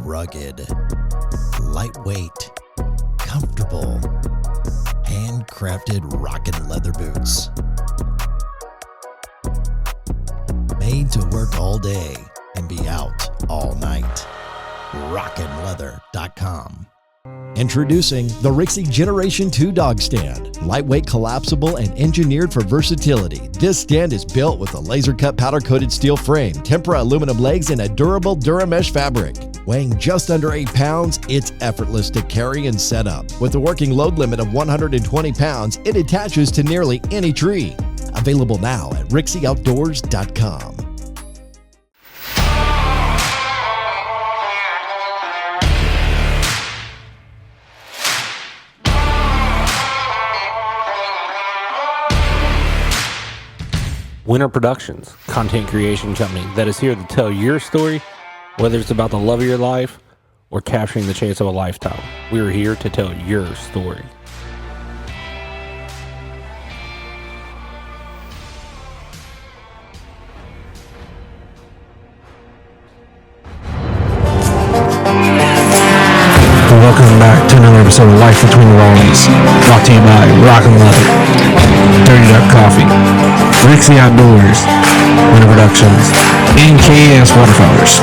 Rugged, lightweight, comfortable, handcrafted rockin' leather boots. Made to work all day and be out all night. RockinLeather.com. Introducing the Rixie Generation 2 Dog Stand. Lightweight, collapsible, and engineered for versatility. This stand is built with a laser-cut powder-coated steel frame, tempera aluminum legs, and a durable Duramesh fabric. Weighing just under 8 pounds, it's effortless to carry and set up. With a working load limit of 120 pounds, it attaches to nearly any tree. Available now at RixieOutdoors.com. Winter Productions, content creation company that is here to tell your story, whether it's about the love of your life or capturing the chance of a lifetime. We are here to tell your story. Welcome back to another episode of Life Between the Lines, brought to you by Rockin' Leather, Dirty Duck Coffee, Rixie Outdoors, Winter Productions, and KS Waterfowlers.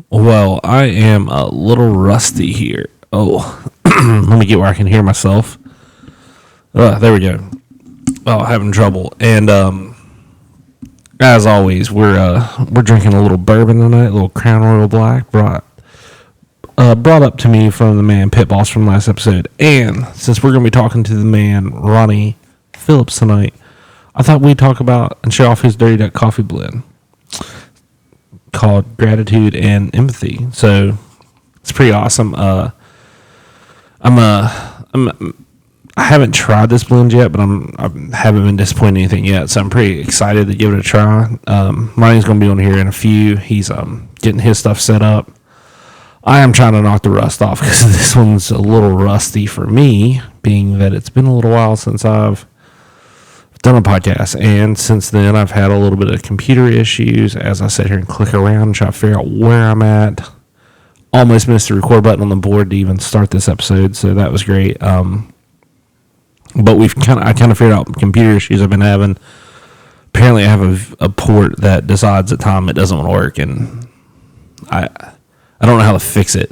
Well, I am a little rusty here. Oh, let me get where I can hear myself. There we go. Oh, having trouble. And as always, we're drinking a little bourbon tonight, a little Crown Royal Black, brought up to me from the man Pit Boss from last episode. And since we're going to be talking to the man Ronnie Phillips tonight, I thought we'd talk about and show off his Dirty Duck Coffee blend called Gratitude and Empathy. So it's pretty awesome. I haven't tried this blend yet, but I haven't been disappointed in anything yet, so I'm pretty excited to give it a try. Ronnie's going to be on here in a few. He's getting his stuff set up. I am trying to knock the rust off because this one's a little rusty for me, being that it's been a little while since I've done a podcast, and since then I've had a little bit of computer issues as I sit here and click around and try to figure out where I'm at. Almost missed the record button on the board to even start this episode, so that was great. But I kind of figured out computer issues I've been having. Apparently I have a port that decides at time it doesn't want to work, and I don't know how to fix it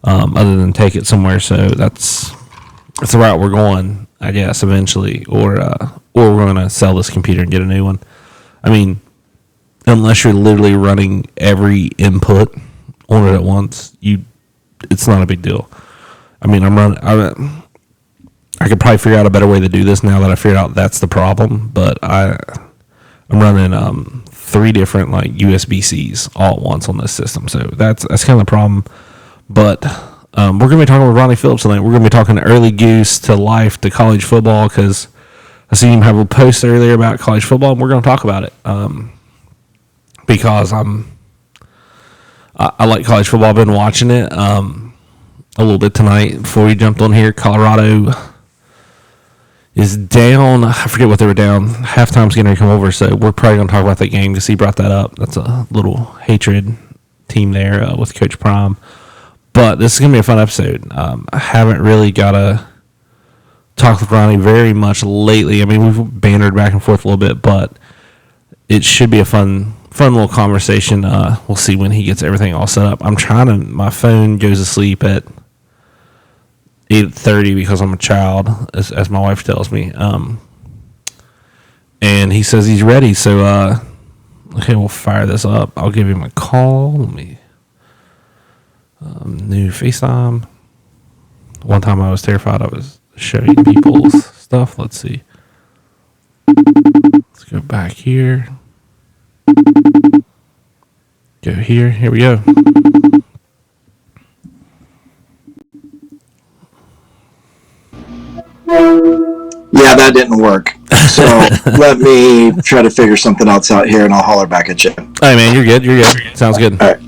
other than take it somewhere. So that's the route we're going, I guess, eventually, or we're going to sell this computer and get a new one. I mean, unless you're literally running every input on it at once, it's not a big deal. I mean, I could probably figure out a better way to do this now that I figured out that's the problem. But I'm running 3 different like USB-Cs all at once on this system, so that's kind of the problem. But we're gonna be talking with Ronnie Phillips tonight. We're gonna be talking early goose to life to college football, because I seen him have a post earlier about college football, and we're gonna talk about it because I like college football. I've been watching it a little bit tonight before we jumped on here. Colorado is down. I forget what they were down. Halftime's going to come over, so we're probably going to talk about that game because he brought that up. That's a little hatred team there with Coach Prime. But this is going to be a fun episode. I haven't really got to talk with Ronnie very much lately. I mean, we've bantered back and forth a little bit, but it should be a fun little conversation. We'll see when he gets everything all set up. My phone goes to sleep at 8:30 because I'm a child, as my wife tells me. And he says he's ready. So, okay, we'll fire this up. I'll give him a call. Let me new FaceTime. One time I was terrified I was showing people's stuff. Let's see. Let's go back here. Go here. Here we go. Yeah, that didn't work. So let me try to figure something else out here, and I'll holler back at you. Hey, man, you're good. You're good. Sounds good. All right.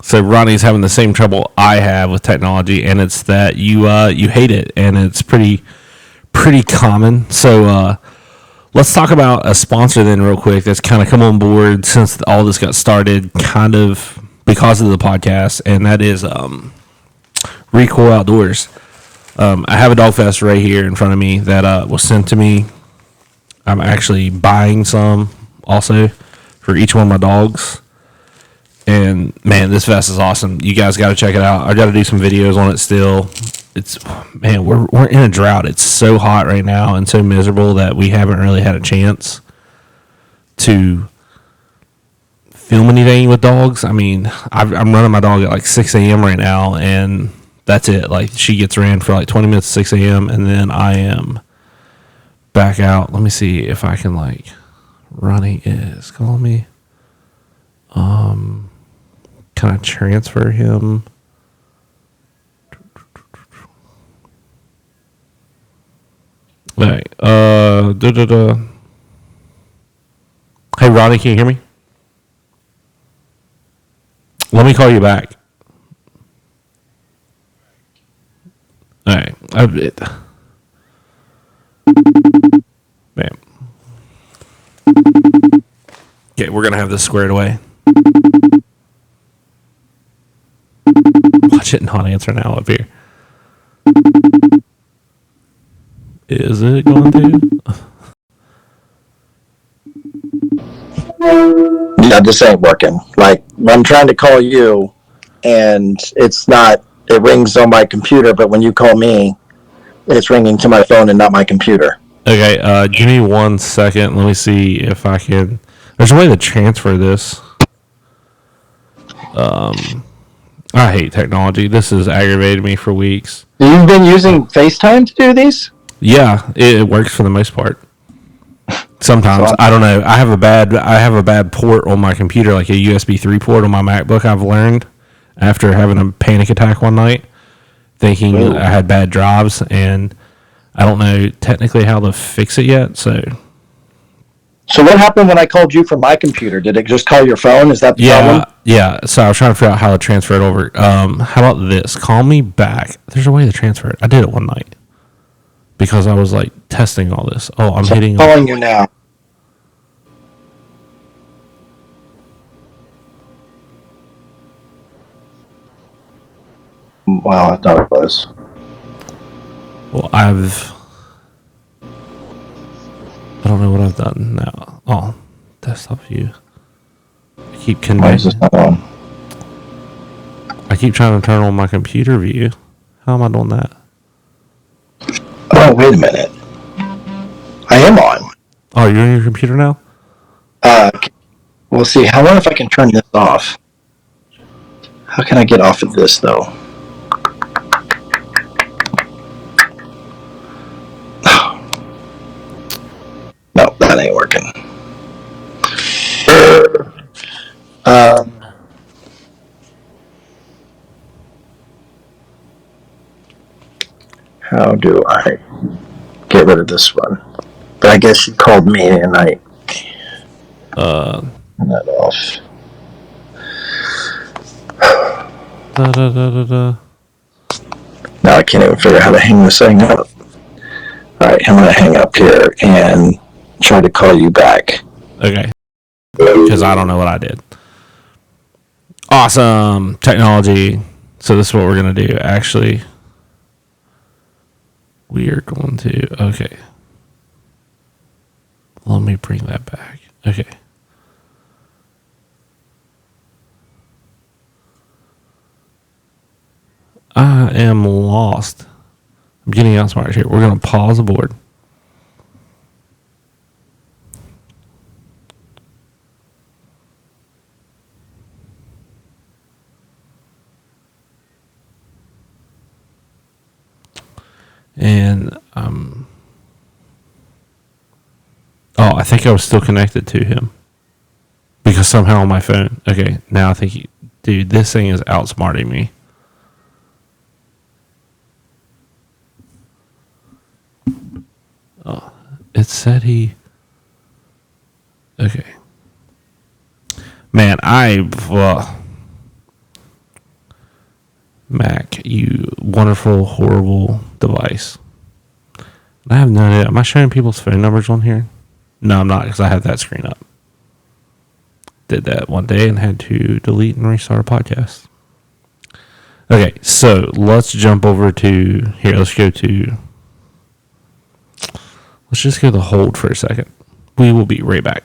So Ronnie's having the same trouble I have with technology, and it's that you hate it, and it's pretty common. So let's talk about a sponsor then real quick that's kind of come on board since all this got started, kind of because of the podcast, and that is Recoil Outdoors. I have a dog fest right here in front of me that was sent to me. I'm actually buying some also for each one of my dogs. And man, this vest is awesome. You guys got to check it out. I got to do some videos on it still. We're in a drought. It's so hot right now and so miserable that we haven't really had a chance to film anything with dogs. I mean, I'm running my dog at like 6 a.m. right now, and that's it. Like, she gets ran for like 20 minutes at 6 a.m. and then I am back out. Let me see if I can, like, Ronnie is calling me. Can I transfer him? All right. Hey, Ronnie, can you hear me? Let me call you back. All right. Man. Okay, we're going to have this squared away. Watch it not answer now up here. Is it going to? Yeah, this ain't working. Like, I'm trying to call you, and it's not. It rings on my computer, but when you call me, it's ringing to my phone and not my computer. Okay, give me 1 second. Let me see if I can. There's a way to transfer this. I hate technology. This has aggravated me for weeks. You've been using FaceTime to do these? Yeah, it works for the most part. Sometimes I don't know. I have a bad port on my computer, like a USB 3 port on my MacBook. I've learned after having a panic attack one night, thinking I had bad drives, and I don't know technically how to fix it yet. So what happened when I called you from my computer? Did it just call your phone? Is that the problem? Yeah. So I was trying to figure out how to transfer it over. How about this? Call me back. There's a way to transfer it. I did it one night because I was like testing all this. Oh, I'm hitting. Calling you now. Well, I thought it was. Well, I don't know what I've done now. Oh, desktop view. I keep Why is this not on? I keep trying to turn on my computer view. How am I doing that? Oh, wait a minute. I am on. Oh, you're on your computer now? We'll see. I wonder if I can turn this off. How can I get off of this, though? How do I get rid of this one? But I guess you called me and I turn that off. Now I can't even figure out how to hang this thing up. Alright, I'm gonna hang up here and try to call you back. Okay. Because I don't know what I did. Awesome technology. So this is what we're going to do. Actually, we are going to... Okay. Let me bring that back. Okay. I am lost. I'm getting outsmarted here. We're going to pause the board. And I think I was still connected to him because somehow on my phone. Okay, now I think, dude, this thing is outsmarting me. Oh, it said he. Okay, man, Mac, you wonderful, horrible device. I have no idea. Am I showing people's phone numbers on here? No, I'm not, because I have that screen up. Did that one day and had to delete and restart a podcast. Okay, so let's jump over to here. Let's just go to hold for a second. We will be right back.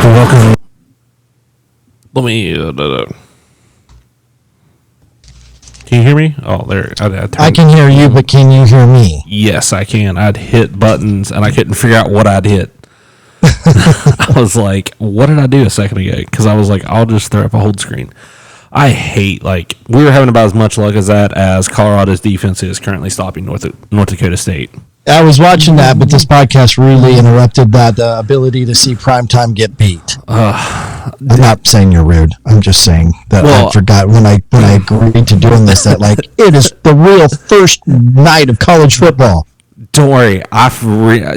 Welcome. Let me Can you hear me? Oh, there. I can hear you, but can you hear me? Yes, I can. I'd hit buttons, and I couldn't figure out what I'd hit. I was like, what did I do a second ago? Because I was like, I'll just throw up a hold screen. I hate, like, we were having about as much luck as that as Colorado's defense is currently stopping North Dakota State. I was watching that, but this podcast really interrupted that ability to see primetime get beat. I'm not saying you're rude. I'm just saying that I forgot when I agreed to doing this that, like, it is the real first night of college football. Don't worry.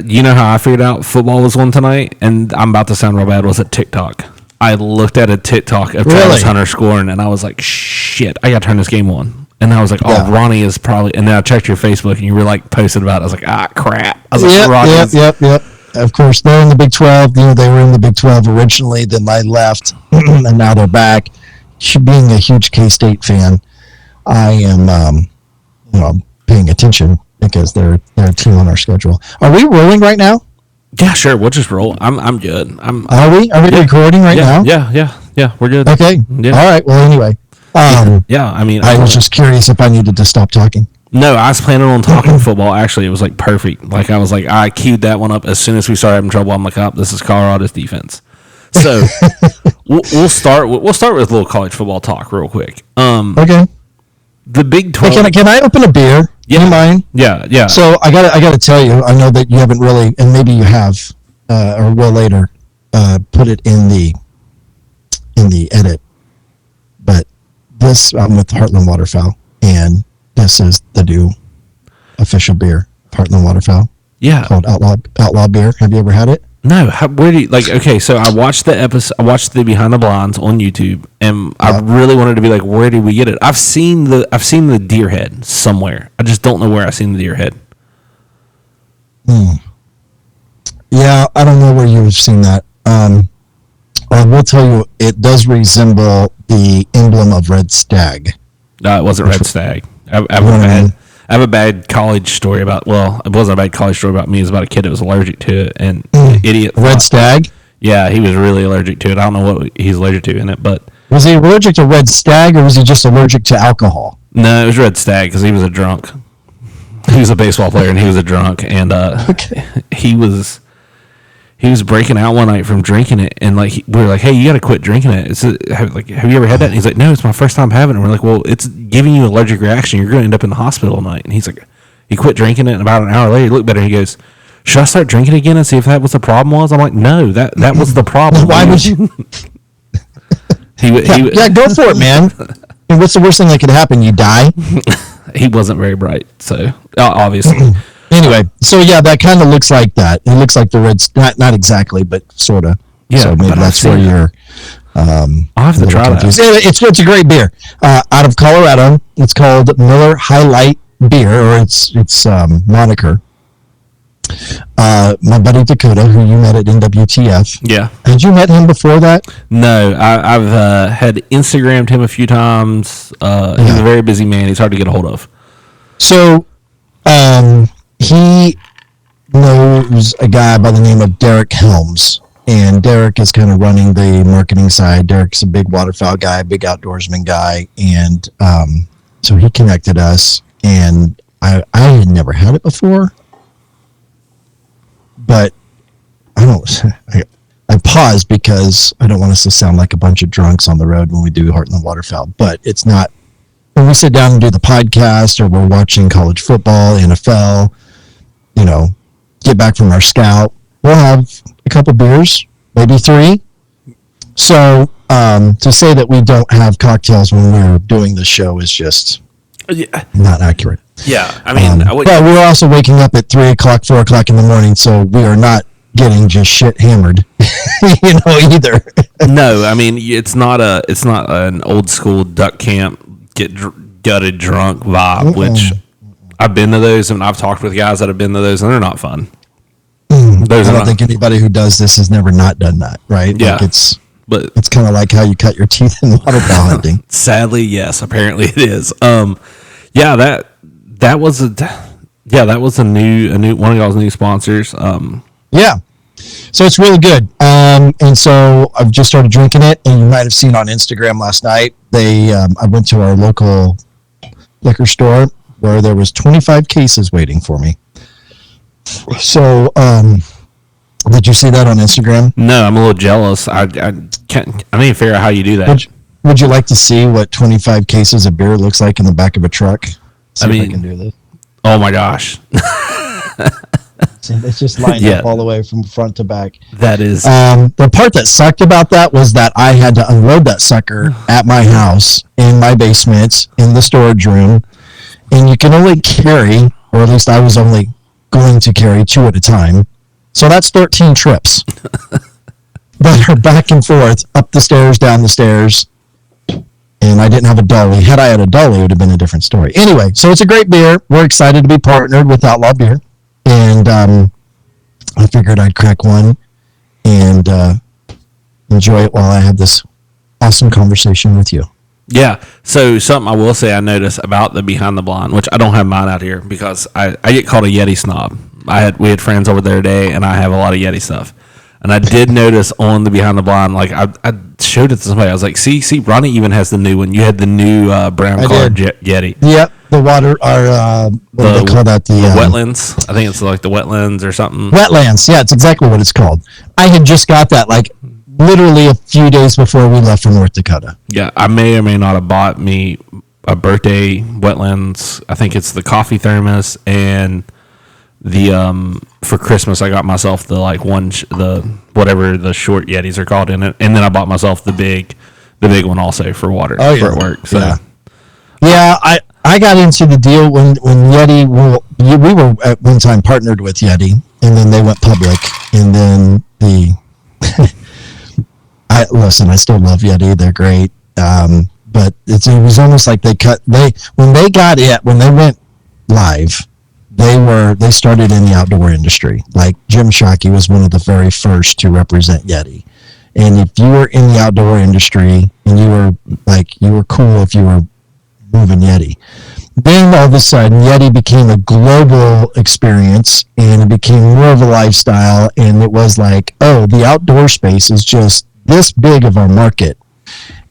You know how I figured out football was on tonight? And I'm about to sound real bad. Was at TikTok. I looked at a TikTok of Travis Hunter scoring, and I was like, shit, I got to turn this game on. And I was like, Ronnie is probably... And then I checked your Facebook, and you were, like, posted about it. I was like, crap. I was like, Yep. Of course, they're in the Big 12. You know, they were in the Big 12 originally, then I left, and now they're back. Being a huge K-State fan, I am, paying attention because they're a team on our schedule. Are we rolling right now? Yeah, sure. We'll just roll. I'm good. Are we recording right now? Yeah. We're good. Okay. Yeah. All right. Well, anyway. I mean, I was just curious if I needed to stop talking. No, I was planning on talking football. Actually, it was like perfect. Like I was like, I queued that one up as soon as we started having trouble. I'm like, this is Colorado's defense. So we'll start with a little college football talk real quick. Okay. The Big 12. Hey, can I open a beer? Yeah. Do you mind? Yeah. So I gotta tell you, I know that you haven't really, and maybe you have, or will later, put it in the edit. But I'm with Heartland Waterfowl, and this is the new official beer, Heartland Waterfowl. Yeah. Called Outlaw Beer. Have you ever had it? No. Where do you okay? So I watched the episode. I watched the Behind the Blinds on YouTube, and I really wanted to be like, where did we get it? I've seen the deer head somewhere. I just don't know where I've seen the deer head. Yeah, I don't know where you've seen that. I will tell you, it does resemble the emblem of Red Stag. No, it wasn't Red Stag. I have a bad college story about. Well, it wasn't a bad college story about me. It was about a kid that was allergic to it, and the idiot. Red Stag. Yeah, he was really allergic to it. I don't know what he's allergic to in it, but was he allergic to Red Stag, or was he just allergic to alcohol? No, it was Red Stag because he was a drunk. He was a baseball player, and he was a drunk, and he was breaking out one night from drinking it, and like we were like, "Hey, you got to quit drinking it." Have you ever had that? And he's like, "No, it's my first time having it." And we're like, "Well, it's giving you an allergic reaction. You're going to end up in the hospital tonight." And he's like, he quit drinking it, and about an hour later, he looked better. And he goes, "Should I start drinking again and see if that was the problem?" I'm like, "No, that was the problem." Why would you? Yeah, go for it, man. And what's the worst thing that could happen? You die. He wasn't very bright, so obviously. Anyway, so yeah, that kind of looks like that. It looks like the Red, not exactly, but sort of. Yeah, so maybe that's where you're. I'll have to try confused. that. It's a great beer out of Colorado. It's called Miller High Light Beer, or its moniker. My buddy Dakota, who you met at NWTF. Yeah. Had you met him before that? No, I've had Instagrammed him a few times. He's a very busy man. He's hard to get a hold of. So, he knows a guy by the name of Derek Helms, and Derek is kind of running the marketing side. Derek's a big waterfowl guy, big outdoorsman guy, and so he connected us, and I had never had it before, but I paused because I don't want us to sound like a bunch of drunks on the road when we do Heartland Waterfowl, but it's not. When we sit down and do the podcast, or we're watching college football, NFL, get back from our scout, we'll have a couple beers, maybe 3. So to say that we don't have cocktails when we're doing the show is just not accurate. Yeah, I mean, but we're also waking up at 3 o'clock, 4 o'clock in the morning, so we are not getting just shit hammered, either. No, I mean, it's not an old school duck camp get gutted drunk vibe, which I've been to those, and I've talked with guys that have been to those, and they're not fun. I don't think anybody who does this has never not done that, right? Yeah, like it's kind of like how you cut your teeth in waterfowl hunting. Sadly, yes. Apparently, it is. That was a new one of y'all's new sponsors. Yeah. So it's really good. And so I've just started drinking it, and you might have seen on Instagram last night, I went to our local liquor store where there was 25 cases waiting for me. So, did you see that on Instagram? No, I'm a little jealous. I can't. I need to figure out how you do that. Would you like to see what 25 cases of beer looks like in the back of a truck? See if I can do this. Oh my gosh. See, it's just lined up all the way from front to back. That is. The part that sucked about that was that I had to unload that sucker at my house, in my basement, in the storage room. And you can only carry, or at least I was only going to carry 2 at a time. So that's 13 trips that are back and forth, up the stairs, down the stairs. And I didn't have a dolly. Had I had a dolly, it would have been a different story. Anyway, so it's a great beer. We're excited to be partnered with Outlaw Beer. And I figured I'd crack one and enjoy it while I have this awesome conversation with you. Yeah. So something I will say I noticed about the Behind the Blind, which I don't have mine out here because I get called a Yeti snob. We had friends over there today, and I have a lot of Yeti stuff. And I did notice on the Behind the Blind, like I showed it to somebody. I was like, see, Ronnie even has the new one. You had the new brown colored Yeti. Yep, the water, what do they call that? The wetlands. I think it's like the wetlands or something. Wetlands. Yeah, it's exactly what it's called. I had just got that like literally a few days before we left for North Dakota. Yeah, I may or may not have bought me a birthday wetlands. I think it's the coffee thermos and the for Christmas I got myself the like the whatever the short Yetis are called in it, and then I bought myself the big one also for water for work. So yeah, I got into the deal when Yeti we were at one time partnered with Yeti, and then they went public, and then I still love Yeti, they're great, but it was almost like when they went live, they started in the outdoor industry. Like Jim Shockey was one of the very first to represent Yeti. And if you were in the outdoor industry and you were cool if you were moving Yeti, then all of a sudden Yeti became a global experience and it became more of a lifestyle. And it was like, oh, the outdoor space is just this big of a market.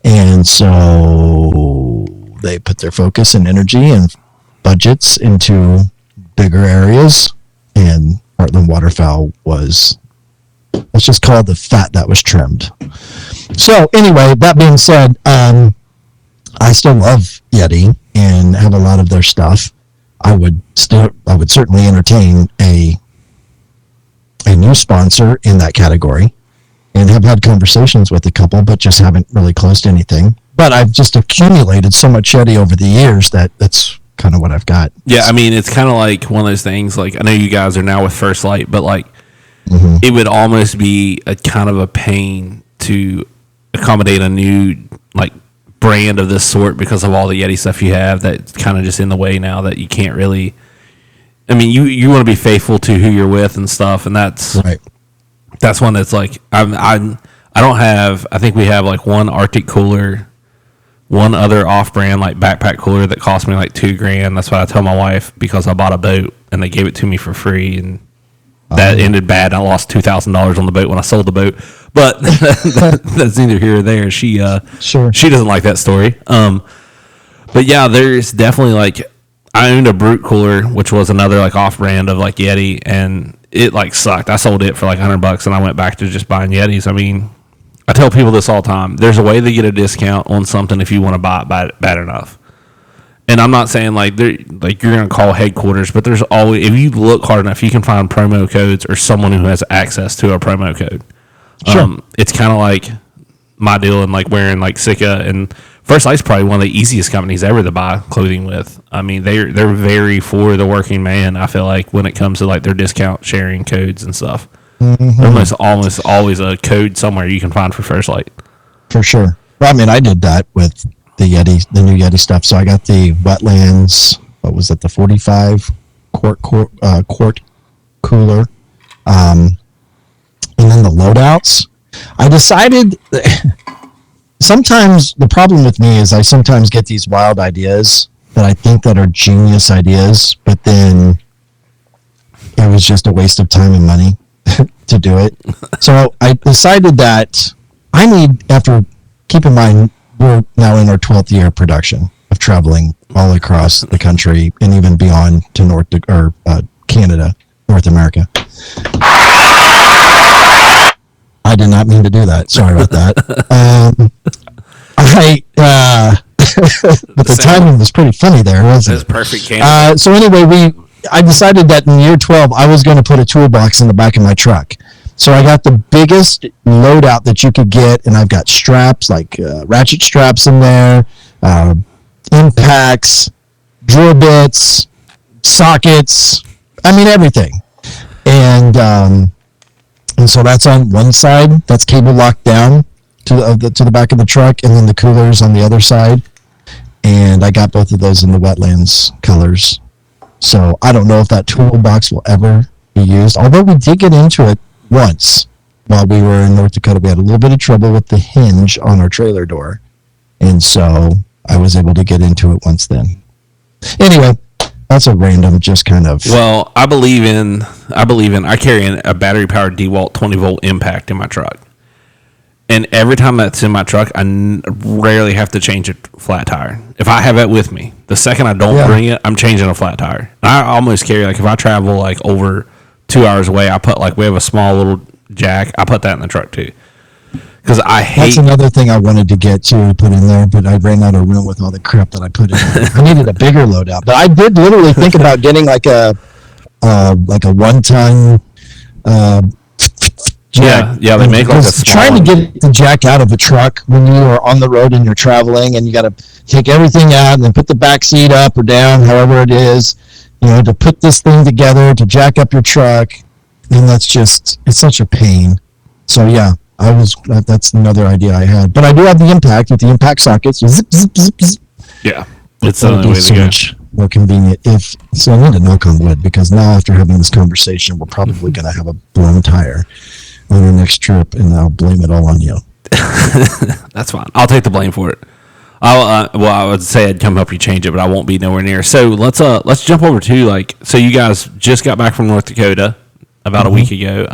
And so they put their focus and energy and budgets into bigger areas, and Heartland Waterfowl was, let's just call it the fat that was trimmed. So anyway, that being said, I still love Yeti and have a lot of their stuff. I would certainly entertain a new sponsor in that category, and have had conversations with a couple, but just haven't really closed anything. But I've just accumulated so much Yeti over the years that's kind of what I've got. Yeah, I mean, it's kind of like one of those things, like I know you guys are now with First Light, but like it would almost be a kind of a pain to accommodate a new like brand of this sort because of all the Yeti stuff you have that's kind of just in the way now that you can't really, I mean, you want to be faithful to who you're with and stuff, and that's right. That's one that's like I think we have like one Arctic cooler, one other off-brand like backpack cooler that cost me like $2,000. That's what I tell my wife because I bought a boat and they gave it to me for free, and that ended bad. I lost $2,000 on the boat when I sold the boat, but that's neither here or there. She doesn't like that story. But yeah, there's definitely like I owned a Brute cooler, which was another like off-brand of like Yeti, and it like sucked. I sold it for like $100 and I went back to just buying Yetis. I mean, I tell people this all the time. There's a way to get a discount on something if you want to buy it bad enough. And I'm not saying like you're going to call headquarters, but there's always, if you look hard enough, you can find promo codes or someone who has access to a promo code. Sure. It's kind of like my deal and like wearing like Sika, and First Light's probably one of the easiest companies ever to buy clothing with. I mean, they're very for the working man, I feel like, when it comes to like their discount sharing codes and stuff. Mm-hmm. Almost always a code somewhere you can find for First Light. For sure. Well, I mean, I did that with the new Yeti stuff. So I got the Wetlands, what was it, the 45 quart cooler, and then the loadouts. I decided sometimes the problem with me is I sometimes get these wild ideas that I think that are genius ideas, but then it was just a waste of time and money to do it. So I decided that I need, after, keep in mind, we're now in our 12th year of production of traveling all across the country and even beyond to Canada, North America. I did not mean to do that. Sorry about that. But the timing was pretty funny there, wasn't it? That's perfect. So anyway, I decided that in year 12, I was going to put a toolbox in the back of my truck. So I got the biggest loadout that you could get, and I've got straps, like ratchet straps in there, impacts, drill bits, sockets, I mean, everything. And so that's on one side. That's cable locked down to the back of the truck, and then the cooler's on the other side. And I got both of those in the wetlands colors. So I don't know if that toolbox will ever be used, although we did get into it once while we were in North Dakota. We had a little bit of trouble with the hinge on our trailer door, and so I was able to get into it once then. Anyway, that's a random just kind of... Well, I carry a battery-powered DeWalt 20-volt impact in my truck. And every time that's in my truck, I rarely have to change a flat tire. If I have that with me, the second I don't bring it, I'm changing a flat tire. I almost carry, like, if I travel, like, over 2 hours away, I put, like, we have a small little jack. I put that in the truck, too. Because I hate... That's another thing I wanted to get to put in there, but I ran out of room with all the crap that I put in there. I needed a bigger loadout. But I did literally think about getting, like a one-ton... jack. Yeah, they make like a small trying to get the jack out of the truck when you are on the road and you're traveling, and you got to take everything out and then put the back seat up or down, however it is, to put this thing together to jack up your truck, and it's such a pain. So yeah, that's another idea I had, but I do have the impact with the impact sockets. Zip, zip, zip, zip. Yeah, it's the way so much more convenient. So I need to knock on wood, because now after having this conversation, we're probably going to have a blown tire on our next trip, and I'll blame it all on you. That's fine. I'll take the blame for it. I would say I'd come help you change it, but I won't be nowhere near. So let's jump over to so you guys just got back from North Dakota about a week ago.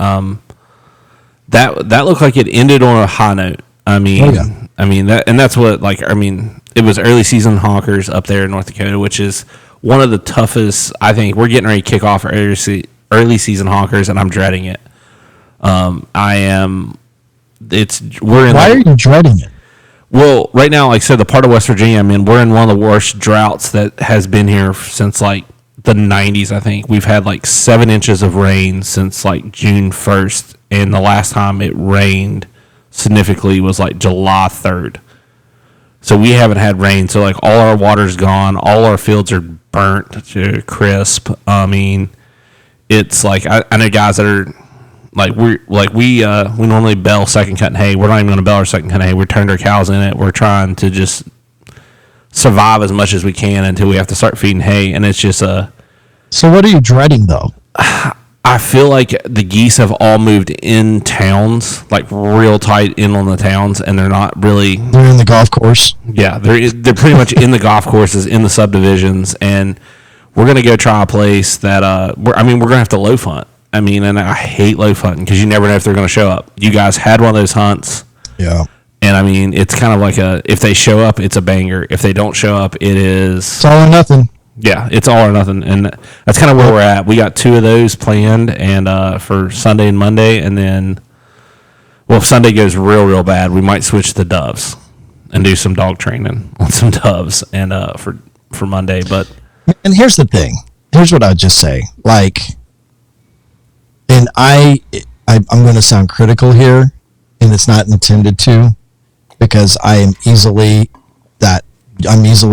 That looked like it ended on a high note. That's what it was early season honkers up there in North Dakota, which is one of the toughest. I think we're getting ready to kick off our early season honkers, and I'm dreading it. Why are you dreading it? Well, right now, like I said, the part of West Virginia I'm in, we're in one of the worst droughts that has been here since like the 90s, I think. We've had like 7 inches of rain since like June 1st, and the last time it rained significantly was like July 3rd. So we haven't had rain, so like all our water's gone, all our fields are burnt to crisp. I mean, it's like I know guys that are we normally bale second cutting hay. We're not even going to bale our second cutting hay. We turned our cows in it. We're trying to just survive as much as we can until we have to start feeding hay, and it's just So what are you dreading, though? I feel like the geese have all moved in towns, like real tight in on the towns, and they're not really... They're in the golf course? Yeah, they're pretty much in the golf courses, in the subdivisions, and we're going to go try a place that... we're going to have to loaf hunt. And I hate loaf hunting because you never know if they're going to show up. You guys had one of those hunts. Yeah. And, it's kind of like if they show up, it's a banger. If they don't show up, it is... It's all or nothing. Yeah, it's all or nothing. And that's kind of where we're at. We got 2 of those planned and for Sunday and Monday. And then, if Sunday goes real, real bad, we might switch to doves and do some dog training on some doves and for Monday. But And here's the thing. Here's what I'd just say. And I'm going to sound critical here, and it's not intended to, because I'm easily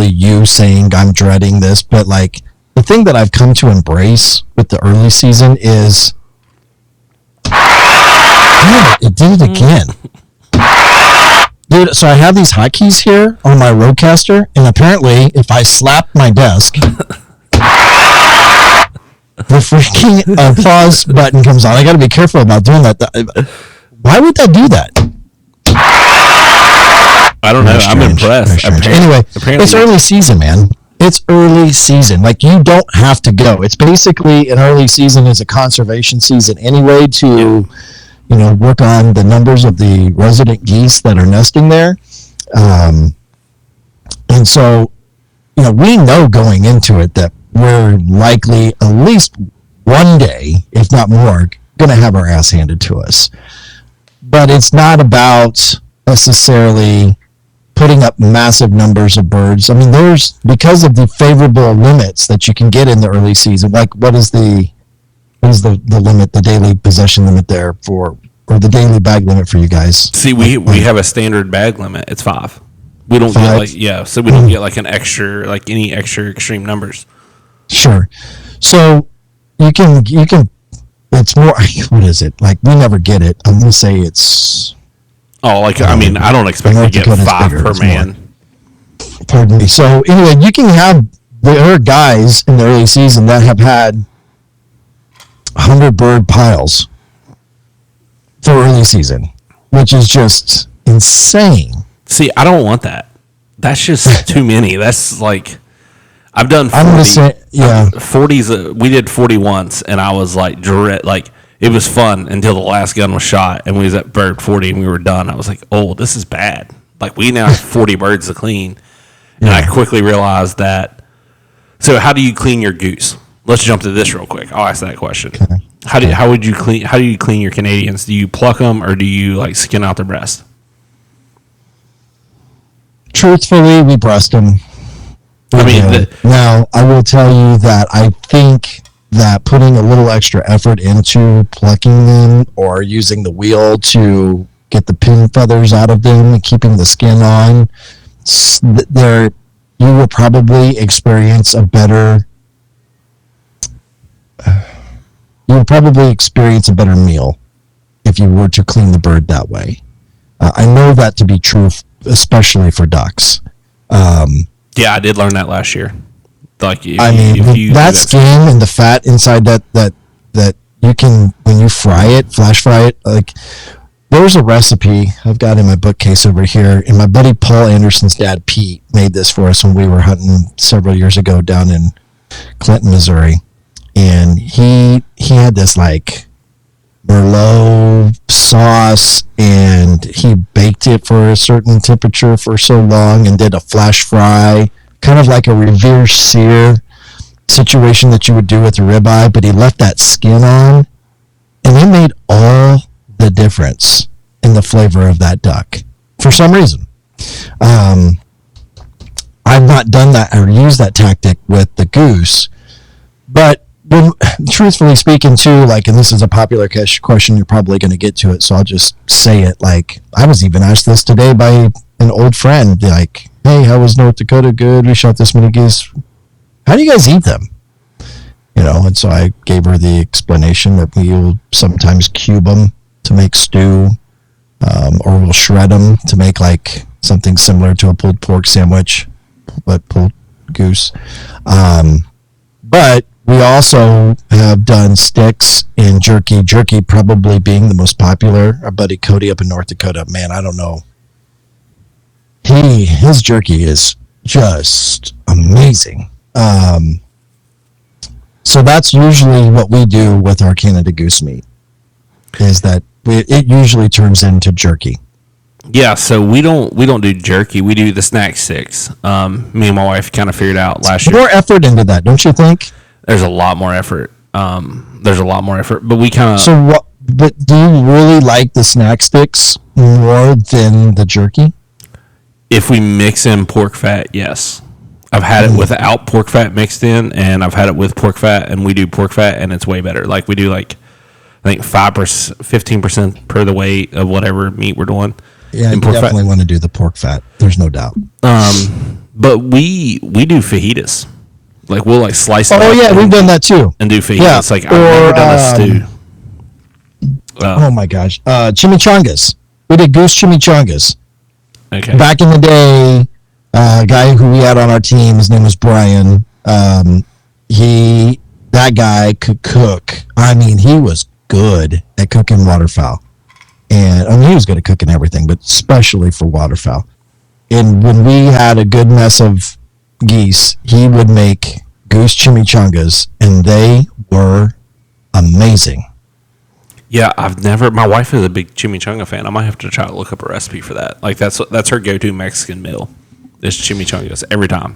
you saying I'm dreading this, but the thing that I've come to embrace with the early season is, it did it again. Dude, so I have these hotkeys here on my Rodecaster, and apparently if I slap my desk, the freaking applause button comes on. I got to be careful about doing that. Why would that do that? I don't know. I'm impressed. Anyway, it's early season, man. It's early season. You don't have to go. It's basically an early season is a conservation season anyway to, work on the numbers of the resident geese that are nesting there. And so we know going into it that we're likely at least one day, if not more, going to have our ass handed to us. But it's not about necessarily putting up massive numbers of birds. I mean, because of the favorable limits that you can get in the early season. Like, what is the limit, the daily possession limit there or the daily bag limit for you guys? See, we have a standard bag limit. It's 5. We don't get so we don't get like an extra, like any extra extreme numbers. Sure. So you can. It's more. What is it? Like, we never get it. I'm gonna say it's. Oh, like I mean, I don't expect to get 5 per man. More. Pardon me. So anyway, you can have there are guys in the early season that have had 100 bird piles for early season, which is just insane. See, I don't want that. That's just too many. That's like, I've done 40. I'm going to say, yeah. 40s, we did 40 once, and I was like, it was fun until the last gun was shot, and we was at bird 40, and we were done. I was like, oh, this is bad. Like, we now have 40 birds to clean. And I quickly realized that. So how do you clean your goose? Let's jump to this real quick. I'll ask that question. Okay. How do you clean your Canadians? Do you pluck them, or do you like skin out their breast? Truthfully, we breast them. Now, I will tell you that I think that putting a little extra effort into plucking them or using the wheel to get the pin feathers out of them and keeping the skin on, you will probably experience a better meal if you were to clean the bird that way. I know that to be true, especially for ducks. Yeah, I did learn that last year. Like, that skin and the fat inside that you can, when you flash fry it, like, there's a recipe I've got in my bookcase over here, and my buddy Paul Anderson's dad, Pete, made this for us when we were hunting several years ago down in Clinton, Missouri. And he had this, like, Merlot sauce, and he baked it for a certain temperature for so long and did a flash fry, kind of like a reverse sear situation that you would do with a ribeye, but he left that skin on, and it made all the difference in the flavor of that duck for some reason. I've not done that or used that tactic with the goose, but truthfully speaking too, like, and this is a popular question, you're probably going to get to it, so I'll just say it. Like, I was even asked this today by an old friend, like, hey, how was North Dakota? Good. We shot this many geese. How do you guys eat them? And so I gave her the explanation that we'll sometimes cube them to make stew, or we'll shred them to make like something similar to a pulled pork sandwich, but pulled goose. But we also have done sticks and jerky. Jerky probably being the most popular. Our buddy Cody up in North Dakota, man, I don't know. His jerky is just amazing. So that's usually what we do with our Canada goose meat, is that it usually turns into jerky. Yeah, so we don't do jerky. We do the snack sticks. Me and my wife kind of figured out last year. More effort into that, don't you think? There's a lot more effort. But we kind of. So what? But do you really like the snack sticks more than the jerky? If we mix in pork fat, yes. I've had it without pork fat mixed in, and I've had it with pork fat, and we do pork fat, and it's way better. Like, we do, like, I think 5%, 15% per the weight of whatever meat we're doing. Yeah, you definitely want to do the pork fat. There's no doubt. But we do fajitas. Like, we'll, like, slice it up. Oh, yeah, we've done that, too. And do fajitas. Yeah. Like, I've never done a stew. Oh, my gosh. Chimichangas. We did goose chimichangas. Okay. Back in the day, a guy who we had on our team, his name was Brian. That guy could cook. I mean, he was good at cooking waterfowl. And I mean, he was good at cooking everything, but especially for waterfowl. And when we had a good mess of geese, he would make goose chimichangas, and they were amazing. Yeah, my wife is a big chimichanga fan. I might have to try to look up a recipe for that. Like, that's her go-to Mexican meal, is chimichangas every time.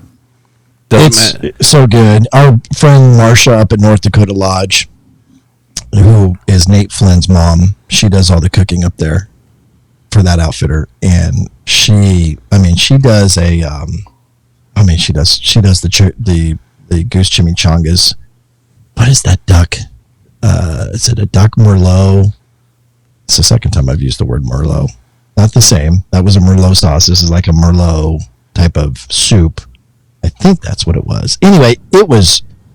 It's so good. Our friend Marsha up at North Dakota Lodge, who is Nate Flynn's mom, she does all the cooking up there for that outfitter, and she does the goose chimichangas. What is that duck? Is it a duck merlot? It's the second time I've used the word merlot. Not the same. That was a merlot sauce. This is like a merlot type of soup. I think that's what it was. Anyway,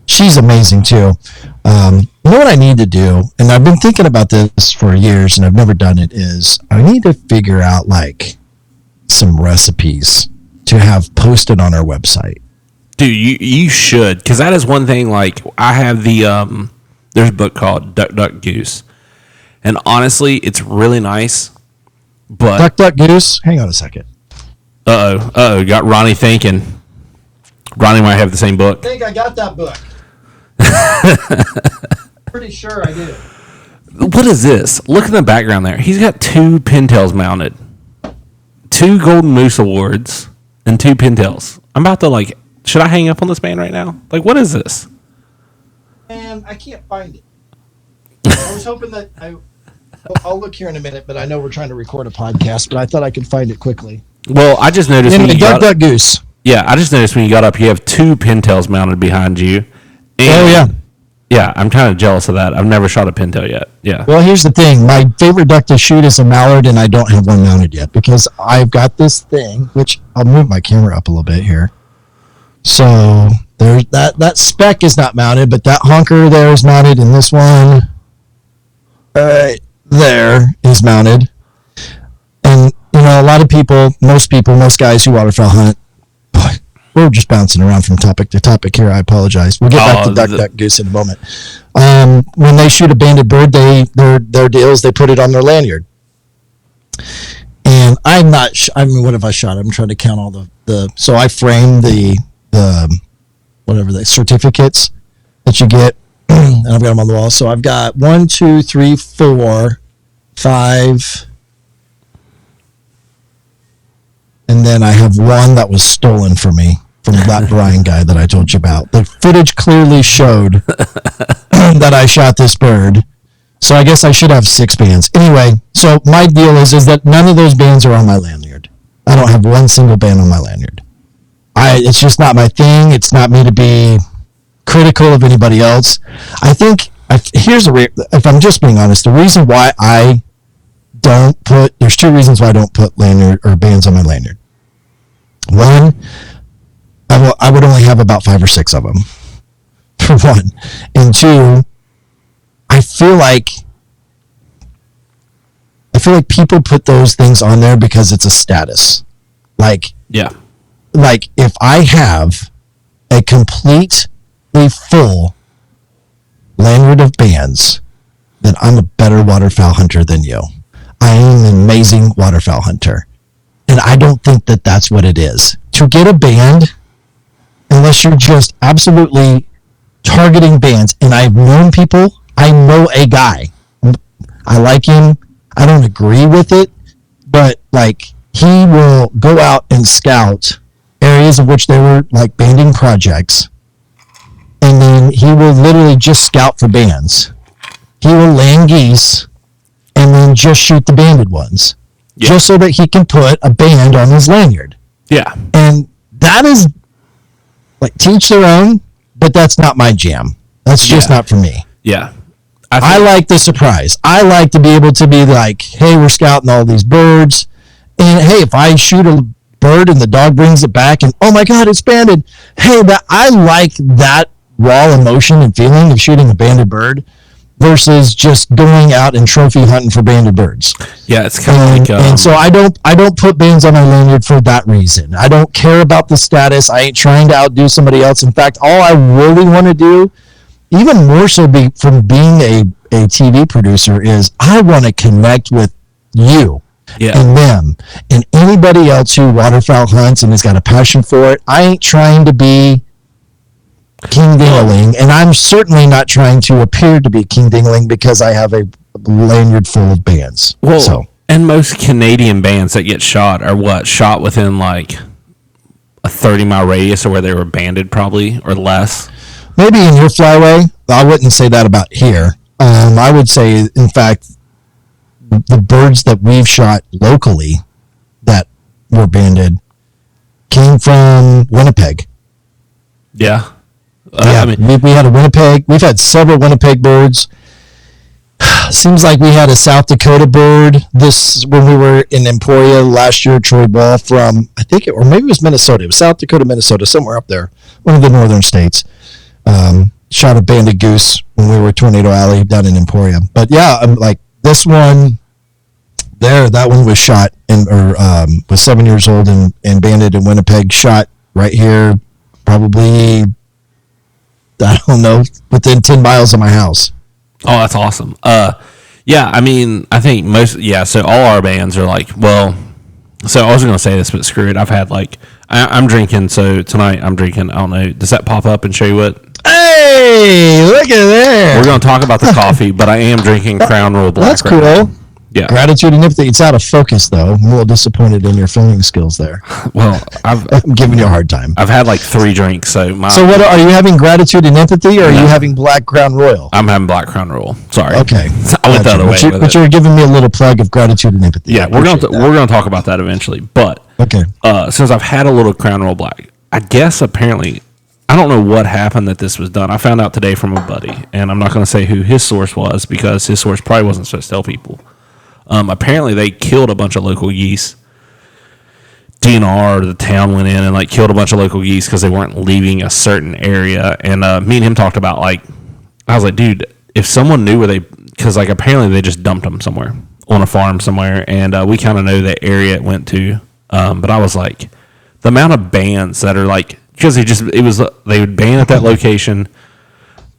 she's amazing too. You know what I need to do, and I've been thinking about this for years and I've never done it, is I need to figure out like some recipes to have posted on our website. Dude, you should, because that is one thing. Like, I have there's a book called Duck Duck Goose, and honestly, it's really nice. But Duck Duck Goose. Hang on a second. Got Ronnie thinking. Ronnie might have the same book. I think I got that book. Pretty sure I do. What is this? Look in the background there. He's got 2 pintails mounted, 2 Golden Moose Awards, and 2 pintails. I'm about to should I hang up on this man right now? Like, what is this? Man, I can't find it. I was hoping that I'll look here in a minute, but I know we're trying to record a podcast, but I thought I could find it quickly. Well, I just noticed Duck Goose. Yeah, I just noticed when you got up, you have 2 pintails mounted behind you. Oh, yeah. Yeah, I'm kind of jealous of that. I've never shot a pintail yet. Yeah. Well, here's the thing. My favorite duck to shoot is a mallard, and I don't have one mounted yet because I've got this thing, which I'll move my camera up a little bit here. So there's that spec is not mounted, but that honker there is mounted, and this one right there is mounted. And, a lot of people, most guys who waterfowl hunt, we're just bouncing around from topic to topic here. I apologize. We'll get back to duck goose in a moment. When they shoot a banded bird, their deal is they put it on their lanyard. And I'm not. What have I shot? I'm trying to count all the. So I framed the whatever the certificates that you get, and I've got them on the wall. So I've got 1, 2, 3, 4, 5. And then I have one that was stolen from me from that Brian guy that I told you about. The footage clearly showed that I shot this bird. So I guess I should have 6 bands. Anyway, so my deal is that none of those bands are on my lanyard. I don't have one single band on my lanyard. It's just not my thing. It's not me to be critical of anybody else. I think, if I'm just being honest, the reason why there's 2 reasons why I don't put lanyard or bands on my lanyard. One, I would only have about 5 or 6 of them, for one. And 2, I feel like people put those things on there because it's a status. Yeah. Like if I have a completely full lanyard of bands, then I'm a better waterfowl hunter than you. I am an amazing waterfowl hunter. And I don't think that that's what it is. To get a band, unless you're just absolutely targeting bands, and I've known people, I know a guy. I like him. I don't agree with it, but he will go out and scout areas of which they were banding projects. And then he will literally just scout for bands. He will land geese and then just shoot the banded ones. Yeah. Just so that he can put a band on his lanyard. Yeah. And that is teach their own, but that's not my jam. That's just not for me. Yeah. I like the surprise. I like to be able to be hey, we're scouting all these birds. And hey, if I shoot a bird and the dog brings it back and, oh my God, it's banded. Hey, I like that raw emotion and feeling of shooting a banded bird versus just going out and trophy hunting for banded birds. Yeah, it's kind of and so I don't put bands on my lanyard for that reason. I don't care about the status. I ain't trying to outdo somebody else. In fact, all I really want to do, even more so from being a TV producer, is I want to connect with you and them and anybody else who waterfowl hunts and has got a passion for it. I ain't trying to be King Dingling, and I'm certainly not trying to appear to be King Dingling because I have a lanyard full of bands. And most Canadian bands that get shot are shot within a 30-mile radius of where they were banded, probably, or less. Maybe in your flyway. I wouldn't say that about here. I would say, in fact, the birds that we've shot locally that were banded came from Winnipeg. Yeah. Yeah, I mean, we had a Winnipeg. We've had several Winnipeg birds. Seems like we had a South Dakota bird when we were in Emporia last year. Troy Ball from, I think, or maybe it was Minnesota. It was South Dakota, Minnesota, somewhere up there, one of the northern states. Shot a banded goose when we were at Tornado Alley down in Emporia. But yeah, like this one there, that one was shot was 7 years old and banded in Winnipeg. Shot right here, probably, I don't know, within 10 miles of my house. Oh, that's awesome. Yeah, I mean, I think so all our bands are like, well, so I wasn't going to say this, but screw it. I've had I'm drinking, so tonight I'm drinking, I don't know, does that pop up and show you what? Hey, look at there. We're going to talk about the coffee, but I am drinking Crown Royal Black. That's cool. Now. Yeah. Gratitude and empathy. It's out of focus, though. I'm a little disappointed in your filming skills there. Well, I'm giving you a hard time. I've had 3 drinks, so what are you having? Gratitude and empathy, or are you having Black Crown Royal? I'm having Black Crown Royal. Sorry. Okay. I went the other way. But you're giving me a little plug of gratitude and empathy. Yeah, we're going to talk about that eventually. But okay. Since I've had a little Crown Royal Black, I guess apparently, I don't know what happened that this was done. I found out today from a buddy, and I'm not going to say who his source was because his source probably wasn't supposed to tell people. Apparently, they killed a bunch of local geese. DNR, the town, went in and killed a bunch of local geese because they weren't leaving a certain area. And me and him talked about I was like, dude, if someone knew where because apparently they just dumped them somewhere on a farm somewhere, and we kind of know the area it went to. But I was like, the amount of bands that are because they would ban at that location.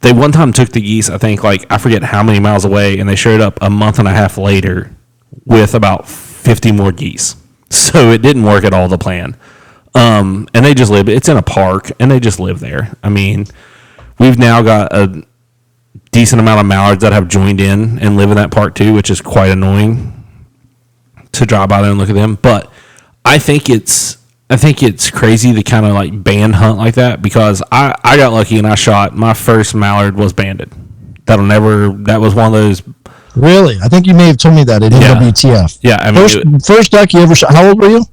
They one time took the geese, I think, I forget how many miles away, and they showed up a month and a half later with about 50 more geese. So it didn't work at all, the plan. And they just live, it's in a park, and they just live there. I mean, we've now got a decent amount of mallards that have joined in and live in that park too, which is quite annoying to drive by there and look at them. But I think it's crazy to kind of band hunt like that, because I got lucky and I shot my first mallard was banded. That was one of those. Really? I think you may have told me that at NWTF. Yeah, I mean, first duck you ever shot. How old were you?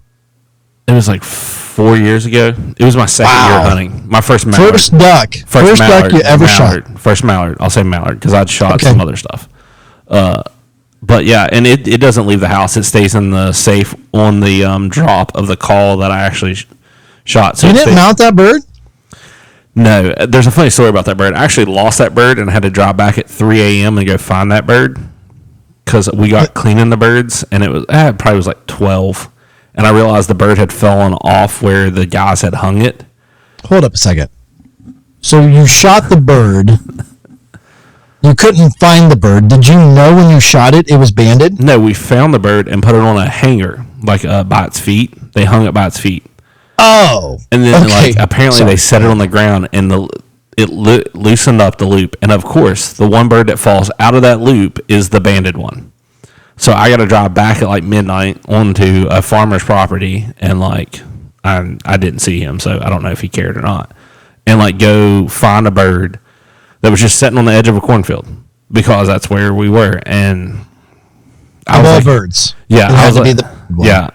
It was 4 years ago. It was my second year hunting. My first mallard. First duck you ever shot. First mallard. I'll say mallard because I'd shot some other stuff. But yeah, and it doesn't leave the house. It stays in the safe on the drop of the call that I actually shot. So you didn't mount that bird? No. There's a funny story about that bird. I actually lost that bird and had to drive back at 3 a.m. and go find that bird because we got cleaning the birds, and it probably was 12, and I realized the bird had fallen off where the guys had hung it. Hold up a second. So you shot the bird. You couldn't find the bird. Did you know when you shot it was banded? No, we found the bird and put it on a hanger, by its feet. They hung it by its feet. Oh. And then, apparently they set it on the ground, and it loosened up the loop. And, of course, the one bird that falls out of that loop is the banded one. So I got to drive back at, midnight onto a farmer's property, and, I didn't see him, so I don't know if he cared or not. And, go find a bird that was just sitting on the edge of a cornfield because that's where we were. And I was birds. Yeah,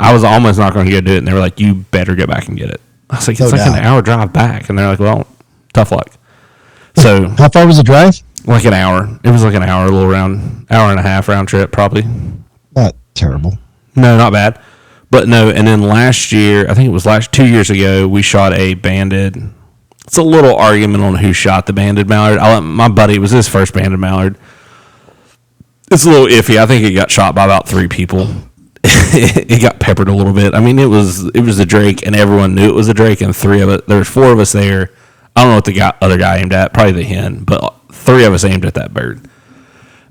I was almost not going to go do it, and they were like, "You better go back and get it." I was like, "It's an hour drive back," and they're like, "Well, tough luck." So how far was the drive? An hour. It was an hour, a little hour and a half round trip, probably. Not terrible. No, not bad. But no, and then last year, I think it was 2 years ago, we shot a banded. It's a little argument on who shot the banded mallard. My buddy, it was his first banded mallard. It's a little iffy. I think it got shot by about 3 people. It got peppered a little bit. I mean, it was a drake, and everyone knew it was a drake. And there was 4 of us there. I don't know what the other guy aimed at, probably the hen, but 3 of us aimed at that bird.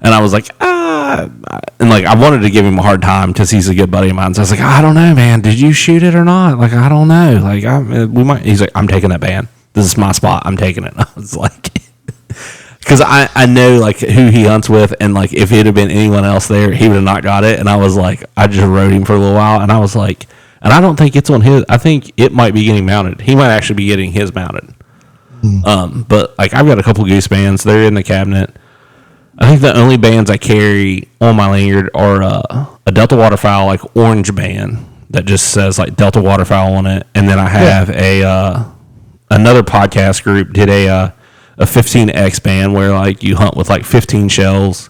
And I was like, and I wanted to give him a hard time because he's a good buddy of mine. So I was like, I don't know, man. Did you shoot it or not? I don't know. We might. He's like, I'm taking that band. This is my spot. I'm taking it. And I was like, because I know who he hunts with, and if it had been anyone else there, he would have not got it. And I was like, I just rode him for a little while, and I was like, And I don't think it's on his. I think it might be getting mounted. He might actually be getting his mounted. But like I've got a couple goose bands. They're in the cabinet. I think the only bands I carry on my lanyard are a Delta Waterfowl like orange band that just says like Delta Waterfowl on it, and then I have another podcast group did a 15X band where like you hunt with like 15 shells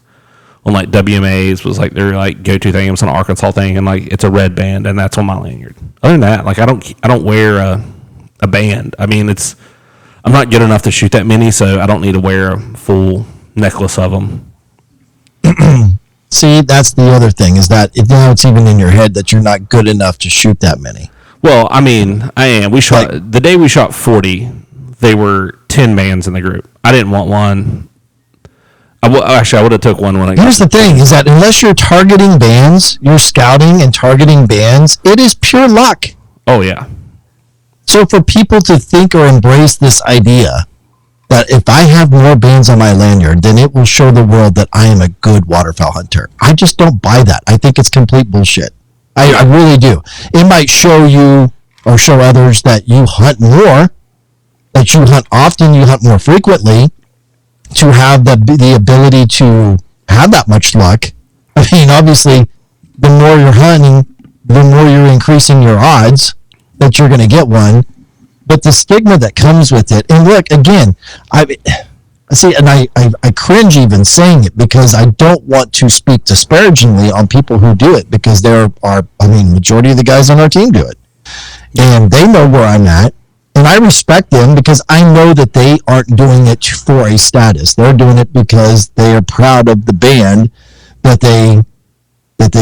on like WMAs was like their like go-to thing. It was an Arkansas thing, and like it's a red band, and that's on my lanyard. Other than that, like I don't wear a band. I mean, I'm not good enough to shoot that many, so I don't need to wear a full necklace of them. See, that's the other thing is that now it's even in your head that you're not good enough to shoot that many. Well, I mean, I am. We shot the day we shot 40. They were 10 bands in the group. I didn't want one. I would have took one when I. Here's the thing: is that unless you're targeting bands, you're scouting and targeting bands. It is pure luck. Oh yeah. So for people to think or embrace this idea that if I have more bands on my lanyard, then it will show the world that I am a good waterfowl hunter. I just don't buy that. I think it's complete bullshit. I really do. It might show you or show others that you hunt more, that you hunt often, you hunt more frequently, to have the ability to have that much luck. I mean, obviously, the more you're hunting, the more you're increasing your odds that you're going to get one. But the stigma that comes with it, and look, again, I cringe even saying it because I don't want to speak disparagingly on people who do it, because majority of the guys on our team do it. And they know where I'm at, and I respect them because I know that they aren't doing it for a status. They're doing it because they are proud of the band that they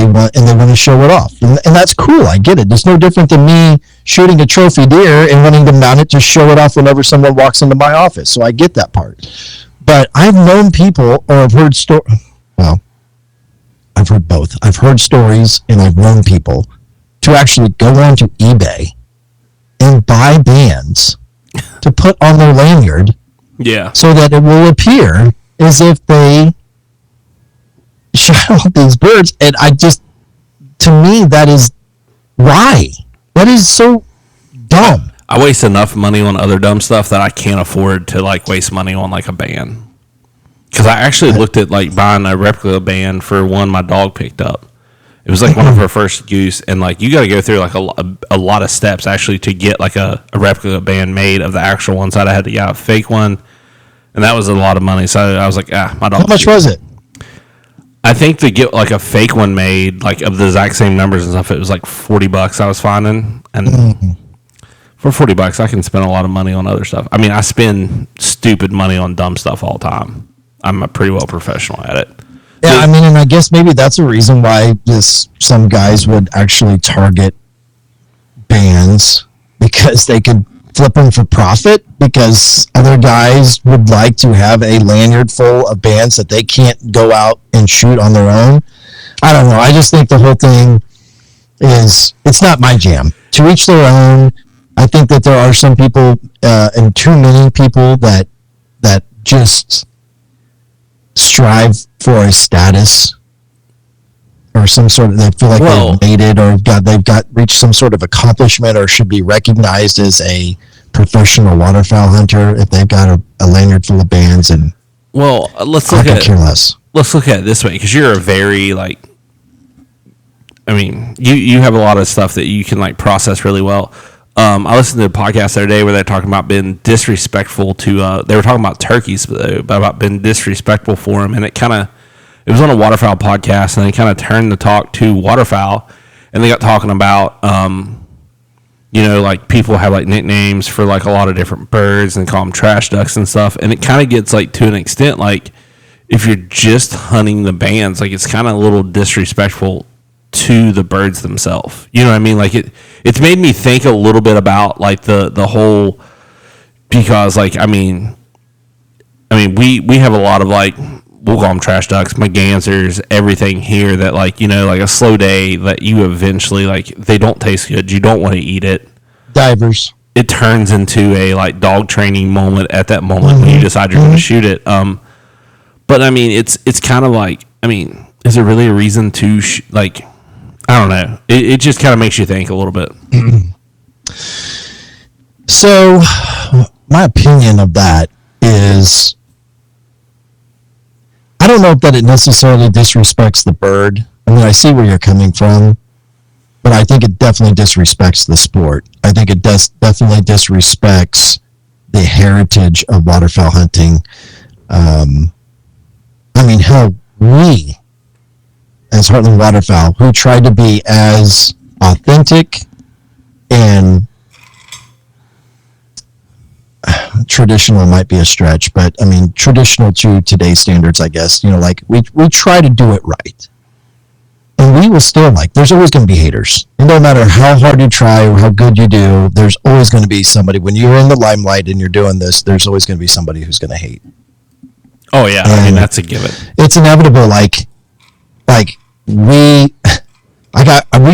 want, and they want to show it off. And that's cool. I get it. It's no different than me shooting a trophy deer and wanting to mount it to show it off whenever someone walks into my office. So I get that part. But I've known people, or I've heard I've heard both. I've heard stories, and I've known people to actually go onto eBay and buy bands to put on their lanyard, so that it will appear as if they shot all these birds. And to me, that is why. That is so dumb. I waste enough money on other dumb stuff that I can't afford to like waste money on like a band. Because I actually looked at like buying a replica band for one my dog picked up. It was like one of her first goose, and like you got to go through like a lot of steps actually to get like a replica band made of the actual one. So I had to get a fake one, and that was a lot of money. So I was like, my dog. How much was it? I think to get like a fake one made, like of the exact same numbers and stuff, it was like $40 I was finding, and for $40 I can spend a lot of money on other stuff. I mean, I spend stupid money on dumb stuff all the time. I'm a pretty well professional at it. Yeah, I mean, and I guess maybe that's a reason why some guys would actually target bands, because they could flip them for profit, because other guys would like to have a lanyard full of bands that they can't go out and shoot on their own. I don't know. I just think the whole thing it's not my jam. To each their own. I think that there are some people, and too many people that just strive for a status or some sort of, they feel like they've made it, or they've reached some sort of accomplishment, or should be recognized as a professional waterfowl hunter if they've got a lanyard full of bands. And let's look at it this way, because you're a very you have a lot of stuff that you can like process really well. I listened to a podcast the other day where they're talking about being disrespectful to, they were talking about turkeys, but about being disrespectful for them. And it was on a waterfowl podcast, and they kind of turned the talk to waterfowl, and they got talking about, like people have like nicknames for like a lot of different birds and call them trash ducks and stuff. And it kind of gets like to an extent, like if you're just hunting the bands, like it's kind of a little disrespectful to the birds themselves. You know what I mean? Like it's made me think a little bit about like the whole, because like, I mean, we have a lot of like, we'll call them trash ducks, mergansers, everything here that like, like a slow day that you eventually like, they don't taste good. You don't want to eat it. Divers. It turns into a like dog training moment at that moment when you decide you're going to shoot it. But I mean, it's kind of like, I mean, is there really a reason to I don't know. It just kind of makes you think a little bit. So, my opinion of that is, I don't know if that it necessarily disrespects the bird. I mean, I see where you're coming from, but I think it definitely disrespects the sport. I think it definitely disrespects the heritage of waterfowl hunting. I mean, hell, we, as Heartland Waterfowl, who tried to be as authentic and traditional might be a stretch, but I mean, traditional to today's standards, I guess, like we try to do it right. And we will still, there's always going to be haters. It don't matter how hard you try or how good you do, there's always going to be somebody. When you're in the limelight and you're doing this, there's always going to be somebody who's going to hate. Oh, yeah. And I mean, that's a given. It's inevitable. We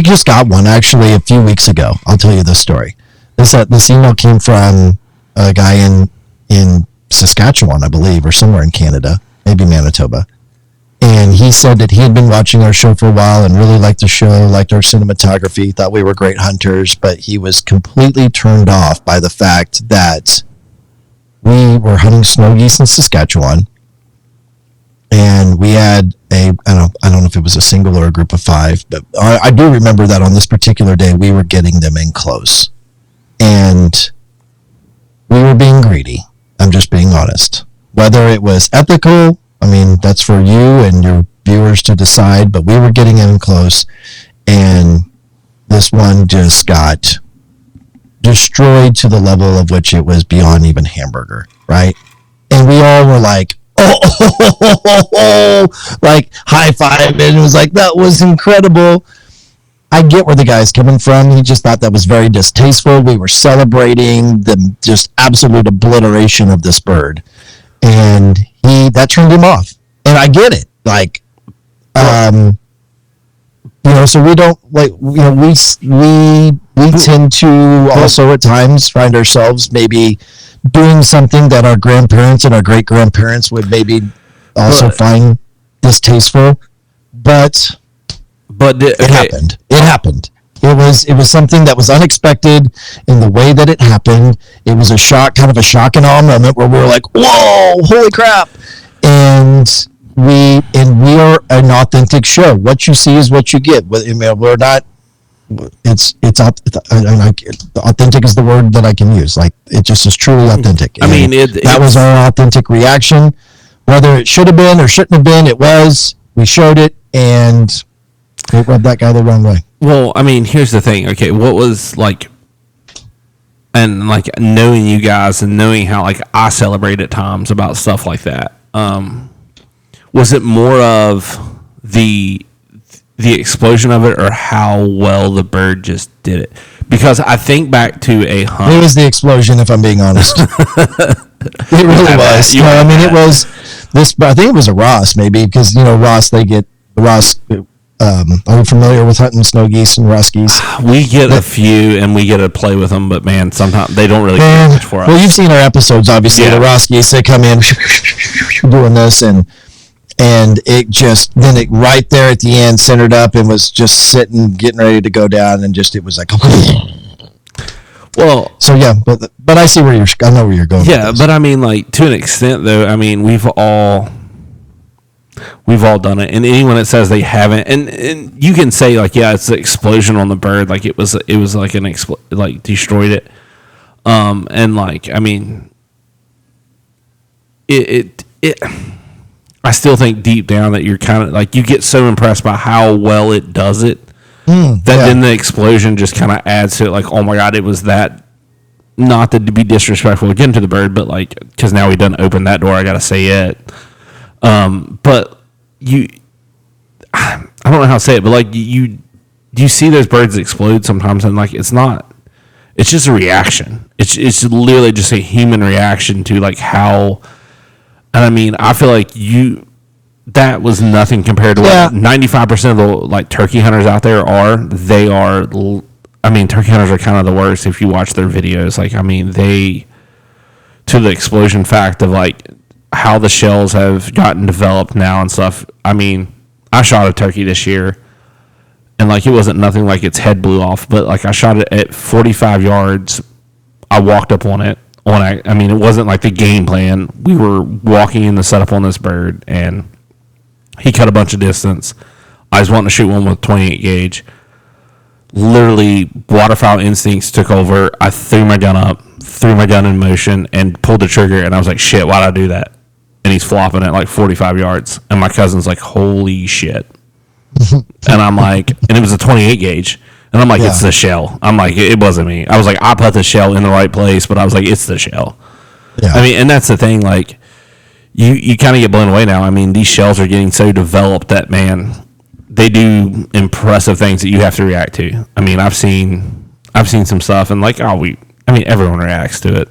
just got one actually a few weeks ago. I'll tell you this story. This email came from a guy in Saskatchewan, I believe, or somewhere in Canada, maybe Manitoba. And he said that he had been watching our show for a while and really liked the show, liked our cinematography, thought we were great hunters, but he was completely turned off by the fact that we were hunting snow geese in Saskatchewan. And we had I don't know if it was a single or a group of 5, but I do remember that on this particular day, we were getting them in close. And we were being greedy. I'm just being honest. Whether it was ethical, I mean, that's for you and your viewers to decide, but we were getting in close, and this one just got destroyed to the level of which it was beyond even hamburger, right? And we all were like, like high five, and it was like, that was incredible. I get where the guy's coming from. He just thought that was very distasteful. We were celebrating the just absolute obliteration of this bird, and that turned him off. And I get it. So we don't we tend to also at times find ourselves maybe doing something that our grandparents and our great grandparents would maybe also find distasteful, but it happened. It happened. It was something that was unexpected in the way that it happened. It was kind of a shock and awe moment where we were like, "Whoa, holy crap!" And we are an authentic show. What you see is what you get. We're not. It's authentic is the word that I can use. Like, it just is truly authentic. I mean, that was our authentic reaction. Whether it should have been or shouldn't have been, it was. We showed it, and it rubbed that guy the wrong way. Well, I mean, here's the thing. Okay, what was and knowing you guys and knowing how I celebrate at times about stuff like that. Was it more of the explosion of it, or how well the bird just did it? Because I think back to a hunt. It was the explosion, if I'm being honest. It really was. It was this. I think it was a Ross, maybe, because Ross. They get the Ross. Are you familiar with hunting snow geese and Ross geese? We get a few, and we get to play with them, but man, sometimes they don't really do much for us. Well, you've seen our episodes, obviously. Yeah. The Ross geese, they come in doing this, and it just, then it right there at the end centered up and was just sitting, getting ready to go down, and just, it was like, well, so yeah, but I see I know where you're going. Yeah, but I mean, to an extent though, I mean, we've all done it, and anyone that says they haven't, and you can say yeah, it's an explosion on the bird, it was like an destroyed it, and I mean, it I still think deep down that you're kind of you get so impressed by how well it does it then the explosion just kind of adds to it. Oh my God, it was that. Not to be disrespectful again to the bird, but because now we done opened that door, I gotta say it. But I don't know how to say it, but you see those birds explode sometimes, and it's not. It's just a reaction. It's literally just a human reaction to how. And I mean, I feel that was nothing compared to what 95% of the turkey hunters out there are. They are. I mean, turkey hunters are kind of the worst if you watch their videos. I mean, to the explosion fact of how the shells have gotten developed now and stuff. I mean, I shot a turkey this year, and like it wasn't nothing like its head blew off, but like I shot it at 45 yards. I walked up on it. I mean, it wasn't like the game plan. We were walking in the setup on this bird, and he cut a bunch of distance. I was wanting to shoot one with 28 gauge. Literally, waterfowl instincts took over. I threw my gun up, threw my gun in motion, and pulled the trigger, and I was like, shit, why'd I do that? And he's flopping at like 45 yards. And my cousin's like, holy shit. And I'm like, and it was a 28 gauge. And I'm like, it's the shell. I'm like, it wasn't me. I was like, I put the shell in the right place, but I was like, it's the shell. Yeah. I mean, and that's the thing, like, you kind of get blown away now. I mean, these shells are getting so developed that, man, they do impressive things that you have to react to. I mean, I've seen some stuff, and like, everyone reacts to it.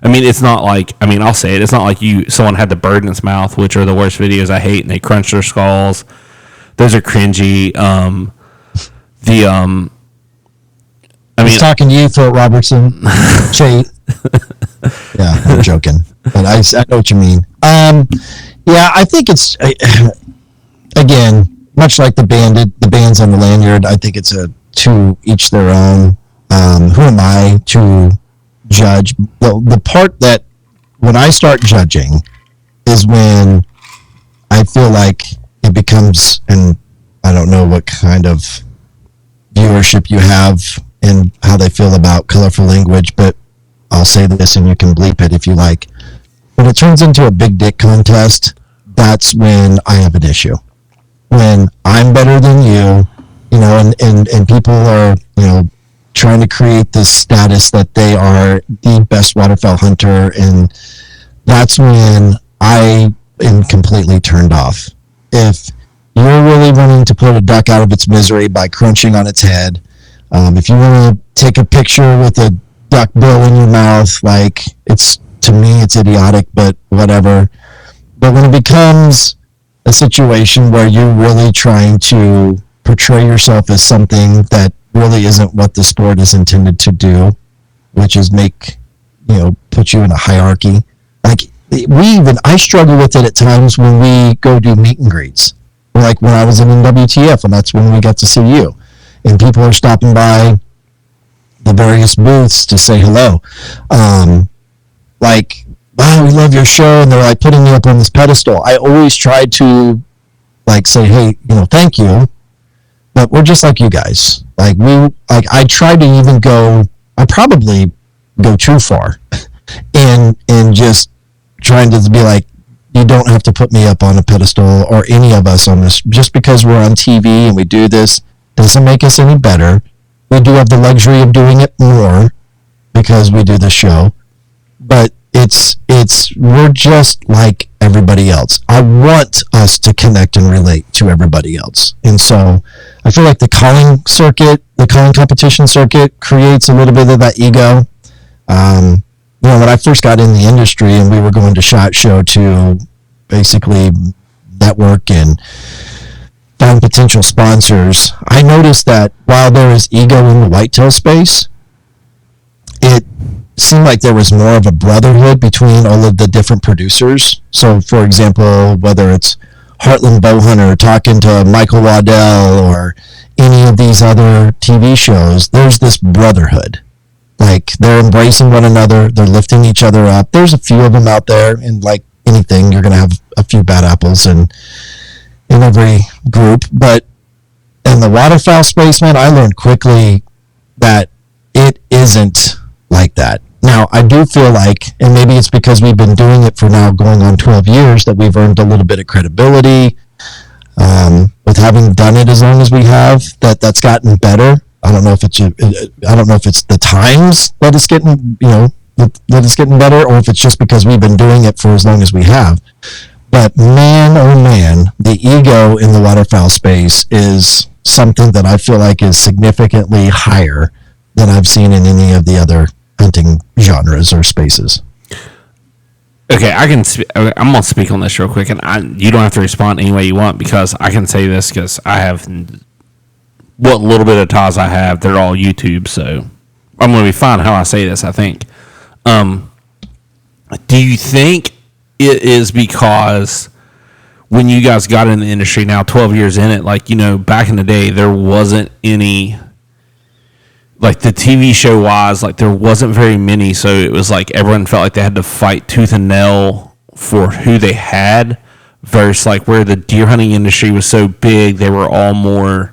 I mean, it's not like, I'll say it, it's not like someone had the bird in its mouth, which are the worst videos I hate, and they crunch their skulls. Those are cringy. I mean, talking to you, Phil Robertson. Yeah, I'm joking, but I know what you mean. Yeah, I think it's again, much like the bands on the lanyard. I think it's a to each their own. Who am I to judge? The part that when I start judging is when I feel like it becomes, and I don't know what kind of viewership you have and how they feel about colorful language, but I'll say this and you can bleep it if you like. When it turns into a big dick contest, that's when I have an issue. When I'm better than you, and people are, trying to create this status that they are the best waterfowl hunter, and that's when I am completely turned off. If you're really wanting to put a duck out of its misery by crunching on its head, if you want to take a picture with a duck bill in your mouth, like, to me it's idiotic, but whatever. But when it becomes a situation where you're really trying to portray yourself as something that really isn't what the sport is intended to do, which is put you in a hierarchy. Like, I struggle with it at times when we go do meet and greets. Like when I was in WTF, and that's when we got to see you. And people are stopping by the various booths to say hello. Like, wow, we love your show, and they're like putting me up on this pedestal. I always try to like say, hey, thank you, but we're just like you guys. I try to even I probably go too far in just trying to be like, you don't have to put me up on a pedestal or any of us on this. Just because we're on TV and we do this doesn't make us any better. We do have the luxury of doing it more because we do the show, but we're just like everybody else. I want us to connect and relate to everybody else. And so I feel like the calling competition circuit creates a little bit of that ego. When I first got in the industry and we were going to SHOT Show to basically network and find potential sponsors, I noticed that while there is ego in the whitetail space, it seemed like there was more of a brotherhood between all of the different producers. So, for example, whether it's Heartland Bowhunter talking to Michael Waddell or any of these other TV shows, there's this brotherhood. Like, they're embracing one another, they're lifting each other up. There's a few of them out there, and like anything, you're going to have a few bad apples in every group. But in the waterfowl space, man, I learned quickly that it isn't like that. Now, I do feel like, and maybe it's because we've been doing it for now going on 12 years, that we've earned a little bit of credibility with having done it as long as we have, that's gotten better. I don't know if it's the times that it's getting, that it's getting better, or if it's just because we've been doing it for as long as we have. But man, oh man, the ego in the waterfowl space is something that I feel like is significantly higher than I've seen in any of the other hunting genres or spaces. Okay, I'm going to speak on this real quick, and you don't have to respond any way you want, because I can say this because I have what little bit of ties I have, they're all YouTube, so I'm going to be fine how I say this, I think. Do you think it is because when you guys got in the industry now, 12 years in it, like, you know, back in the day, there wasn't any, like the TV show wise, like there wasn't very many. So it was like everyone felt like they had to fight tooth and nail for who they had, versus like where the deer hunting industry was so big, they were all more,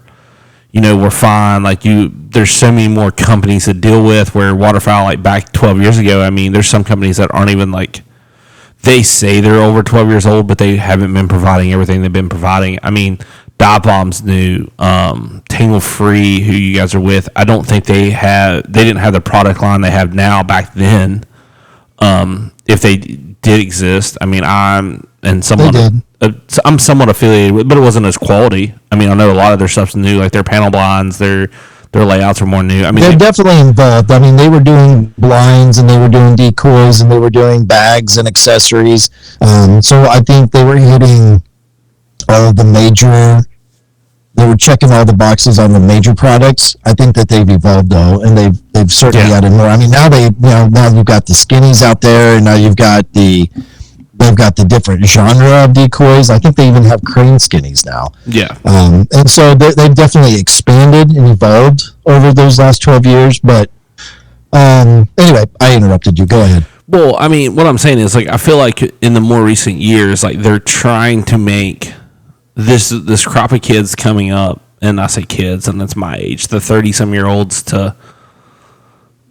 you know, we're fine. Like there's so many more companies to deal with, where waterfowl, like back 12 years ago, I mean, there's some companies that aren't even like, they say they're over 12 years old, but they haven't been providing everything they've been providing. I mean, Dive Bomb's new, Tangle Free, who you guys are with, I don't think they didn't have the product line they have now back then. If they did exist, I mean, I'm somewhat affiliated with, but it wasn't as quality. I mean, I know a lot of their stuff's new, like their panel blinds, their layouts are more new. I mean, they're definitely involved. I mean, they were doing blinds and they were doing decoys and they were doing bags and accessories. So I think they were hitting all of the major. They were checking all the boxes on the major products. I think that they've evolved though, and they've certainly added more. I mean, now now you've got the skinnies out there, and now they've got the different genre of decoys. I think they even have crane skinnies now. Yeah. And so they've definitely expanded and evolved over those last 12 years. But anyway, I interrupted you. Go ahead. Well, I mean, what I'm saying is, like, I feel like in the more recent years, like, they're trying to make this crop of kids coming up, and I say kids, and that's my age, the 30-some-year-olds to,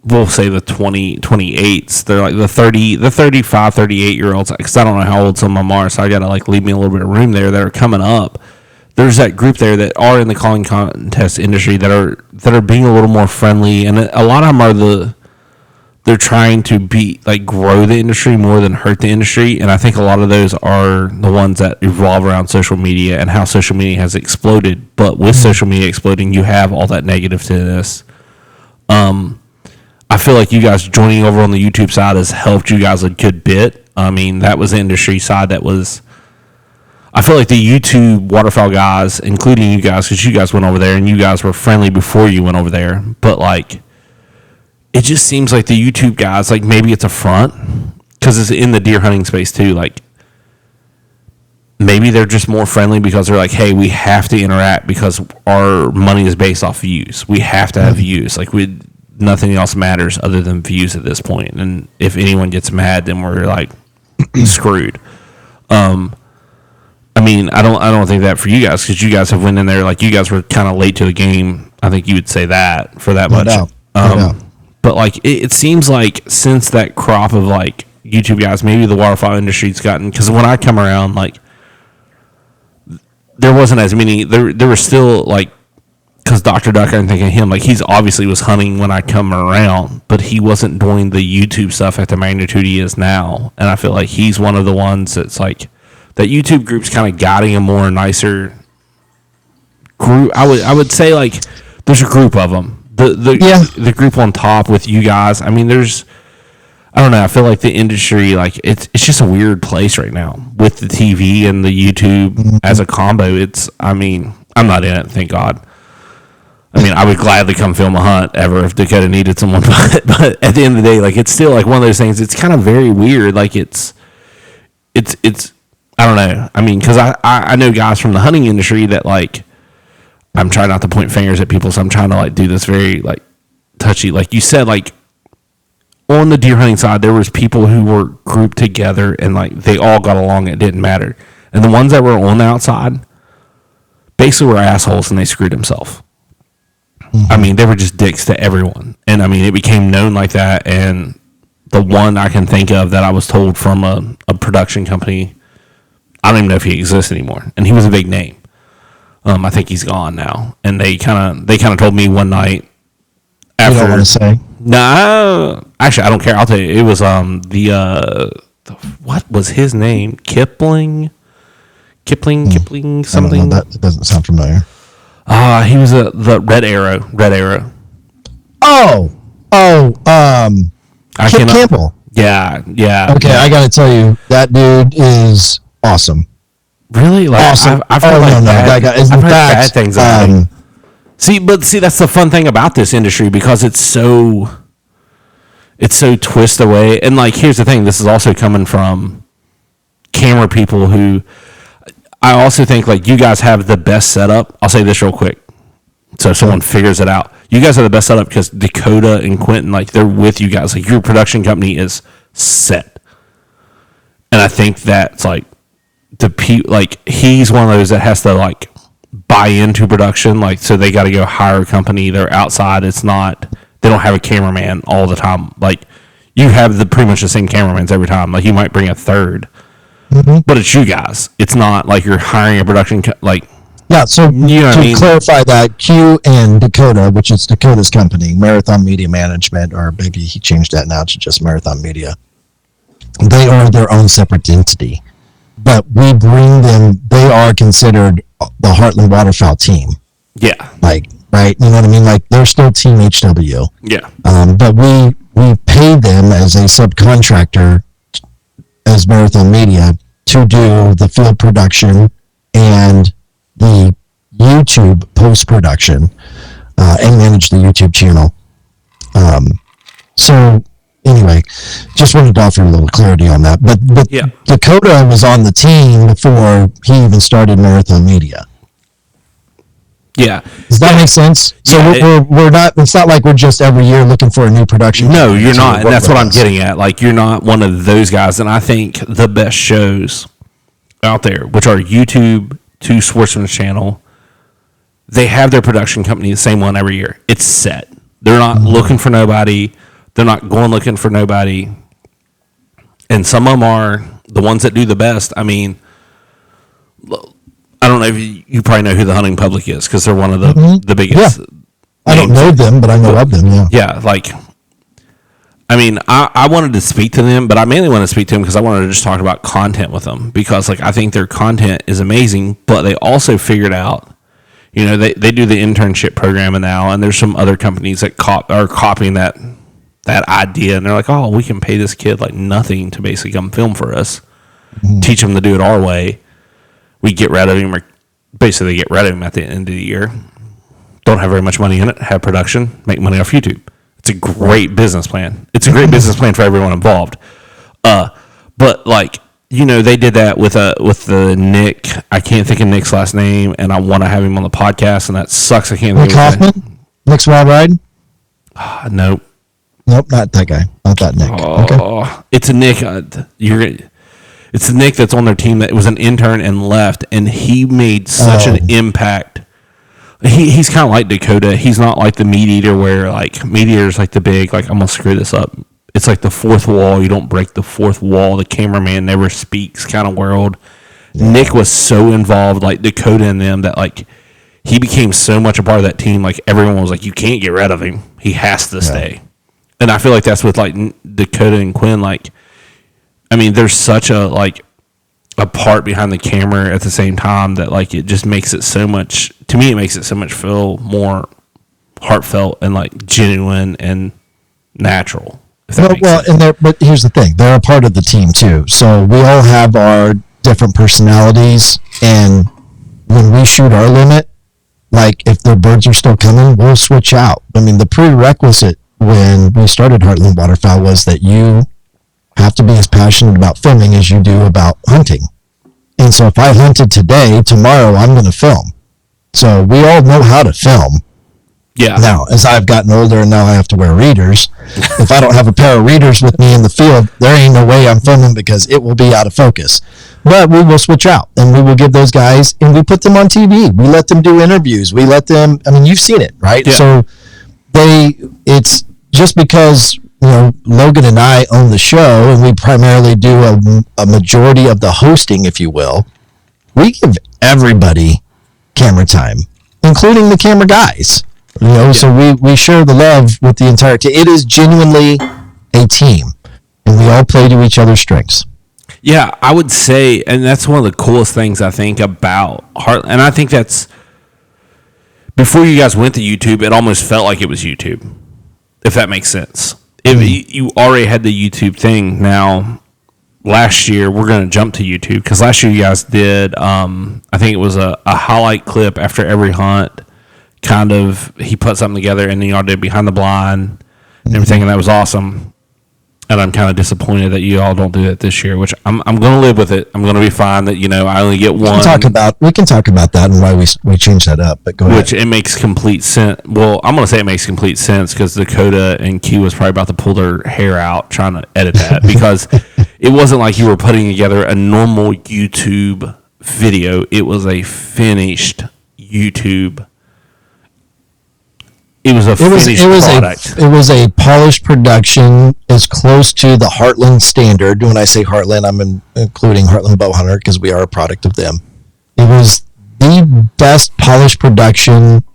we'll say the 28s. They're like the 35, 38-year-olds, because I don't know how old some of them are, so I got to, like, leave me a little bit of room there, that are coming up. There's that group there that are in the calling contest industry that are being a little more friendly, and a lot of them they're trying to grow the industry more than hurt the industry. And I think a lot of those are the ones that evolve around social media and how social media has exploded. But with social media exploding, you have all that negative to this. I feel like you guys joining over on the YouTube side has helped you guys a good bit. I mean, that was the industry side that was, I feel like the YouTube waterfowl guys, including you guys, because you guys went over there and you guys were friendly before you went over there. But like, it just seems like the YouTube guys, like, maybe it's a front because it's in the deer hunting space too. Like, maybe they're just more friendly because they're like, hey, we have to interact because our money is based off views. We have to have views. Like, nothing else matters other than views at this point. And if anyone gets mad, then we're like screwed. I mean, I don't think that for you guys, because you guys have went in there, like, you guys were kind of late to the game. I think you would say that for that much. No doubt. But like, it seems like since that crop of like YouTube guys, maybe the waterfowl industry's gotten, because when I come around, like, there wasn't as many. There were still, like, because Dr. Duck, I'm thinking of him, like, he's obviously was hunting when I come around, but he wasn't doing the YouTube stuff at the magnitude he is now. And I feel like he's one of the ones that's like, that YouTube group's kind of guiding a more nicer group. I would say, like, there's a group of them. The group on top with you guys. I mean, I don't know. I feel like the industry, like, it's just a weird place right now with the TV and the YouTube as a combo. I mean, I'm not in it, thank God. I mean, I would gladly come film a hunt ever if Dakota needed someone, but at the end of the day, like, it's still like one of those things. It's kind of very weird. Like, it's I don't know. I mean, because I know guys from the hunting industry that, like, I'm trying not to point fingers at people, so I'm trying to, like, do this very, like, touchy. Like you said, like, on the deer hunting side, there was people who were grouped together and, like, they all got along. It didn't matter. And the ones that were on the outside basically were assholes, and they screwed themselves. I mean, they were just dicks to everyone. And, I mean, it became known like that. And the one I can think of that I was told from a production company, I don't even know if he exists anymore. And he was a big name. I think he's gone now. And they kind of told me one night after. You don't want to say? No, actually, I don't care. I'll tell you. It was what was his name? Kipling, something. That doesn't sound familiar. He was the Red Arrow. Kip Campbell. Yeah. Okay, I got to tell you, that dude is awesome. Really? Like, awesome. I've heard bad things about him. See, that's the fun thing about this industry, because it's so twist away. And, like, here's the thing. This is also coming from camera people who, I also think like you guys have the best setup. I'll say this real quick, so if someone figures it out. You guys have the best setup because Dakota and Quentin, like they're with you guys. Like your production company is set, and I think that's like like he's one of those that has to like buy into production. Like so they got to go hire a company. They're outside. It's not. They don't have a cameraman all the time. Like you have pretty much the same cameramans every time. Like you might bring a third. Mm-hmm. But it's you guys. It's not like you're hiring a production yeah. So you know to clarify that, Q and Dakota, which is Dakota's company, Marathon Media Management, or maybe he changed that now to just Marathon Media. They are their own separate entity, but we bring them. They are considered the Heartland Waterfowl team. Yeah. Like right, you know what I mean? Like they're still Team HW. Yeah. But we pay them as a subcontractor as Marathon Media to do the field production and the YouTube post-production and manage the YouTube channel. So anyway, just wanted to offer a little clarity on that. But yeah. Dakota was on the team before he even started Marathon Media. Yeah. Does that make sense? So yeah, we're not, it's not like we're just every year looking for a new production. No, you're not. And that's what I'm getting at. Like, you're not one of those guys. And I think the best shows out there, which are YouTube, to Sportsman's Channel, they have their production company, the same one every year. It's set. They're not looking for nobody. They're not going looking for nobody. And some of them are the ones that do the best. I mean, I don't know if you probably know who the Hunting Public is because they're one of the biggest. Yeah. I don't know them, but I know of them. Yeah. Yeah. Like, I mean, I wanted to speak to them, but I mainly wanted to speak to them because I wanted to just talk about content with them because, like, I think their content is amazing, but they also figured out, you know, they do the internship program now, and there's some other companies that are copying that idea, and they're like, oh, we can pay this kid like nothing to basically come film for us, teach him to do it our way. We get rid of him, or basically get rid of him at the end of the year. Don't have very much money in it. Have production, make money off YouTube. It's a great business plan. It's a great business plan for everyone involved. But like, you know, they did that with the Nick. I can't think of Nick's last name, and I want to have him on the podcast, and that sucks. I can't think Nick Hoffman? Nick's Wild Ride? Nope. Nope, not that guy. Not that Nick. Okay. It's a Nick. It's the Nick that's on their team that was an intern and left, and he made such an impact. He's kind of like Dakota. He's not like the Meat Eater where, like, Meat Eater's like the big, like, I'm going to screw this up. It's like the fourth wall. You don't break the fourth wall. The cameraman never speaks kind of world. Yeah. Nick was so involved, like Dakota and them, that, like, he became so much a part of that team. Like, everyone was like, you can't get rid of him. He has to stay. And I feel like that's with, like, Dakota and Quinn, like, I mean, there's such a part behind the camera at the same time that, like, it just makes it so much, to me, it makes it so much feel more heartfelt and, like, genuine and natural. But here's the thing. They're a part of the team too. So we all have our different personalities, and when we shoot our limit, like, if the birds are still coming, we'll switch out. I mean, the prerequisite when we started Heartland Waterfowl was that you have to be as passionate about filming as you do about hunting. And so if I hunted today, tomorrow I'm going to film. So we all know how to film. Yeah. Now, as I've gotten older and now I have to wear readers, if I don't have a pair of readers with me in the field, there ain't no way I'm filming because it will be out of focus. But we will switch out, and we will give those guys, and we put them on TV. We let them do interviews. We let them, I mean, you've seen it, right? Yeah. So it's just because, you know, Logan and I own the show, and we primarily do a majority of the hosting, if you will. We give everybody camera time, including the camera guys. You know, so we share the love with the entire team. It is genuinely a team, and we all play to each other's strengths. Yeah, I would say, and that's one of the coolest things I think about Heartland. And I think that's, before you guys went to YouTube, it almost felt like it was YouTube, if that makes sense. If you already had the YouTube thing. Now, last year, we're going to jump to YouTube, because last year you guys did, I think it was a highlight clip after every hunt. Kind of, he put something together, and then y'all did Behind the Blind and everything, and that was awesome. And I'm kind of disappointed that you all don't do it this year, which I'm going to live with it. I'm going to be fine that, I only get one. We can talk about that and why we changed that up, but go ahead. Which it makes complete sense. Well, I'm going to say it makes complete sense because Dakota and Q was probably about to pull their hair out trying to edit that because it wasn't like you were putting together a normal YouTube video. It was a finished YouTube. It was a finished product. It was a polished production as close to the Heartland standard. When I say Heartland, I'm including Heartland Bowhunter because we are a product of them. It was the best polished production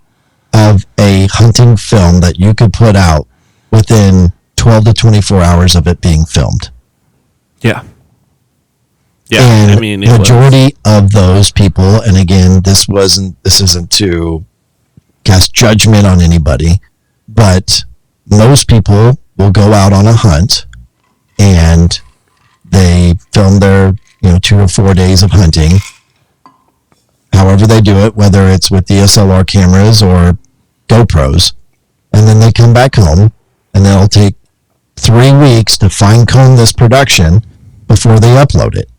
of a hunting film that you could put out within 12 to 24 hours of it being filmed. Yeah. Yeah. And majority of those people, and again, this isn't to cast judgment on anybody, but most people will go out on a hunt and they film their 2 or 4 days of hunting, however they do it, whether it's with DSLR cameras or GoPros, and then they come back home and they'll take 3 weeks to fine comb this production before they upload it.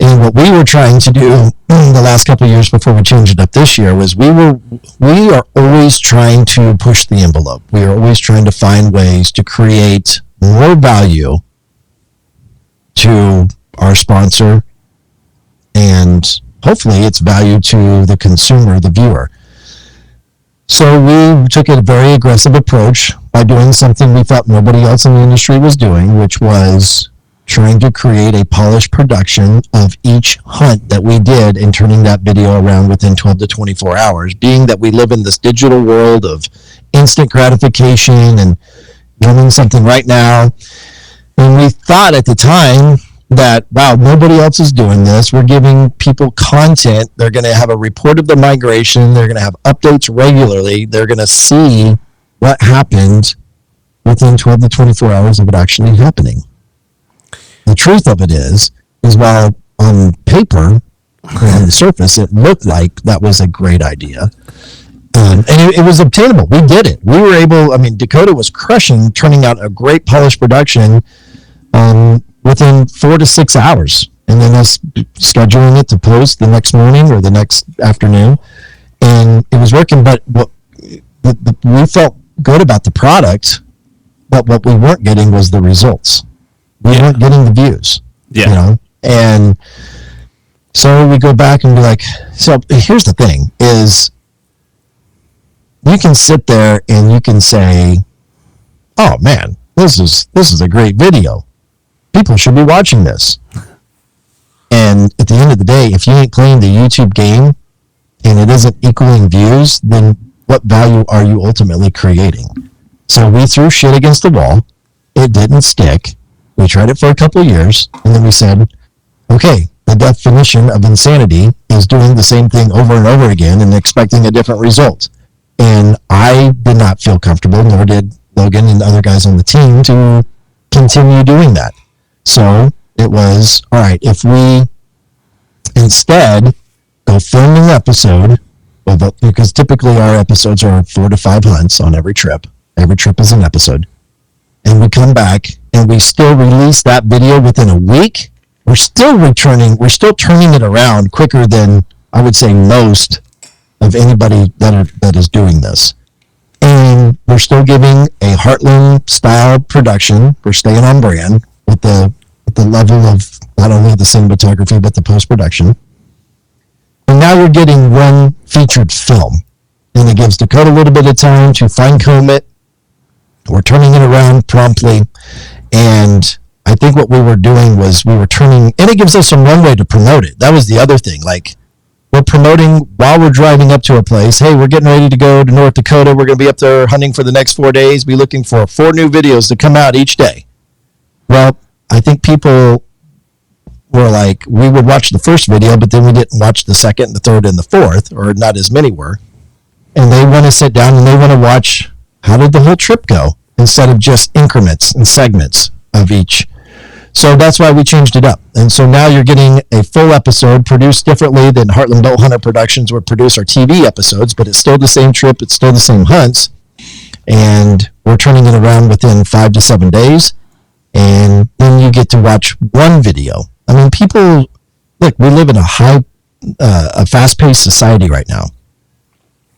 And what we were trying to do the last couple of years before we changed it up this year was we are always trying to push the envelope. We are always trying to find ways to create more value to our sponsor, and hopefully it's value to the consumer, the viewer. So we took a very aggressive approach by doing something we thought nobody else in the industry was doing, which was trying to create a polished production of each hunt that we did and turning that video around within 12 to 24 hours. Being that we live in this digital world of instant gratification and doing something right now, and we thought at the time that, wow, nobody else is doing this. We're giving people content. They're going to have a report of the migration. They're going to have updates regularly. They're going to see what happened within 12 to 24 hours of it actually happening. The truth of it is while on paper, on the surface, it looked like that was a great idea. And it was obtainable. We did it. We were able, Dakota was crushing, turning out a great polished production within 4 to 6 hours. And then us scheduling it to post the next morning or the next afternoon. And it was working, but we felt good about the product, but what we weren't getting was the results. We weren't getting the views, and so we go back and be like, so here's the thing is you can sit there and you can say, oh man, this is a great video. People should be watching this. And at the end of the day, if you ain't playing the YouTube game and it isn't equaling views, then what value are you ultimately creating? So we threw shit against the wall. It didn't stick. We tried it for a couple of years, and then we said, okay, the definition of insanity is doing the same thing over and over again and expecting a different result. And I did not feel comfortable, nor did Logan and the other guys on the team, to continue doing that. So it was, all right, if we instead go film an episode, because typically our episodes are 4 to 5 hunts on every trip. Every trip is an episode. And we come back and we still release that video within a week, we're still turning it around quicker than I would say most of anybody that is doing this. And we're still giving a Heartland style production. We're staying on brand with the level of not only the cinematography but the post-production. And now you're getting one featured film. And it gives Dakota a little bit of time to fine comb it. We're turning it around promptly, and I think what we were doing was we were turning, and it gives us some runway to promote it. That was the other thing. Like, we're promoting while we're driving up to a place. Hey, we're getting ready to go to North Dakota. We're going to be up there hunting for the next 4 days. Be looking for 4 new videos to come out each day. Well, I think people were like, we would watch the first video, but then we didn't watch the second, the third, and the fourth, or not as many were. And they want to sit down and they want to watch, how did the whole trip go? Instead of just increments and segments of each. So that's why we changed it up. And so now you're getting a full episode produced differently than Heartland Bow Hunter Productions would produce our TV episodes, but it's still the same trip. It's still the same hunts. And we're turning it around within 5 to 7 days. and then you get to watch one video. I mean, people, look, we live in a fast-paced society right now.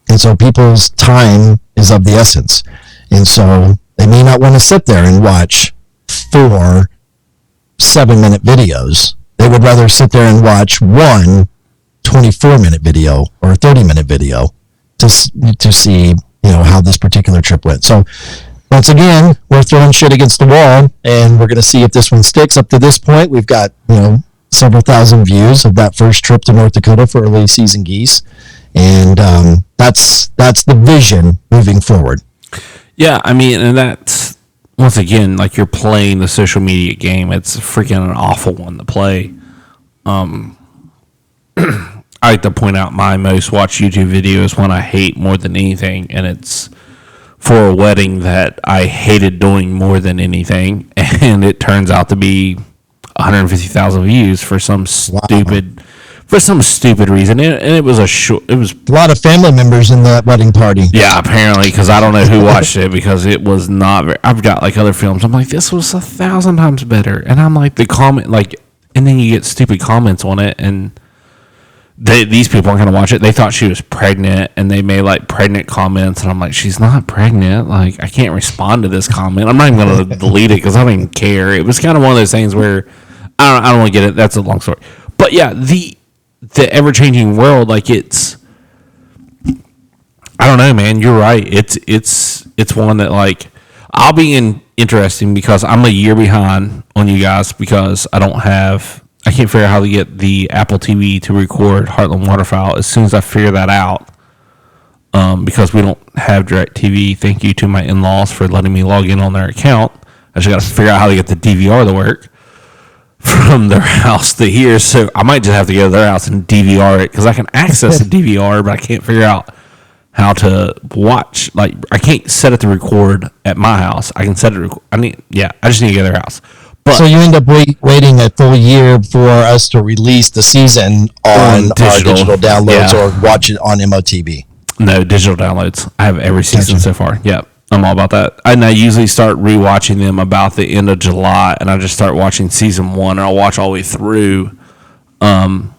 And so people's time is of the essence. And so they may not want to sit there and watch 4 7-minute videos. They would rather sit there and watch one 24-minute video or a 30-minute video to see, how this particular trip went. So once again, we're throwing shit against the wall, and we're going to see if this one sticks. Up to this point, we've got, several thousand views of that first trip to North Dakota for early season geese. And that's the vision moving forward. Yeah, I mean, and that's, once again, like you're playing the social media game. It's freaking an awful one to play. I like to point out my most watched YouTube video is one I hate more than anything, and it's for a wedding that I hated doing more than anything, and it turns out to be 150,000 views for some stupid reason, and it was a lot of family members in that wedding party. Yeah, apparently, because I don't know who watched it, because it was not very, I've got like other films, I'm like, this was 1,000 times better, and I'm like, the comment, like, and then you get stupid comments on it, and these people aren't going to watch it. They thought she was pregnant, and they made like pregnant comments, and I'm like, she's not pregnant. Like, I can't respond to this comment. I'm not even going to delete it because I don't even care. It was kind of one of those things where I don't want to get it. That's a long story. But yeah, the ever-changing world, like, it's, I don't know, man. You're right. It's one that, like, I'll be interesting because I'm a year behind on you guys because I can't figure out how to get the Apple TV to record Heartland Waterfowl. As soon as I figure that out, because we don't have DirecTV, thank you to my in-laws for letting me log in on their account. I just got to figure out how to get the DVR to work from their house to here. So I might just have to go to their house and DVR it because I can access the DVR, but I can't figure out how to watch. Like, I can't set it to record at my house. I can set it to record. I just need to go to their house. But, so you end up waiting a full year for us to release the season on digital downloads or watch it on MOTV. No, digital downloads. I have every season so far. Yep, I'm all about that. And I usually start rewatching them about the end of July, and I just start watching season 1, and I'll watch all the way through. One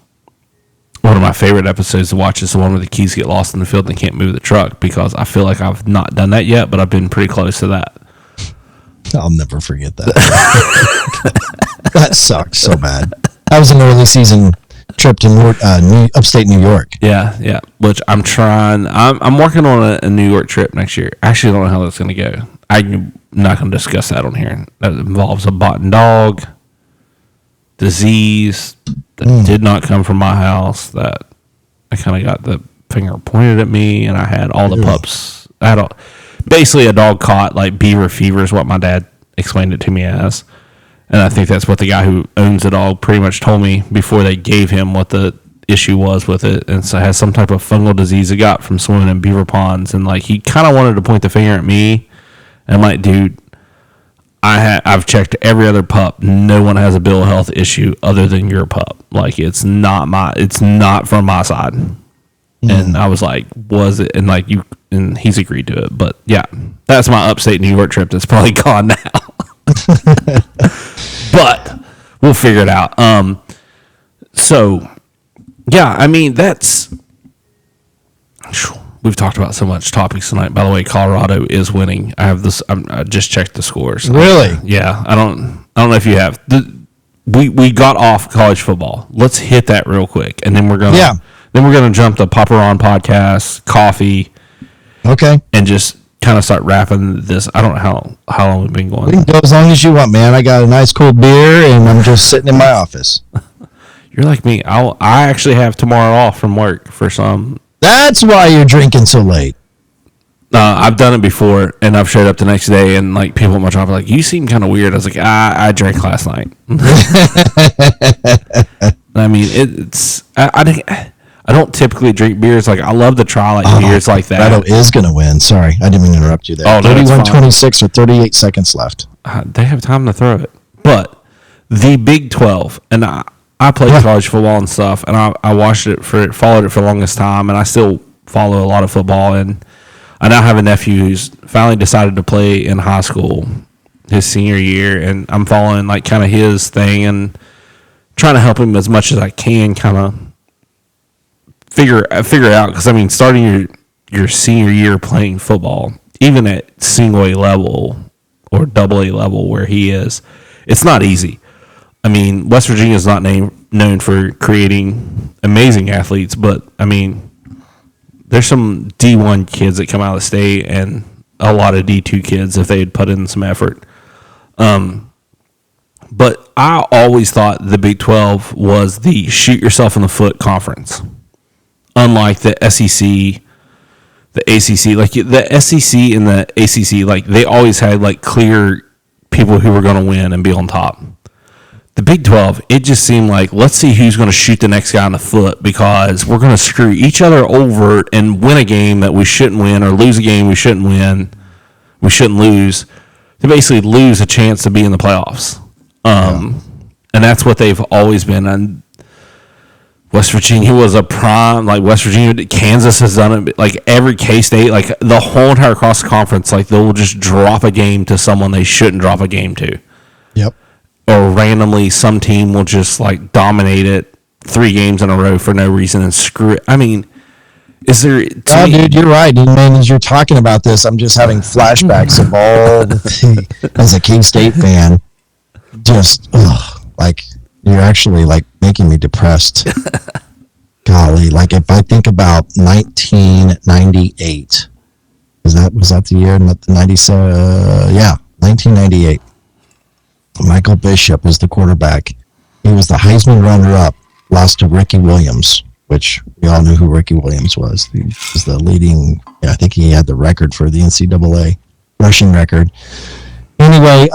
of my favorite episodes to watch is the one where the keys get lost in the field and they can't move the truck, because I feel like I've not done that yet, but I've been pretty close to that. I'll never forget that. That sucked so bad. That was an early season trip to upstate New York. Yeah. Which I'm trying. I'm working on a New York trip next year. I actually don't know how that's going to go. I'm not going to discuss that on here. That involves a bot and dog disease that did not come from my house. That I kind of got the finger pointed at me, and I had all the pups. Basically, a dog caught like beaver fever is what my dad explained it to me as. And I think that's what the guy who owns the dog pretty much told me before they gave him what the issue was with it. And so it has some type of fungal disease it got from swimming in beaver ponds. And like, he kind of wanted to point the finger at me. And I'm like, dude, I've checked every other pup. No one has a bill of health issue other than your pup. Like, it's not from my side. And I was like, was it? And like, and he's agreed to it. But yeah, that's my upstate New York trip that's probably gone now. But we'll figure it out. So yeah, I mean, we've talked about so much topics tonight. By the way, Colorado is winning. I just checked the scores. Really? Yeah. I don't know if you have. We got off college football. Let's hit that real quick, and then we're gonna jump to Papa Ron podcast, coffee. Okay. And just kind of start wrapping this. I don't know how long we've been going. We can go as long as you want, man. I got a nice cold beer, and I'm just sitting in my office. You're like me. I actually have tomorrow off from work for some. That's why you're drinking so late. I've done it before, and I've showed up the next day, and like people at my job are like, "You seem kind of weird." I was like, "I drank last night." I mean, I don't typically drink beers. Like, I love to try like beers like that. Colorado is going to win. Sorry, I didn't mean to interrupt you there. 31-26 or 38 seconds left. They have time to throw it. But the Big 12, and I played college football and stuff, and I followed it for the longest time, and I still follow a lot of football. And I now have a nephew who's finally decided to play in high school. his senior year, and I'm following like kind of his thing and trying to help him as much as I can, kind of figure out. Because I mean, starting your senior year playing football, even at single A level or double A level where he is, it's not easy. I mean, West Virginia is not known for creating amazing athletes, but I mean, there's some D1 kids that come out of the state and a lot of D2 kids if they had put in some effort. But I always thought the Big 12 was the shoot yourself in the foot conference. Unlike the SEC, the ACC, like the SEC and the ACC, like they always had like clear people who were going to win and be on top. The Big 12, it just seemed like, let's see who's going to shoot the next guy in the foot, because we're going to screw each other over and win a game that we shouldn't win, or lose a game we shouldn't win, we shouldn't lose, to basically lose a chance to be in the playoffs. And that's what they've always been. And West Virginia was a prime, like West Virginia, Kansas has done it, like every K-State, like the whole entire cross conference, like they'll just drop a game to someone they shouldn't drop a game to. Yep. Or randomly some team will just like dominate it 3 games in a row for no reason and screw it. I mean, is there... Dude, you're right. And man, as you're talking about this, I'm just having flashbacks of all as a K-State fan, just, like, you're actually like making me depressed. Golly, like if I think about 1998, was that the year? 97? Yeah, 1998. Michael Bishop was the quarterback. He was the Heisman runner-up, lost to Ricky Williams, which we all knew who Ricky Williams was. He was the leading, I think he had the record for the NCAA rushing record. Anyway,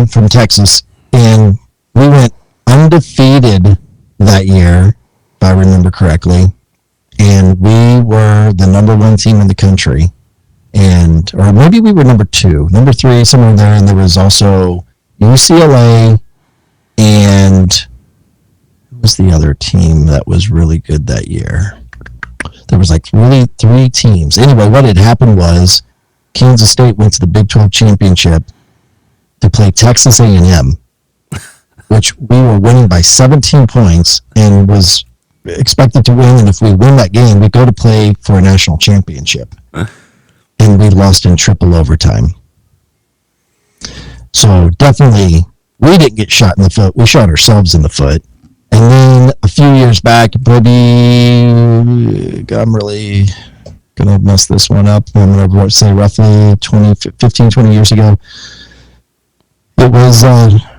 from Texas, and we went undefeated that year, if I remember correctly, and we were the number 1 team in the country, or maybe we were number 2, number 3, somewhere there, and there was also UCLA, and who was the other team that was really good that year? There was like really 3 teams. Anyway, what had happened was Kansas State went to the Big 12 championship to play Texas A&M, which we were winning by 17 points and was expected to win. And if we win that game, we go to play for a national championship. And we lost in triple overtime. So definitely, we didn't get shot in the foot. We shot ourselves in the foot. And then a few years back, maybe, I'm really going to mess this one up. I'm going to say roughly 15, 20 years ago. It was,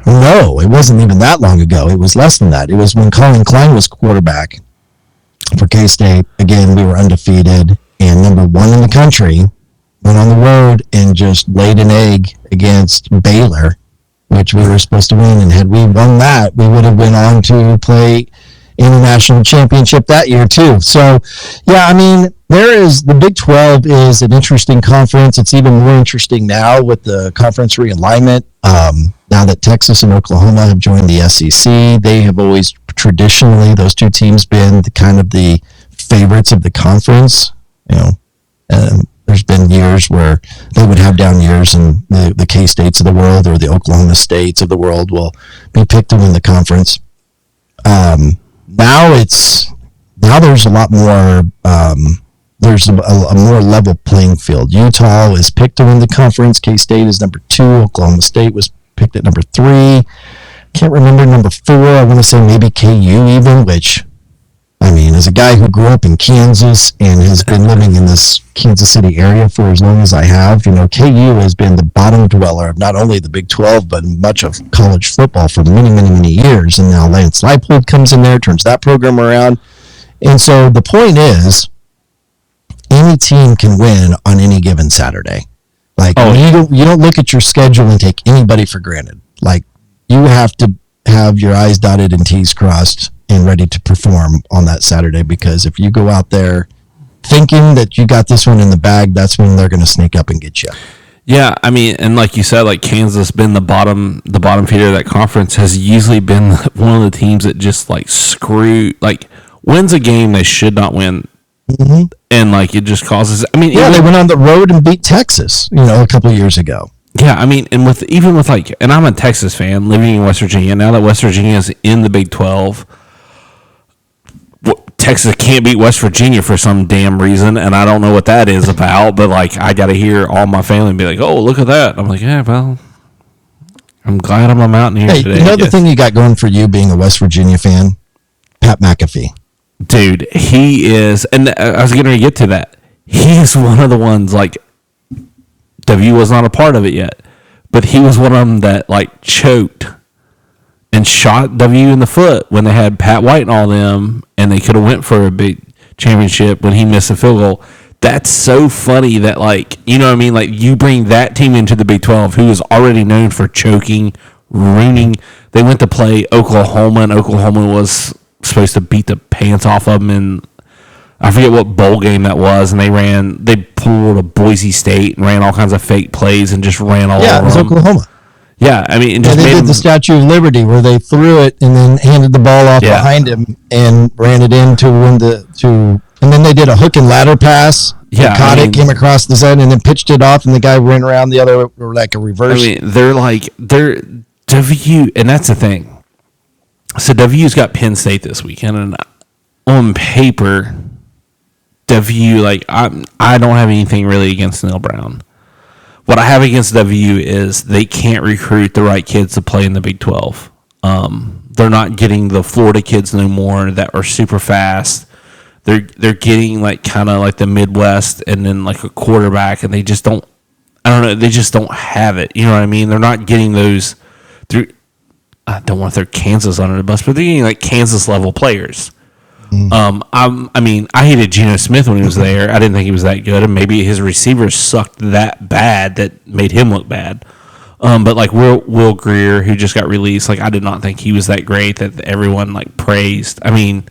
no, it wasn't even that long ago. It was less than that. It was when Colin Klein was quarterback for K-State. Again, we were undefeated and number 1 in the country. Went on the road and just laid an egg against Baylor, which we were supposed to win. And had we won that, we would have went on to play in the national championship that year too. So, yeah, I mean, the Big 12 is an interesting conference. It's even more interesting now with the conference realignment. Now that Texas and Oklahoma have joined the SEC, they have always traditionally, those 2 teams, been the favorites of the conference. There's been years where they would have down years, and the K-States of the world or the Oklahoma States of the world will be picked to win the conference. Now there's a lot more, there's a more level playing field. Utah is picked to win the conference. K-State is number 2. Oklahoma State was picked at number 3. Can't remember number 4. I want to say maybe KU even, which, I mean, as a guy who grew up in Kansas and has been living in this Kansas City area for as long as I have, KU has been the bottom dweller of not only the Big 12, but much of college football for many, many, many years. And now Lance Leipold comes in there, turns that program around. And so the point is, any team can win on any given Saturday. Like, you don't look at your schedule and take anybody for granted. Like, you have to have your I's dotted and T's crossed and ready to perform on that Saturday, because if you go out there thinking that you got this one in the bag, that's when they're going to sneak up and get you. Yeah, I mean, and like you said, like Kansas being the bottom feeder of that conference has usually been one of the teams that just wins a game they should not win. Mm-hmm. And like it just causes, I mean, they went on the road and beat Texas, a couple of years ago. Yeah, I mean, and even with and I'm a Texas fan living in West Virginia. Now that West Virginia is in the Big 12, Texas can't beat West Virginia for some damn reason, and I don't know what that is about. But I got to hear all my family be like, "Oh, look at that!" I'm like, "Yeah, well, I'm glad I'm out in here today." You know the thing you got going for you being a West Virginia fan, Pat McAfee, dude, he is, and I was going to get to that. He's one of the ones W was not a part of it yet, but he was one of them that choked and shot W in the foot when they had Pat White and all them, and they could have went for a big championship when he missed a field goal. That's so funny that you know what I mean? You bring that team into the Big 12 who is already known for choking, ruining. They went to play Oklahoma, and Oklahoma was supposed to beat the pants off of them, and I forget what bowl game that was, and they pulled a Boise State and ran all kinds of fake plays and just ran all over them. Yeah, it was Oklahoma. Yeah, I mean, they did the Statue of Liberty where they threw it and then handed the ball off behind him and ran it in to win and then they did a hook and ladder pass. Yeah, caught it, came across the side, and then pitched it off, and the guy ran around the other, or a reverse. I mean, they're W, and that's the thing. So W's got Penn State this weekend, and on paper, W, I don't have anything really against Neil Brown. What I have against W is they can't recruit the right kids to play in the Big 12. They're not getting the Florida kids no more that are super fast. They're getting kind of the Midwest and then a quarterback, and they just don't. I don't know. They just don't have it. You know what I mean? They're not getting those. I don't want to throw Kansas under the bus, but they're getting Kansas level players. I hated Geno Smith when he was there. I didn't think he was that good, and maybe his receivers sucked that bad that made him look bad. But Will Greer, who just got released, I did not think he was that great that everyone praised. I mean,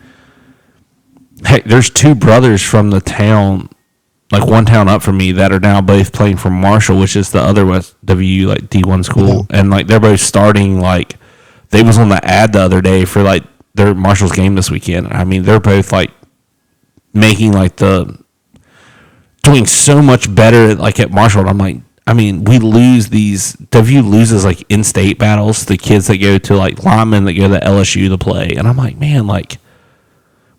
heck, there's two brothers from the town, one town up from me, that are now both playing for Marshall, which is the other West W D1 school, and they're both starting. They was on the ad the other day for their Marshall's game this weekend. I mean, they're both making doing so much better at Marshall. And I'm we lose these. W loses in-state battles. The kids that go to linemen that go to LSU to play, and I'm man,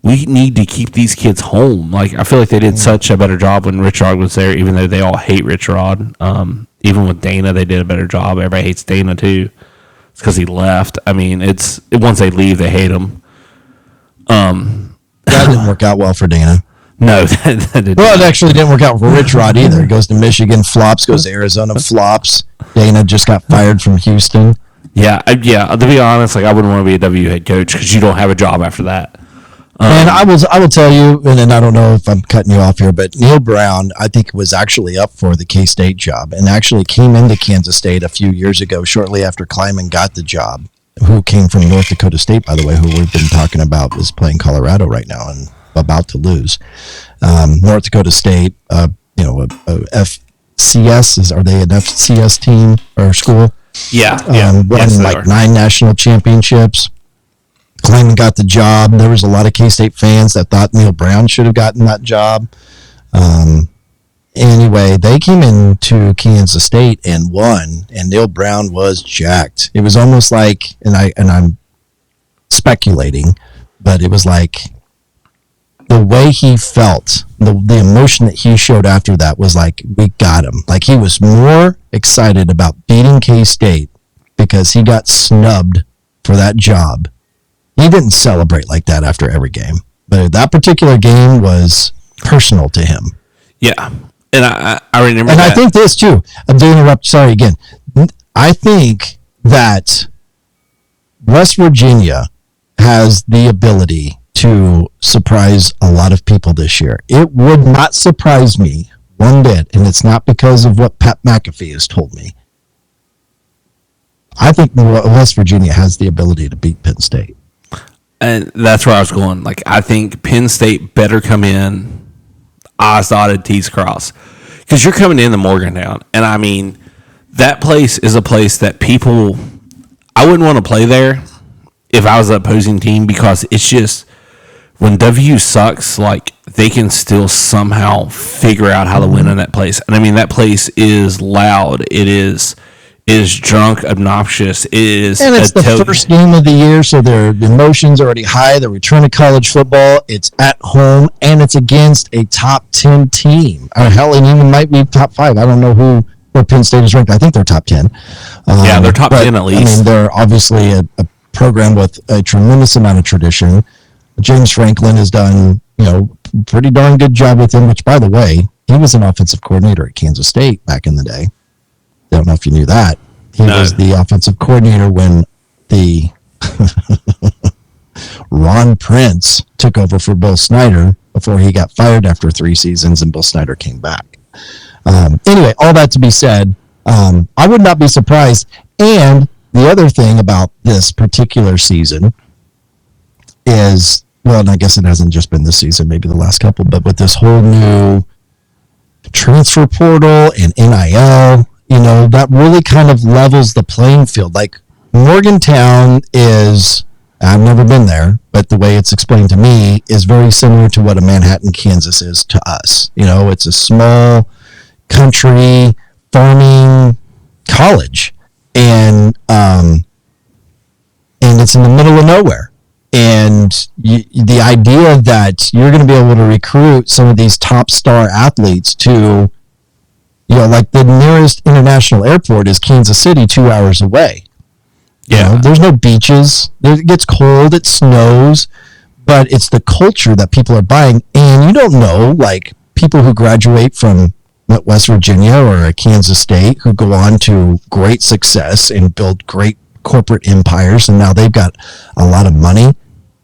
we need to keep these kids home. I feel they did such a better job when Rich Rod was there, even though they all hate Rich Rod. Even with Dana, they did a better job. Everybody hates Dana too. It's because he left. I mean, once they leave, they hate him. That didn't work out well for Dana. No, that didn't. Well, it actually didn't work out for Rich Rod either. He goes to Michigan, flops. Goes to Arizona, flops. Dana just got fired from Houston. Yeah. To be honest, I wouldn't want to be a W head coach because you don't have a job after that. And I will tell you, and I don't know if I'm cutting you off here, but Neil Brown, I think, was actually up for the K-State job and actually came into Kansas State a few years ago, shortly after Kleiman got the job, who came from North Dakota State, by the way, who we've been talking about, is playing Colorado right now and about to lose. North Dakota State, a FCS, are they an FCS team or school? Yeah. Won 9 national championships. Kleiman got the job. There was a lot of K-State fans that thought Neil Brown should have gotten that job. Anyway, they came into Kansas State and won, and Neil Brown was jacked. It was almost and I'm speculating, but it was the way he felt, the emotion that he showed after that was we got him. He was more excited about beating K-State because he got snubbed for that job. He didn't celebrate like that after every game, but that particular game was personal to him. Yeah, and I remember. And I think this too. I'm doing interrupt. Sorry again. I think that West Virginia has the ability to surprise a lot of people this year. It would not surprise me one bit, and it's not because of what Pat McAfee has told me. I think West Virginia has the ability to beat Penn State. And that's where I was going. I think Penn State better come in, I's dotted, T's crossed. Because you're coming into Morgantown. And, that place is a place that I wouldn't want to play there if I was the opposing team because it's just, when W sucks, like they can still somehow figure out how to win in that place. And I mean, that place is loud. It is drunk, obnoxious. It is, and it's the first game of the year, so their emotions are already high. They're returning to college football. It's at home, and it's against a top 10 team. Or hell, it even might be top 5. I don't know where Penn State is ranked. I think they're top 10. Yeah, they're top 10 at least. I mean, they're obviously a program with a tremendous amount of tradition. James Franklin has done, pretty darn good job with him, which, by the way, he was an offensive coordinator at Kansas State back in the day. Don't know if you knew that. He was the offensive coordinator when the Ron Prince took over for Bill Snyder before he got fired after 3 seasons and Bill Snyder came back. Anyway, all that to be said, I would not be surprised. And the other thing about this particular season is, well, and I guess it hasn't just been this season, maybe the last couple, but with this whole new transfer portal and NIL, that really kind of levels the playing field. Like Morgantown is, I've never been there, but the way it's explained to me is very similar to what a Manhattan, Kansas is to us. It's a small country farming college, and it's in the middle of nowhere. And the idea that you're going to be able to recruit some of these top star athletes to, like the nearest international airport is Kansas City, 2 hours away. Yeah. There's no beaches. It gets cold. It snows. But it's the culture that people are buying. And you don't know, like people who graduate from West Virginia or Kansas State who go on to great success and build great corporate empires, and now they've got a lot of money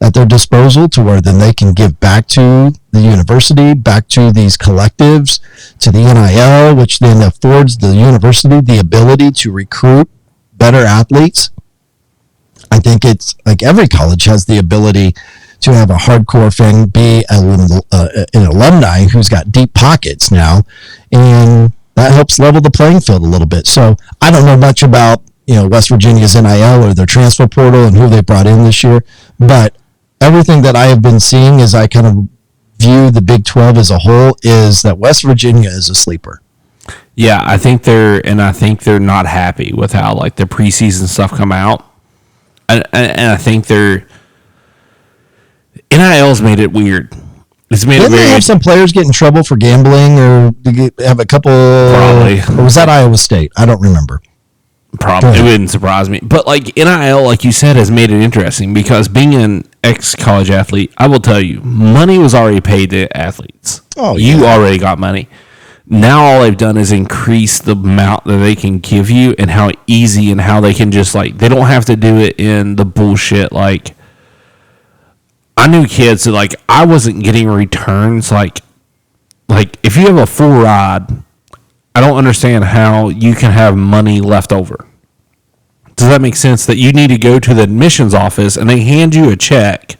at their disposal to where then they can give back to the university, back to these collectives, to the NIL, which then affords the university the ability to recruit better athletes. I think it's like every college has the ability to have a hardcore fan be an alumni who's got deep pockets now, and that helps level the playing field a little bit. So I don't know much about West Virginia's NIL or their transfer portal and who they brought in this year, but everything that I have been seeing as I kind of view the Big 12 as a whole is that West Virginia is a sleeper. Yeah, I think they're not happy with how like the preseason stuff come out, and I think their NIL's made it weird. It's made Didn't it very. They have some players get in trouble for gambling, or have a couple? Probably. Or was that Iowa State? I don't remember. Probably. It wouldn't surprise me. But like NIL, like you said, has made it interesting because being an ex-college athlete, I will tell you, money was already paid to athletes. Oh, yeah. You already got money. Now all they've done is increase the amount that they can give you and how easy and how they can just like, they don't have to do it in the bullshit. Like I knew kids that like, I wasn't getting returns. Like if you have a full ride, I don't understand how you can have money left over. Does that make sense? That you need to go to the admissions office and they hand you a check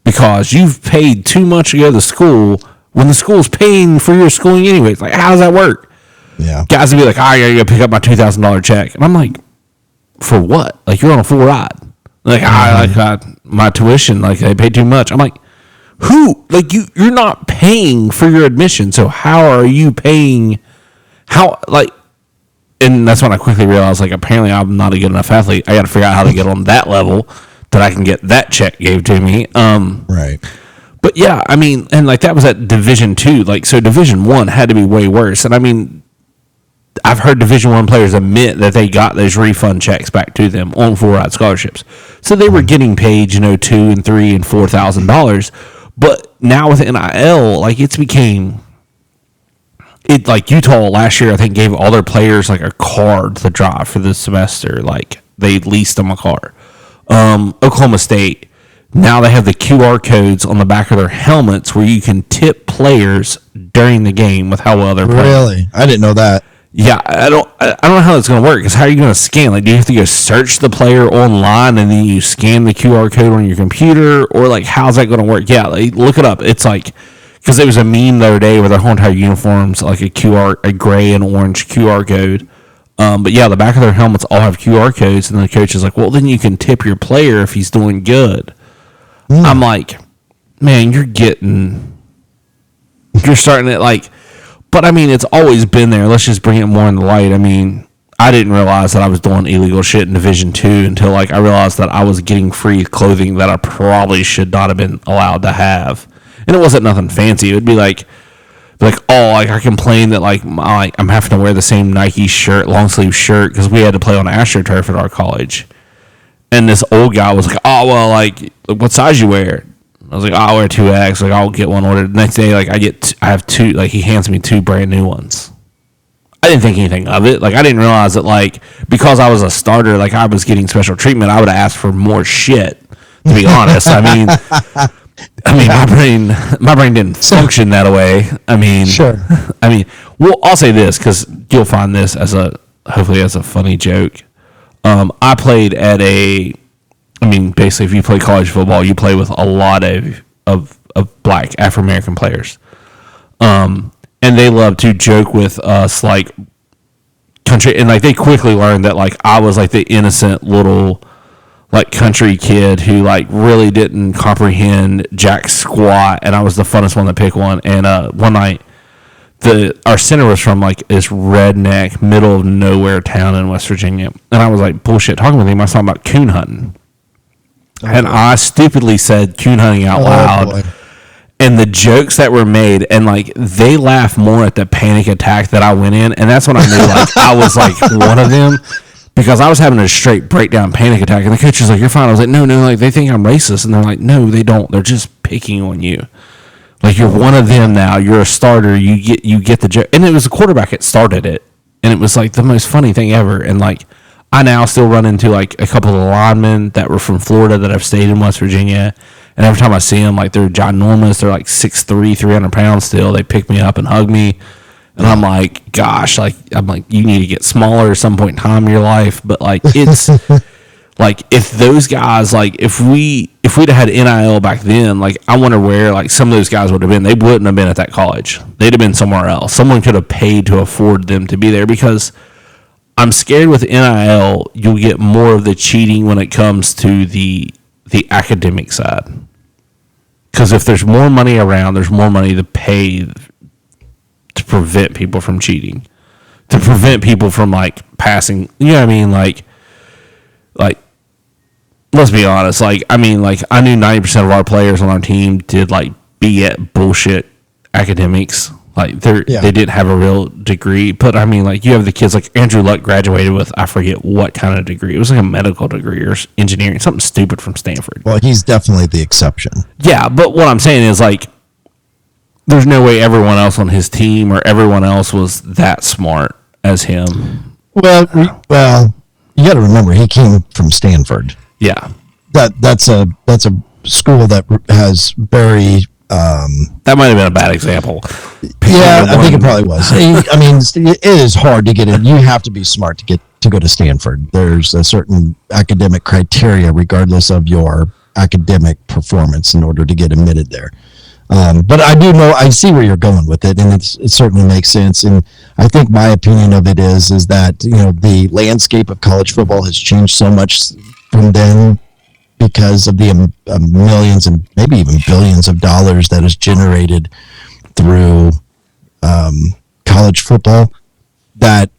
because you've paid too much to go to school when the school's paying for your schooling anyways. Like, how does that work? Yeah. Guys would be like, I gotta go pick up my $2,000 check. And I'm like, for what? Like, you're on a full ride. Like, my tuition, like, they paid too much. I'm like, who? Like, you're not paying for your admission, so how are you paying? How, like, and that's when I quickly realized, like, apparently I'm not a good enough athlete. I got to figure out how to get on that level that I can get that check gave to me. Right. But yeah, I mean, and like that was at Division II. Like, so Division I had to be way worse. And I mean, I've heard Division I players admit that they got those refund checks back to them on full ride scholarships. So they were getting paid, $2,000 and $3,000 and $4,000. But now with NIL, like it's became. It like Utah last year, I think gave all their players like a card to drive for the semester. Like they leased them a car. Oklahoma State, now they have the QR codes on the back of their helmets where you can tip players during the game with how well they're playing. Really? I didn't know that. Yeah, I don't know how that's going to work. Because how are you going to scan? Like, do you have to go search the player online and then you scan the QR code on your computer, or like how's that going to work? Yeah, like, look it up. It's like. Because there was a meme the other day where their whole entire uniforms like a gray and orange QR code. But yeah, the back of their helmets all have QR codes, and the coach is like, well, then you can tip your player if he's doing good. I'm like, man, you're starting to like, but I mean, it's always been there. Let's just bring it more in the light. I mean, I didn't realize that I was doing illegal shit in Division 2 until like I realized that I was getting free clothing that I probably should not have been allowed to have. And it wasn't nothing fancy. It would be like I complained that like I'm having to wear the same Nike shirt, long sleeve shirt, because we had to play on AstroTurf at our college. And this old guy was like, oh, well, like, what size you wear? I was like, oh, I wear 2X. Like, I'll get one ordered. The next day, like, I have two, like, he hands me 2 brand new ones. I didn't think anything of it. Like, I didn't realize that, like, because I was a starter, like, I was getting special treatment, I would have asked for more shit, to be honest. I mean, my brain didn't function that way. I mean, sure. I mean, well, I'll say this, because you'll find this hopefully as a funny joke. I played basically, if you play college football, you play with a lot of black Afro-American players. And they love to joke with us, like, country, and, like, they quickly learned that, like, I was, like, the innocent little, like, country kid who, like, really didn't comprehend jack squat, and I was the funnest one to pick one. And one night, our center was from like this redneck middle of nowhere town in West Virginia, and I was like bullshit talking with him. I was talking about coon hunting, and I stupidly said coon hunting out loud. Boy. And the jokes that were made, and like they laughed more at the panic attack that I went in, and that's when I knew like I was like one of them, because I was having a straight breakdown panic attack, and the coach was like, "You're fine." I was like, "No, like they think I'm racist," and they're like, "No, they don't. They're just picking on you." Like, you're one of them now. You're a starter. You get the joke. And it was a quarterback that started it. And it was, like, the most funny thing ever. And, like, I now still run into, like, a couple of linemen that were from Florida that have stayed in West Virginia. And every time I see them, like, they're ginormous. They're, like, 6'3", 300 pounds still. They pick me up and hug me. And I'm like, gosh, like, you need to get smaller at some point in time in your life. But, like, it's... Like, if those guys, like, if we'd have had NIL back then, like, I wonder where, like, some of those guys would have been. They wouldn't have been at that college. They'd have been somewhere else. Someone could have paid to afford them to be there, because I'm scared with NIL, you'll get more of the cheating when it comes to the academic side. Because if there's more money around, there's more money to pay to prevent people from cheating. To prevent people from, like, passing, you know what I mean? Like, let's be honest. Like, I mean, like, I knew 90% of our players on our team did, like, be at bullshit academics. Like, they didn't have a real degree. But, I mean, like, you have the kids, like, Andrew Luck graduated with, I forget what kind of degree. It was like a medical degree or engineering, something stupid from Stanford. Well, he's definitely the exception. Yeah, but what I'm saying is, like, there's no way everyone else on his team or everyone else was that smart as him. Well, you got to remember, he came from Stanford. Yeah, that's a school that has very. That might have been a bad example. Yeah, I think it probably was. I mean, it is hard to get in. You have to be smart to go to Stanford. There's a certain academic criteria, regardless of your academic performance, in order to get admitted there. But I do know, I see where you're going with it, and it certainly makes sense. And I think my opinion of it is that, you know, the landscape of college football has changed so much from then, because of the millions and maybe even billions of dollars that is generated through college football, that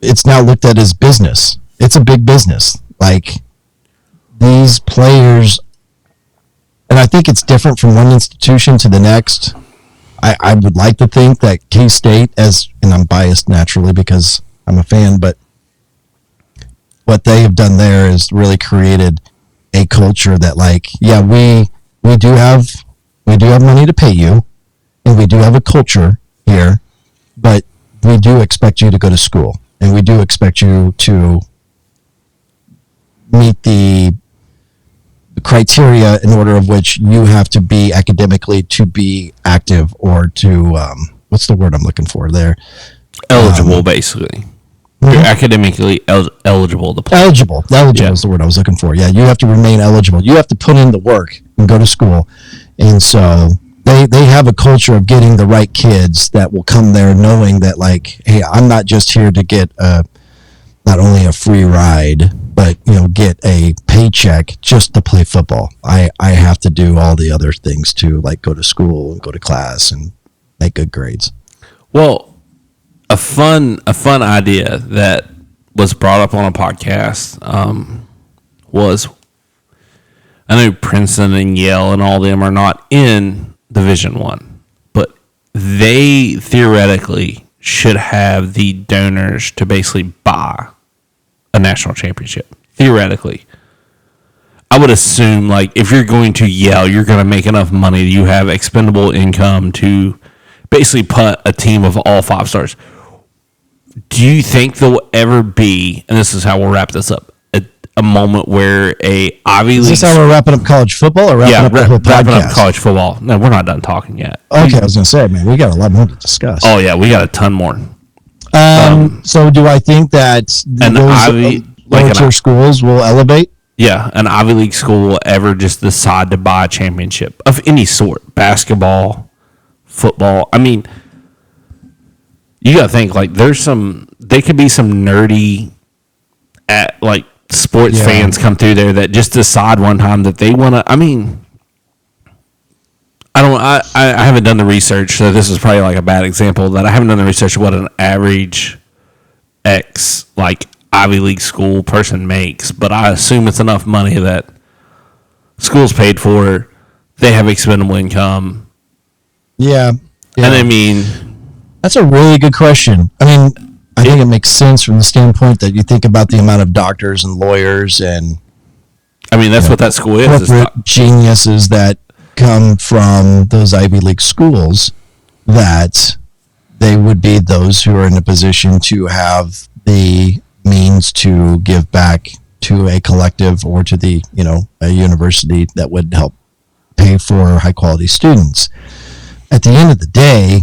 it's now looked at as business. It's a big business. Like, these players, and I think it's different from one institution to the next. I would like to think that K-State, and I'm biased naturally because I'm a fan, but what they have done there is really created a culture that, like, yeah, we do have money to pay you, and we do have a culture here, but we do expect you to go to school, and we do expect you to meet the criteria in order of which you have to be academically to be active, or to what's the word I'm looking for there? Eligible, basically. You're academically eligible to play. Eligible is the word I was looking for. Yeah, you have to remain eligible. You have to put in the work and go to school. And so they have a culture of getting the right kids that will come there knowing that, like, hey, I'm not just here to get a not only a free ride, but get a paycheck just to play football. I have to do all the other things too, like go to school and go to class and make good grades. Well, a fun idea that was brought up on a podcast was, I know Princeton and Yale and all them are not in Division I, but they theoretically should have the donors to basically buy a national championship. Theoretically. I would assume, like, if you're going to Yale, you're going to make enough money that you have expendable income to basically put a team of all 5 stars. Do you think there will ever be, and this is how we'll wrap this up, a moment where a Ivy League... Is this how we're wrapping up college football or wrapping up the whole podcast? Wrapping up college football. No, we're not done talking yet. Okay, I was going to say, man, we got a lot more to discuss. Oh, yeah, we got a ton more. So do I think that those lower-tier schools will elevate? Yeah, an Ivy League school will ever just decide to buy a championship of any sort. Basketball, football. I mean, you got to think, like, they could be some nerdy, sports fans come through there that just decide one time that they want to, I mean, I haven't done the research, so this is probably like a bad example, that I haven't done the research of what an average Ivy League school person makes, but I assume it's enough money that school's paid for, they have expendable income. Yeah. And I mean, that's a really good question. I mean, I think it makes sense from the standpoint that you think about the amount of doctors and lawyers and I mean, that's what that school is. Corporate geniuses that come from those Ivy League schools, that they would be those who are in a position to have the means to give back to a collective or to the, a university that would help pay for high quality students. At the end of the day,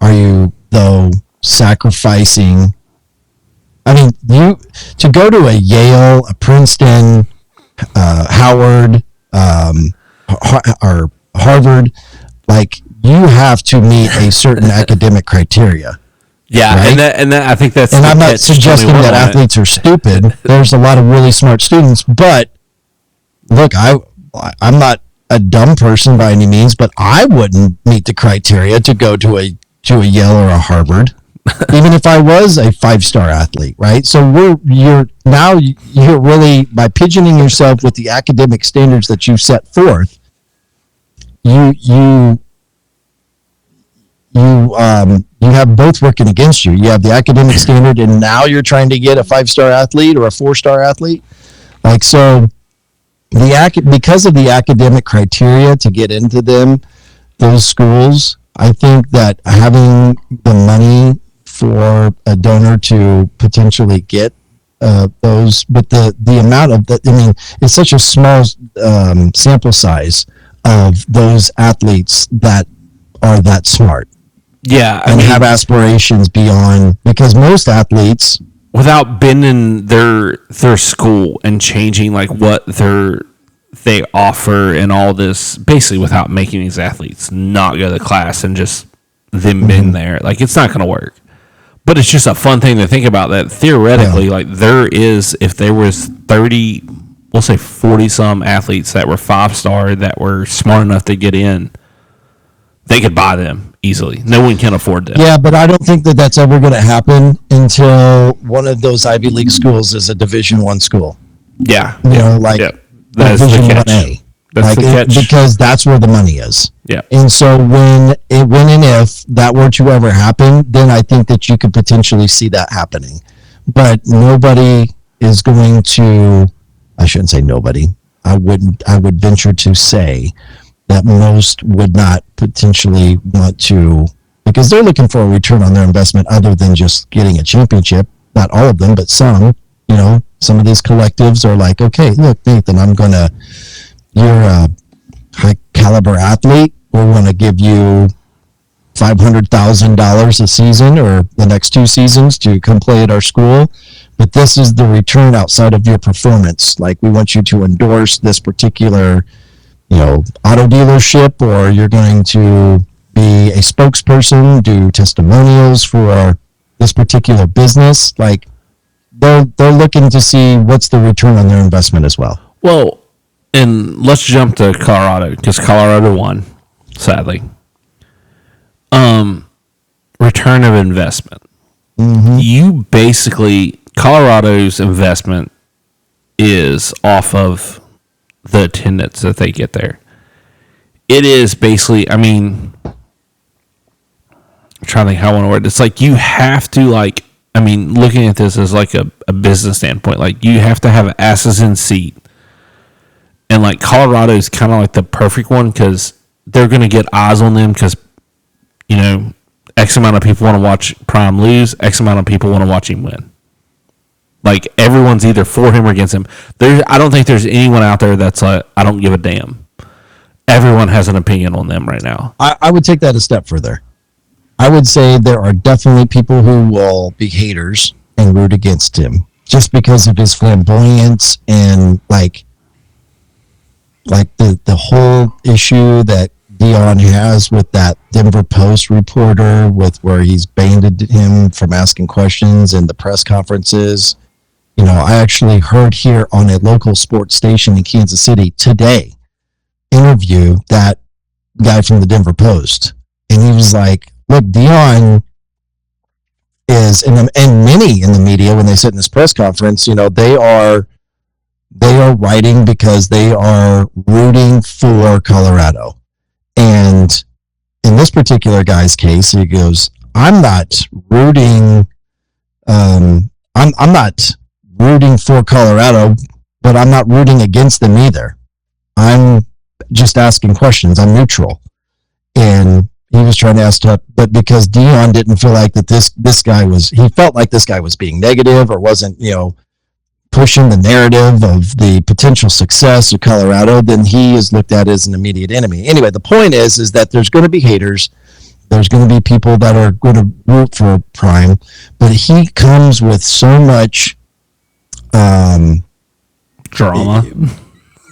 are you, though, sacrificing? I mean, to go to a Yale, a Princeton, Howard, or Harvard, like, you have to meet a certain academic criteria. Yeah, right? and that I think that's. And I'm not suggesting that athletes are stupid. There's a lot of really smart students, but look, I'm not a dumb person by any means, but I wouldn't meet the criteria to go to a Yale or a Harvard, even if I was a 5-star athlete, right? So you're really, by pigeoning yourself with the academic standards that you set forth, you have both working against you. You have the academic standard, and now you're trying to get a 5-star athlete or a 4-star athlete. Like, so because of the academic criteria to get into those schools, I think that having the money for a donor to potentially get those, but the amount of that, I mean, it's such a small sample size of those athletes that are that smart. Yeah, and have aspirations beyond, because most athletes, without bending their school and changing like what they offer and all this, basically without making these athletes not go to class and just them been there, like, it's not going to work. But it's just a fun thing to think about, that theoretically, like, if there was 30, we'll say 40 some athletes that were 5-star that were smart enough to get in, they could buy them easily. No one can afford them. Yeah, but I don't think that that's ever going to happen until one of those Ivy League schools is a Division I school. Yeah. That's Division 1A. That's the catch. Because that's where the money is. Yeah. And so when and if that were to ever happen, then I think that you could potentially see that happening. But nobody is going to, I shouldn't say nobody, I would venture to say that most would not potentially want to, because they're looking for a return on their investment other than just getting a championship. Not all of them, but some. Some of these collectives are like, okay, look, Nathan, you're a high caliber athlete. We're going to give you $500,000 a season or the next 2 seasons to come play at our school. But this is the return outside of your performance. Like, we want you to endorse this particular auto dealership, or you're going to be a spokesperson, do testimonials for this particular business. Like, they're looking to see what's the return on their investment as well. Well, and let's jump to Colorado because Colorado won, sadly. Return of investment. Mm-hmm. You basically, Colorado's investment is off of the attendance that they get there. It is basically, I mean, I'm trying to think how I want to word it. It's like you have to, like, I mean, looking at this as like a business standpoint, like you have to have asses in seat. And like Colorado is kind of like the perfect one because they're going to get eyes on them because, you know, X amount of people want to watch Prime lose, X amount of people want to watch him win. Like everyone's either for him or against him. I don't think there's anyone out there that's like, I don't give a damn. Everyone has an opinion on them right now. I would take that a step further. I would say there are definitely people who will be haters and root against him just because of his flamboyance and like the whole issue that Dion has with that Denver Post reporter with where he's banned him from asking questions in the press conferences. You know, I actually heard here on a local sports station in Kansas City today interview that guy from the Denver Post. And he was like, look, Dion is, and many in the media, when they sit in this press conference, you know, they are writing because they are rooting for Colorado. And in this particular guy's case, he goes, I'm not rooting, I'm not rooting for Colorado, but I'm not rooting against them either. I'm just asking questions. I'm neutral. And he was trying to ask tough, but because Dion didn't feel like that this guy was, he felt like this guy was being negative or wasn't, you know, pushing the narrative of the potential success of Colorado, then he is looked at as an immediate enemy. Anyway, the point is that there's going to be haters. There's going to be people that are going to root for Prime, but he comes with so much drama.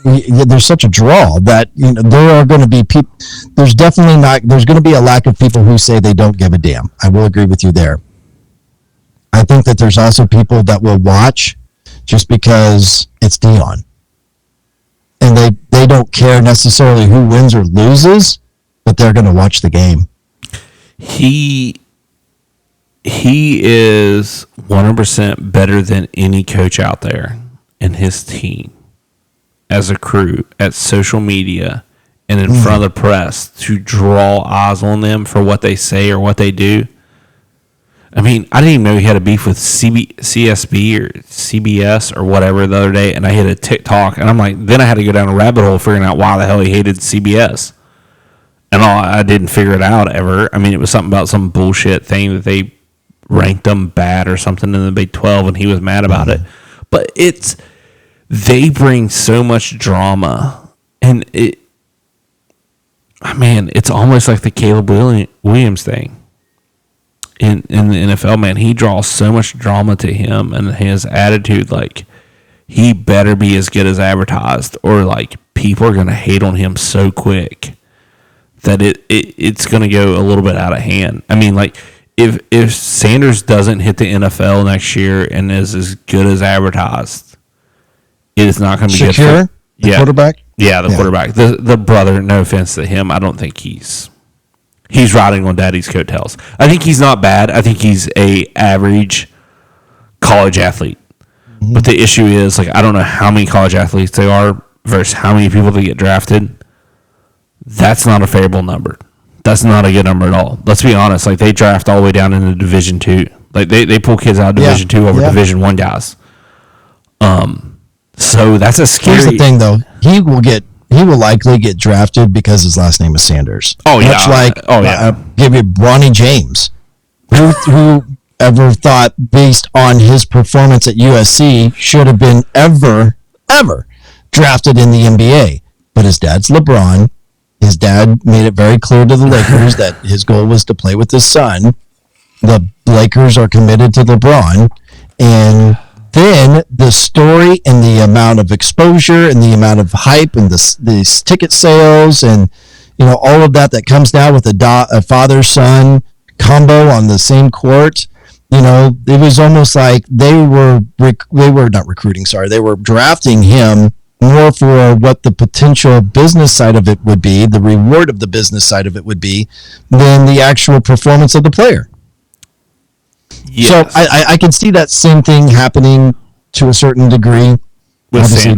There's such a draw that, you know, there are going to be people. There's going to be a lack of people who say they don't give a damn. I will agree with you there. I think that there's also people that will watch just because it's Dion. And they don't care necessarily who wins or loses, but they're going to watch the game. He is 100% better than any coach out there and his team as a crew at social media and in front of the press to draw eyes on them for what they say or what they do. I mean, I didn't even know he had a beef with CSB or CBS or whatever the other day, and I hit a TikTok, and I'm like, then I had to go down a rabbit hole figuring out why the hell he hated CBS. And I didn't figure it out ever. I mean, it was something about some bullshit thing that they ranked them bad or something in the Big 12, and he was mad about it. But they bring so much drama, and it's almost like the Caleb Williams thing. In the NFL, man, he draws so much drama to him and his attitude, like, he better be as good as advertised, or, like, people are going to hate on him so quick that it's going to go a little bit out of hand. I mean, like, if Sanders doesn't hit the NFL next year and is as good as advertised, it is not going to be Shakir, good for quarterback? Yeah, the quarterback. The brother, no offense to him, I don't think he's riding on daddy's coattails. I think he's not bad. I think he's a average college athlete. Mm-hmm. But the issue is, like, I don't know how many college athletes they are versus how many people they get drafted. That's not a favorable number. That's not a good number at all. Let's be honest. Like, they draft all the way down into Division II. Like, they pull kids out of Division II over Division I guys. So that's a scary... Here's the thing, though. He will likely get drafted because his last name is Sanders. Oh, yeah. Much like, give you Ronnie James. Who ever thought, based on his performance at USC, should have been ever drafted in the NBA? But his dad's LeBron. His dad made it very clear to the Lakers that his goal was to play with his son. The Lakers are committed to LeBron. And then the story and the amount of exposure and the amount of hype and the ticket sales and, you know, all of that comes now with a father-son combo on the same court. it was almost like they were not recruiting. Sorry, they were drafting him more for what the potential business side of it would be, the reward of the business side of it would be, than the actual performance of the player. Yes. So I can see that same thing happening to a certain degree. Obviously,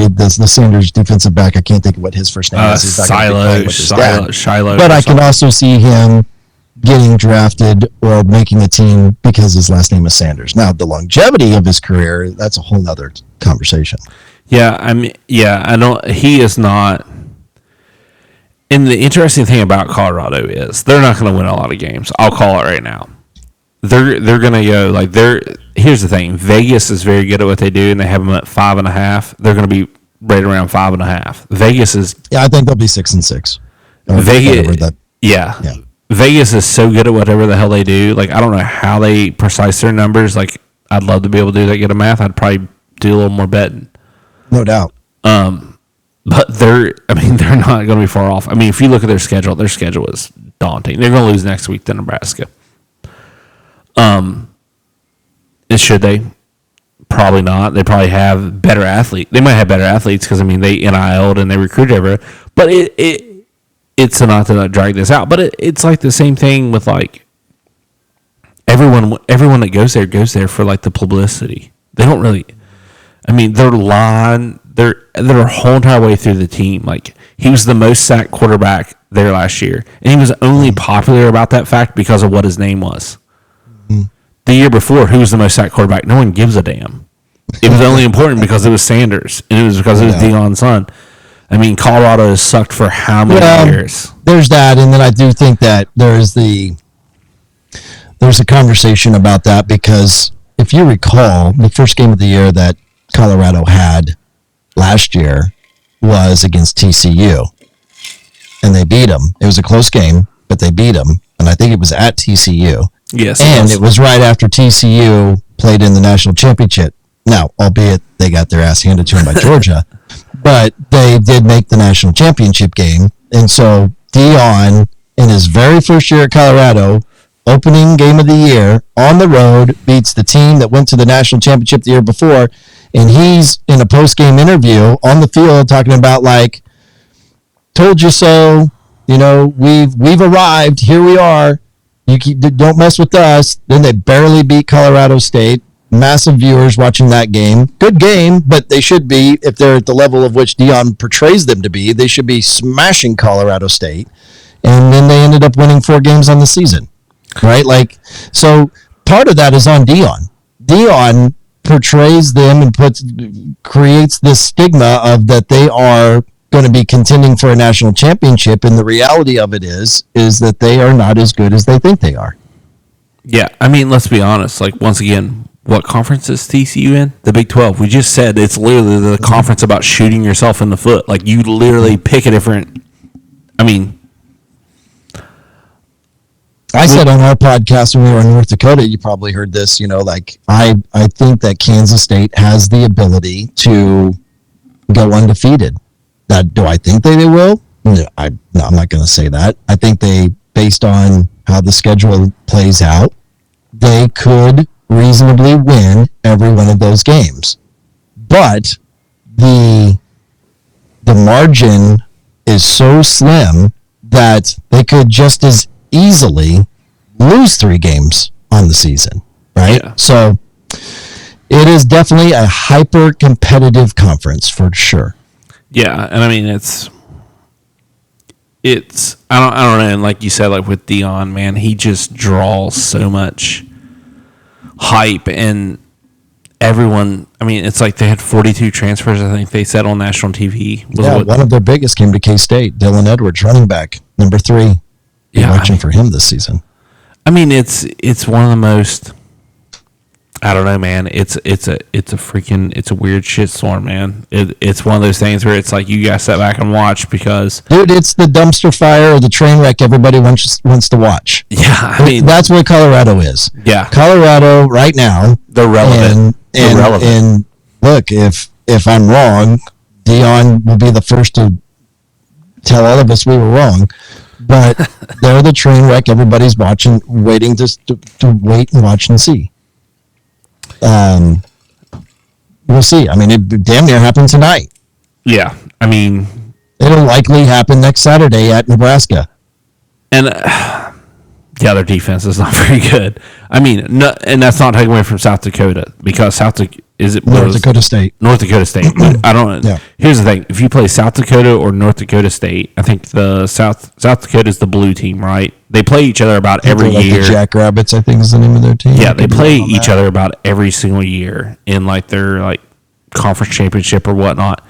the Sanders defensive back. I can't think of what his first name is. Shiloh. But I can also see him getting drafted or making a team because his last name is Sanders. Now, the longevity of his career, that's a whole nother conversation. Yeah, I don't. He is not. And the interesting thing about Colorado is they're not going to win a lot of games. I'll call it right now. They're going to go like they're. Here's the thing: Vegas is very good at what they do, and they have them at 5.5. They're going to be right around 5.5. Vegas is. Yeah, I think they'll be 6-6. Vegas. Yeah. Vegas is so good at whatever the hell they do. Like, I don't know how they precise their numbers. Like, I'd love to be able to do that, get a math. I'd probably do a little more betting. No doubt. But they're not going to be far off. I mean, if you look at their schedule is daunting. They're going to lose next week to Nebraska. Should they? Probably not. They probably have better athletes. They might have better athletes because, they NIL'd and they recruit everywhere. But it's not to drag this out. But it's like the same thing with, like, everyone that goes there for, like, the publicity. They don't really... their line, their whole entire way through the team. Like, he was the most sacked quarterback there last year. And he was only popular about that fact because of what his name was. Mm-hmm. The year before, who was the most sacked quarterback? No one gives a damn. It was only important because it was Sanders. And it was because it was Deion's son. Colorado has sucked for how many years? There's that. And then I do think that there's a conversation about that because if you recall, the first game of the year that Colorado had last year was against TCU, and they beat them. It was a close game, but they beat them, and I think it was at TCU. Yes, and it was right after TCU played in the national championship. Now, albeit they got their ass handed to them by Georgia, but they did make the national championship game, and so Deion, in his very first year at Colorado, opening game of the year on the road, beats the team that went to the national championship the year before. And he's in a post-game interview on the field talking about, like, told you so, we've arrived, here we are, don't mess with us. Then they barely beat Colorado State. Massive viewers watching that game. Good game, but they should be, if they're at the level of which Deion portrays them to be, they should be smashing Colorado State. And then they ended up winning 4 games on the season, right? Like, so part of that is on Deion. Deion portrays them and creates this stigma of that they are going to be contending for a national championship, and the reality of it is that they are not as good as they think they are. Yeah, let's be honest. Like, once again, what conference is TCU in? The Big 12. We just said it's literally the conference about shooting yourself in the foot. Like, you literally pick a different... I said on our podcast when we were in North Dakota, you probably heard this, I think that Kansas State has the ability to go undefeated. Do I think they will? No, I'm not going to say that. I think based on how the schedule plays out, they could reasonably win every one of those games. But the margin is so slim that they could just as easily lose 3 games on the season, right? Yeah. So it is definitely a hyper competitive conference for sure. Yeah, and it's I don't know, and like you said, like with Deion, man, he just draws so much hype, and everyone. It's like they had 42 transfers. I think they said on national TV. One of their biggest came to K-State. Dylan Edwards, running back, number 3. Yeah, watching for him this season. It's one of the most. I don't know, man. It's a weird shitstorm, man. It's one of those things where it's like you guys sit back and watch because, dude, it's the dumpster fire or the train wreck everybody wants to watch. Yeah, that's what Colorado is. Yeah, Colorado right now, they're relevant. And look, if I'm wrong, Deion will be the first to tell all of us we were wrong. but they're the train wreck everybody's waiting to wait and watch and see. We'll see. I mean, it damn near happened tonight. Yeah, I mean, it'll likely happen next Saturday at Nebraska. And their defense is not very good. I mean, no, and that's not taken away from South Dakota, because North Dakota State. North Dakota State. I don't. Yeah. Here's the thing: if you play South Dakota or North Dakota State, I think the South Dakota is the blue team, right? They play each other about every year. The Jackrabbits, I think, is the name of their team. Yeah, they play each other about every single year in like their like conference championship or whatnot.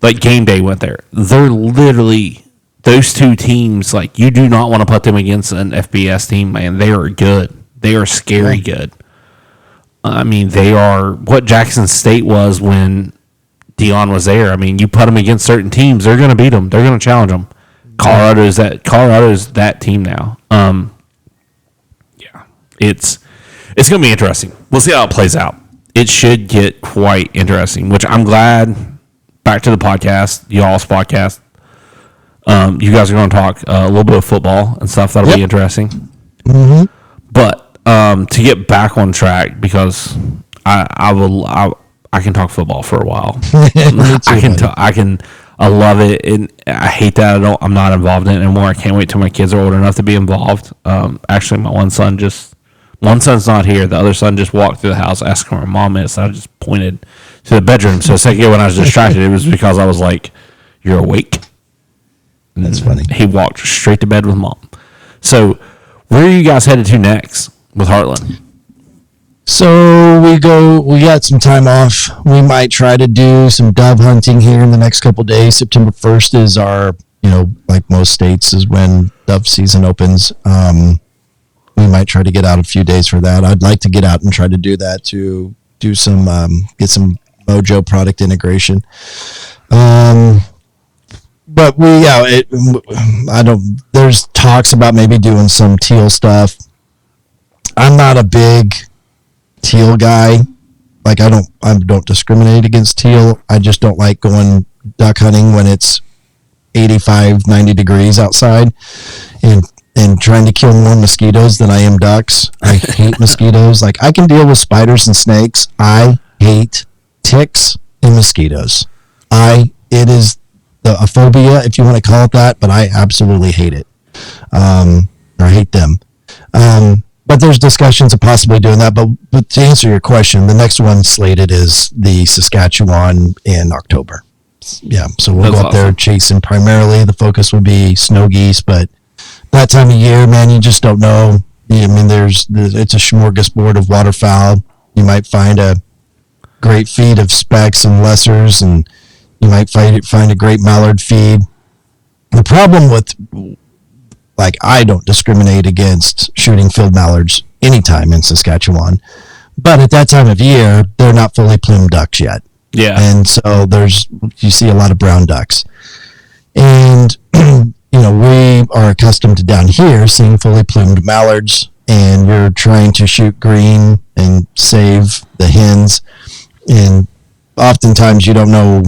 Like game day went there. They're literally those two teams. Like, you do not want to put them against an FBS team, man. They are good. They are scary good. I mean, they are what Jackson State was when Dion was there. I mean, you put them against certain teams, they're going to beat them. They're going to challenge them. Colorado's that team now. Yeah, it's going to be interesting. We'll see how it plays out. It should get quite interesting, which I'm glad. Back to the podcast, y'all's podcast. You guys are going to talk a little bit of football and stuff. That'll be interesting. Mm-hmm. But to get back on track, because I can talk football for a while. I love it, and I hate that I'm not involved in it anymore. I can't wait till my kids are old enough to be involved. Actually, my one son's not here. The other son just walked through the house asking where my mom is. So I just pointed to the bedroom. So a second ago when I was distracted, it was because I was like, "You're awake." That's funny. He walked straight to bed with mom. So where are you guys headed to next with Heartland? So we got some time off. We might try to do some dove hunting here in the next couple of days. September 1st is our, like most states, is when dove season opens. We might try to get out a few days for that. I'd like to get out and try to do that, to do some, get some Mojo product integration. But there's talks about maybe doing some teal stuff. I'm not a big teal guy. Like, I don't discriminate against teal. I just don't like going duck hunting when it's 85, 90 degrees outside and trying to kill more mosquitoes than I am ducks. I hate mosquitoes. Like, I can deal with spiders and snakes. I hate ticks and mosquitoes. It is a phobia, if you want to call it that, but I absolutely hate it. Or I hate them. But there's discussions of possibly doing that. But to answer your question, the next one slated is the Saskatchewan in October. Yeah, so we'll go up there chasing. Primarily, the focus would be snow geese, but that time of year, man, you just don't know. I mean, it's a smorgasbord of waterfowl. You might find a great feed of specks and lessers, and you might find a great mallard feed. The problem with, like, I don't discriminate against shooting field mallards anytime in Saskatchewan, but at that time of year, they're not fully plumed ducks yet. Yeah. And so you see a lot of brown ducks. And, we are accustomed to down here seeing fully plumed mallards, and you're trying to shoot green and save the hens. And oftentimes you don't know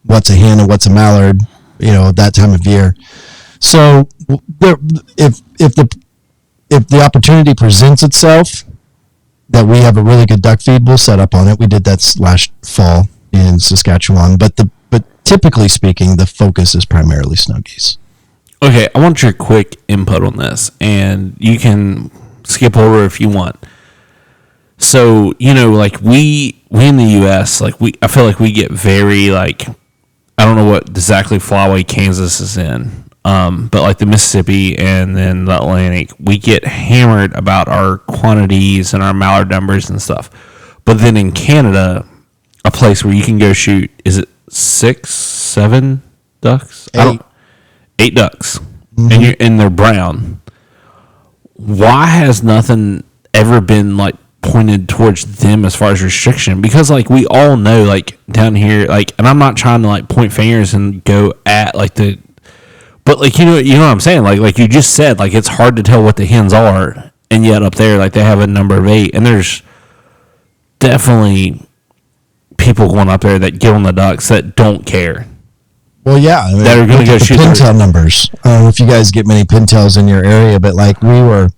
what's a hen and what's a mallard, at that time of year. So if the opportunity presents itself that we have a really good duck feed, we'll set up on it. We did that last fall in Saskatchewan, but typically speaking, the focus is primarily snow geese. Okay, I want your quick input on this, and you can skip over if you want. So, like we in the U.S., like I feel like we get very, like, I don't know what exactly flyway Kansas is in, but like the Mississippi and then the Atlantic, we get hammered about our quantities and our mallard numbers and stuff. But then in Canada, a place where you can go shoot, is it 6, 7 ducks? 8 ducks, mm-hmm. and they're brown. Why has nothing ever been like pointed towards them as far as restriction? Because like we all know, like down here, like, and I'm not trying to like point fingers and go at like but like you know what I'm saying, like you just said, like it's hard to tell what the hens are, and yet up there like they have a number of 8, and there's definitely people going up there that get on the ducks that don't care. Well, yeah, I mean, that are going to go shoot pintail numbers. I don't know if you guys get many pintails in your area, but like we were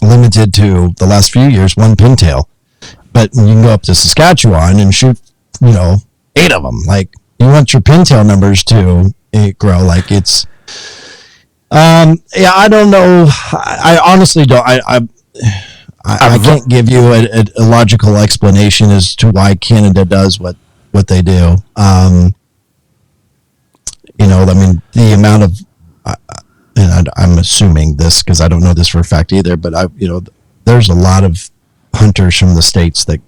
limited to the last few years one pintail. But you can go up to Saskatchewan and shoot, 8 of them. Like you want your pintail numbers to grow. Like it's, I don't know. I honestly don't. I can't give you a logical explanation as to why Canada does what they do. I mean, the amount of, and I'm assuming this because I don't know this for a fact either, but there's a lot of hunters from the States that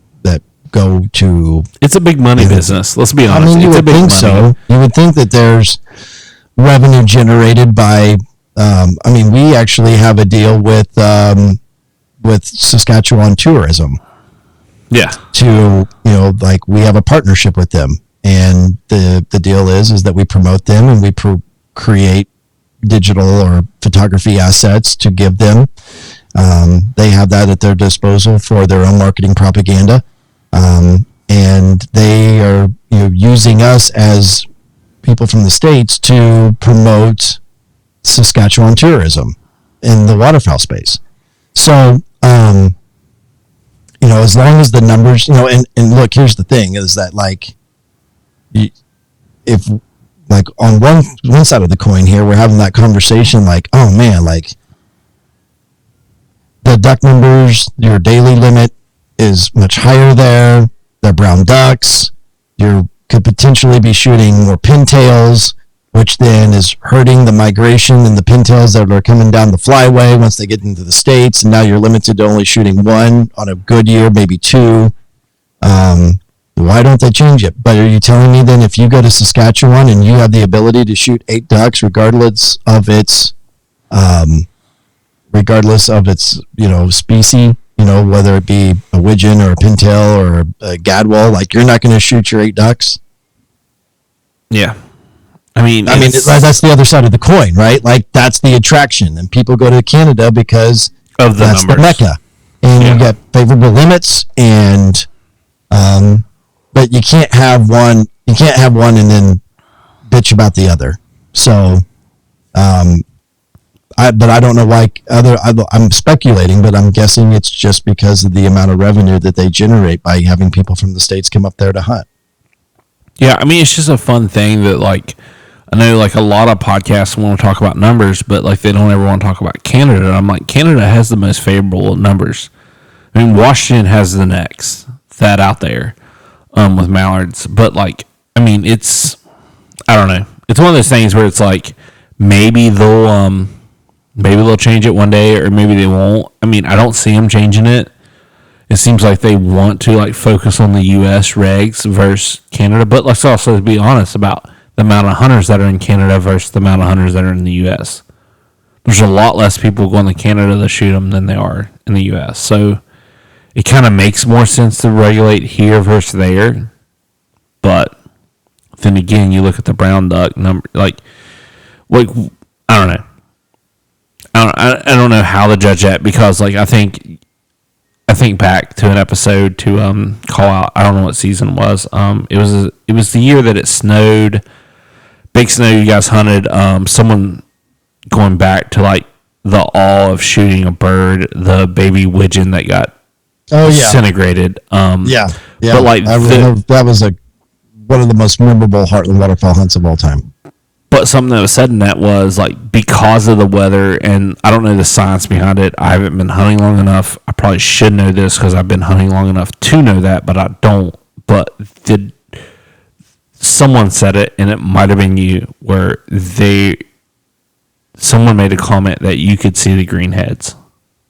go to. It's a big money business. Let's be honest. I mean, you would think so. You would think that there's revenue generated by. We actually have a deal with Saskatchewan Tourism. Yeah. To we have a partnership with them, and the deal is that we promote them and we create digital or photography assets to give them. They have that at their disposal for their own marketing propaganda, and they are using us as people from the States to promote Saskatchewan tourism in the waterfowl space. So, as long as the numbers, and look, here's the thing is that if on one side of the coin here, we're having that conversation like, oh man, like the duck numbers, your daily limit is much higher there. They're brown ducks. You could potentially be shooting more pintails, which then is hurting the migration and the pintails that are coming down the flyway once they get into the States. And now you're limited to only shooting one on a good year, maybe two. Why don't they change it? But are you telling me then if you go to Saskatchewan and you have the ability to shoot 8 ducks regardless of its species, whether it be a widgeon or a pintail or a gadwall, like you're not going to shoot your 8 ducks? Yeah. I mean, that's the other side of the coin, right? Like that's the attraction, and people go to Canada because of the that's numbers. The mecca, and you get favorable limits, and but you can't have one. You can't have one and then bitch about the other. So, I don't know why I'm speculating, but I'm guessing it's just because of the amount of revenue that they generate by having people from the States come up there to hunt. Yeah, I mean, it's just a fun thing that I know a lot of podcasts want to talk about numbers, but they don't ever want to talk about Canada. And I'm like, Canada has the most favorable numbers. I mean, Washington has the next that out there with mallards, but it's, I don't know. It's one of those things where it's maybe they'll change it one day, or maybe they won't. I mean, I don't see them changing it. It seems like they want to focus on the U.S. regs versus Canada, but let's also be honest about the amount of hunters that are in Canada versus the amount of hunters that are in the U.S. There's a lot less people going to Canada to shoot them than they are in the U.S. So it kind of makes more sense to regulate here versus there. But then again, you look at the brown duck number, I don't know. I don't know how to judge that because I think back to an episode to call out. I don't know what season it was. It was the year that it snowed, big snow. You guys hunted. Someone going back to the awe of shooting a bird, the baby widgeon that got disintegrated. Yeah. But I remember that was one of the most memorable Heartland waterfowl hunts of all time. But something that was said in that was because of the weather, and I don't know the science behind it. I haven't been hunting long enough. I probably should know this because I've been hunting long enough to know that, but I don't. But someone said it, and it might have been you, where someone made a comment that you could see the green heads.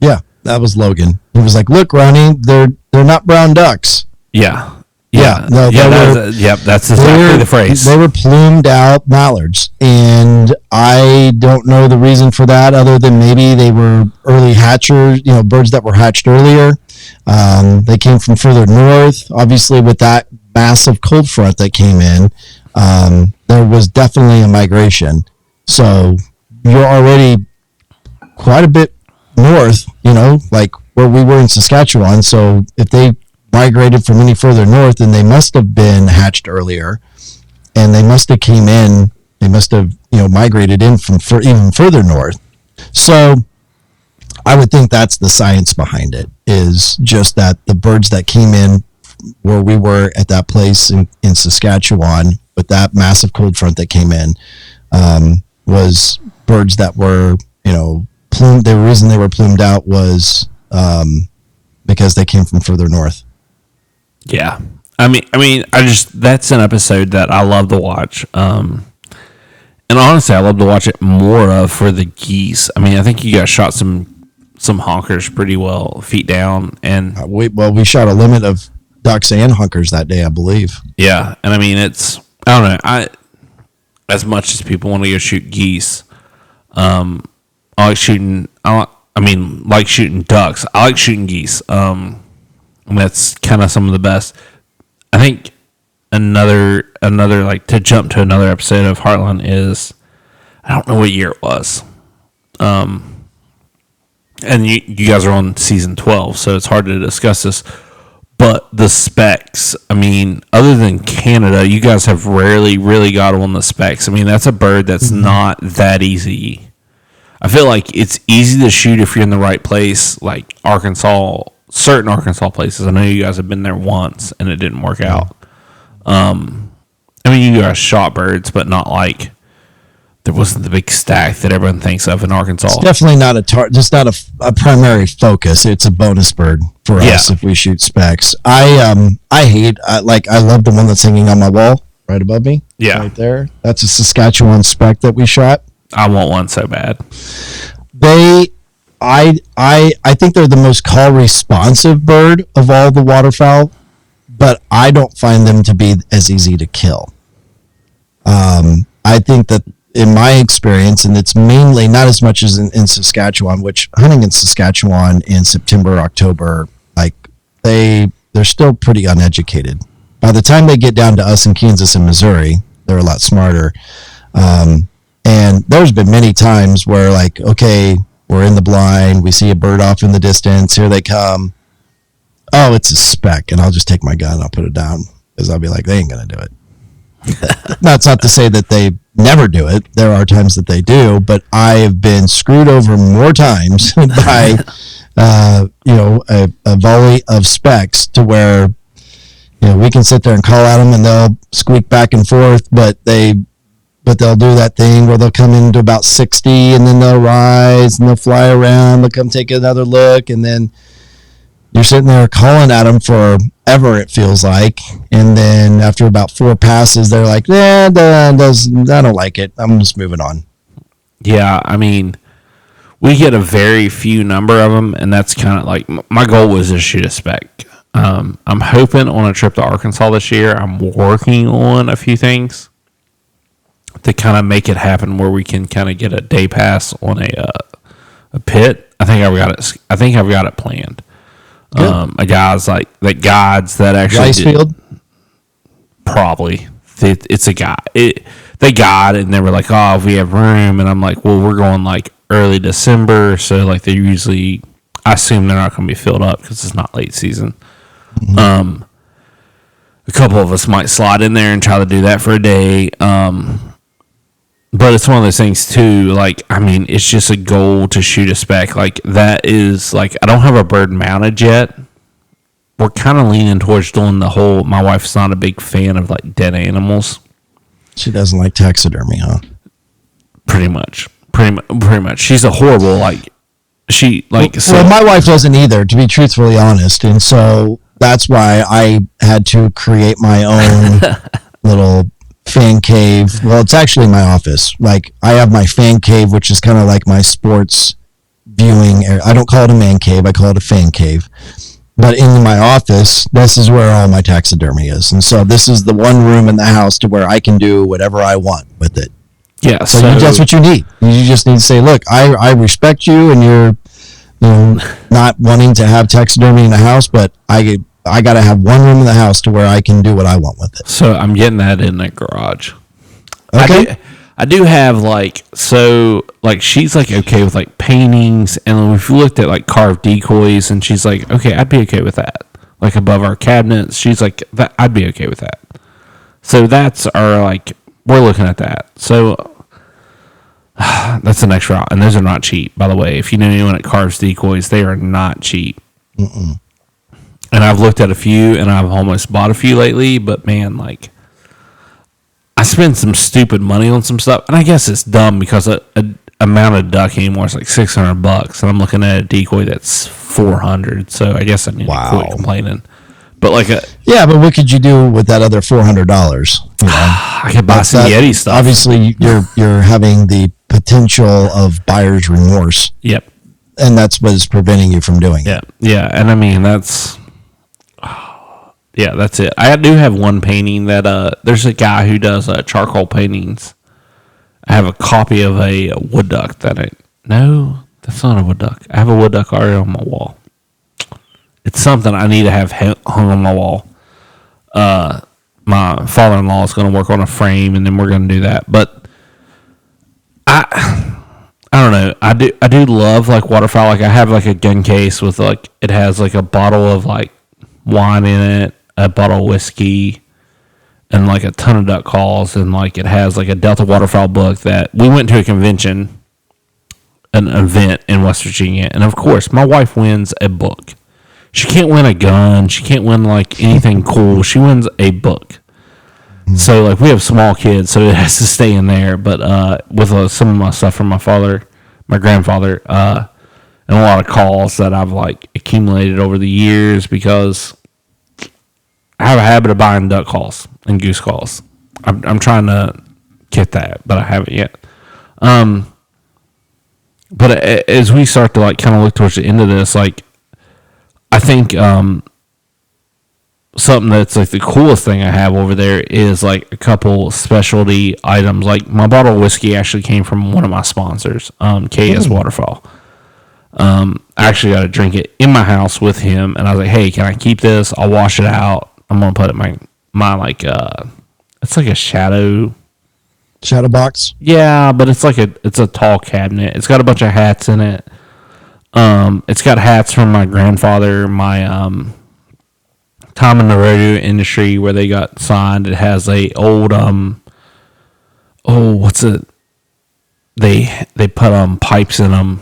Yeah, that was Logan. He was like, "Look, Ronnie, they're not brown ducks." Yeah. That's exactly the phrase. They were plumed out mallards, and I don't know the reason for that other than maybe they were early hatchers, birds that were hatched earlier. They came from further north. Obviously, with that massive cold front that came in, there was definitely a migration. So you're already quite a bit north, where we were in Saskatchewan. So if they migrated from any further north, and they must have been hatched earlier, and they must have came in They must have, migrated in from even further north. So I would think that's the science behind it, is just that the birds that came in where we were at that place in Saskatchewan with that massive cold front that came in was birds that were, plumed. The reason they were plumed out was because they came from further north. Yeah. That's an episode that I love to watch. And honestly, I love to watch it more of for the geese. I mean, I think you guys shot some honkers pretty well, feet down, and we shot a limit of ducks and honkers that day, I believe. Yeah, and I mean, I don't know, as much as people want to go shoot geese, I like shooting ducks. I like shooting geese. And that's kind of some of the best. I think another like to jump to another episode of Heartland is, I don't know what year it was. And you guys are on season 12, so it's hard to discuss this. But the specs, I mean, other than Canada, you guys have rarely really got on the specs. I mean, that's a bird that's not that easy. I feel like it's easy to shoot if you're in the right place, like Arkansas, certain Arkansas places. I know you guys have been there once and it didn't work out. I mean, you guys shot birds, but not like there wasn't the big stack that everyone thinks of in Arkansas. It's definitely not just not a primary focus. It's a bonus bird for us if we shoot specs. I love the one that's hanging on my wall right above me. Yeah, right there. That's a Saskatchewan spec that we shot. I want one so bad. I think they're the most call responsive bird of all the waterfowl, but I don't find them to be as easy to kill. I think that in my experience, and it's mainly not as much as in Saskatchewan, which hunting in Saskatchewan in September, October, like they're still pretty uneducated. By the time they get down to us in Kansas and Missouri, they're a lot smarter. And there's been many times where, like, okay, we're in the blind, we see a bird off in the distance, here they come. Oh, it's a speck, and I'll just take my gun and I'll put it down, because I'll be like, they ain't gonna do it. That's not to say that they never do it. There are times that they do, but I have been screwed over more times by a volley of specks to where we can sit there and call at them and they'll squeak back and forth, but they'll do that thing where they'll come into about 60 and then they'll rise and they'll fly around, they'll come take another look, and then you're sitting there calling at them forever, it feels like. And then after about 4 passes, they're like, I don't like it. I'm just moving on. Yeah, I mean, we get a very few number of them, and that's kind of like, my goal was to shoot a spec. I'm hoping on a trip to Arkansas this year, I'm working on a few things to kind of make it happen where we can kind of get a day pass on a pit. I think I've got it planned. A guy's like that guides that actually Ricefield? Probably. It's a guy. They guide and they were like, oh, if we have room, and I'm like, well, we're going like early December, so like they usually, I assume they're not going to be filled up because it's not late season. Mm-hmm. A couple of us might slide in there and try to do that for a day. But it's one of those things too, like, I mean, it's just a goal to shoot a spec. Like, that is, like, I don't have a bird mounted yet. We're kind of leaning towards doing my wife's not a big fan of, like, dead animals. She doesn't like taxidermy, huh? Pretty much. She's a horrible, like, well, my wife doesn't either, to be truthfully honest. And so that's why I had to create my own little fan cave. Well, it's actually my office. Like, I have my fan cave, which is kind of like my sports viewing area. I don't call it a man cave, I call it a fan cave. But in my office, this is where all my taxidermy is. And so this is the one room in the house to where I can do whatever I want with it. Yeah, so that's what you need. You just need to say, look, I respect you, and you're not wanting to have taxidermy in the house, but I got to have one room in the house to where I can do what I want with it. So I'm getting that in the garage. Okay. I do have, like, so, like, she's, like, okay with, like, paintings, and we've looked at, like, carved decoys, and she's like, okay, I'd be okay with that. Like, above our cabinets, she's like, I'd be okay with that. So that's our, like, we're looking at that. So that's the next route, and those are not cheap, by the way. If you know anyone at Carves Decoys, they are not cheap. And I've looked at a few, and I've almost bought a few lately, but man, like, I spend some stupid money on some stuff, and I guess it's dumb because a mounted duck anymore is like $600, and I'm looking at a decoy that's $400. So I guess I need to quit complaining. But like but what could you do with that other $400? You know, I could buy some Yeti stuff. Obviously, you're having the potential of buyer's remorse. Yep. And that's what is preventing you from doing it. Yeah, and I mean that's it. I do have one painting that there's a guy who does charcoal paintings. I have a copy of a wood duck no, that's not a wood duck. I have a wood duck already on my wall. It's something I need to have hung on my wall. My father-in-law is going to work on a frame, and then we're going to do that. But I don't know. I do love like waterfowl. Like I have like a gun case with like it has like a bottle of like wine in it, a bottle of whiskey, and like a ton of duck calls, and like it has like a Delta waterfowl book that we went to a convention, an event in West Virginia, and of course my wife wins a book. She can't win a gun. She can't win like anything cool. She wins a book. So like we have small kids, so it has to stay in there. But with some of my stuff from my grandfather, and a lot of calls that I've like accumulated over the years because I have a habit of buying duck calls and goose calls. I'm trying to get that, but I haven't yet. But as we start to like kind of look towards the end of this, like I think something that's like the coolest thing I have over there is like a couple specialty items. Like my bottle of whiskey actually came from one of my sponsors, KS Waterfowl. I actually got to drink it in my house with him, and I was like, "Hey, can I keep this? I'll wash it out. I'm gonna put it in my like it's like a shadow box." Yeah, but it's a tall cabinet. It's got a bunch of hats in it. It's got hats from my grandfather, my time in the rodeo industry where they got signed. It has a old they put pipes in them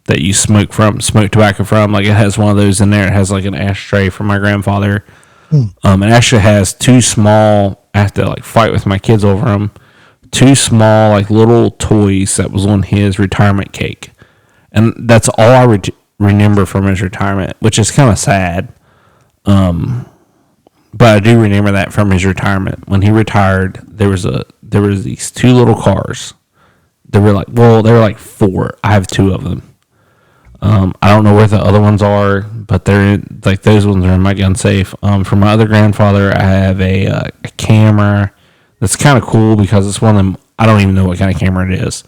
that you smoke tobacco from. Like it has one of those in there. It has like an ashtray from my grandfather. It actually has two small. I have to like fight with my kids over them. Two small like little toys that was on his retirement cake. And that's all I remember from his retirement, which is kind of sad. But I do remember that from his retirement. When he retired, there was these two little cars. They were like four. I have two of them. I don't know where the other ones are, but they're like those ones are in my gun safe. For my other grandfather, I have a camera that's kind of cool because it's one of them. I don't even know what kind of camera it is.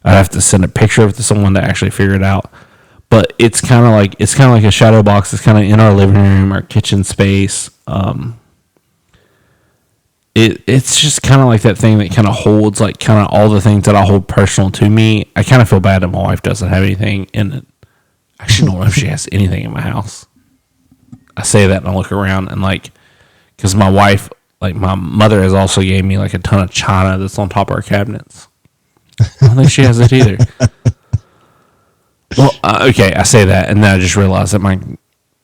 I'd have to send a picture of it to someone to actually figure it out. But it's kind of like a shadow box. It's kind of in our living room, our kitchen space. It's just kind of like that thing that kind of holds like kind of all the things that I hold personal to me. I kind of feel bad that my wife doesn't have anything in it. I actually don't know if she has anything in my house. I say that and I look around and like, because my wife, like my mother has also gave me like a ton of china that's on top of our cabinets. I don't think she has it either. Well, okay, I say that, and then I just realized that my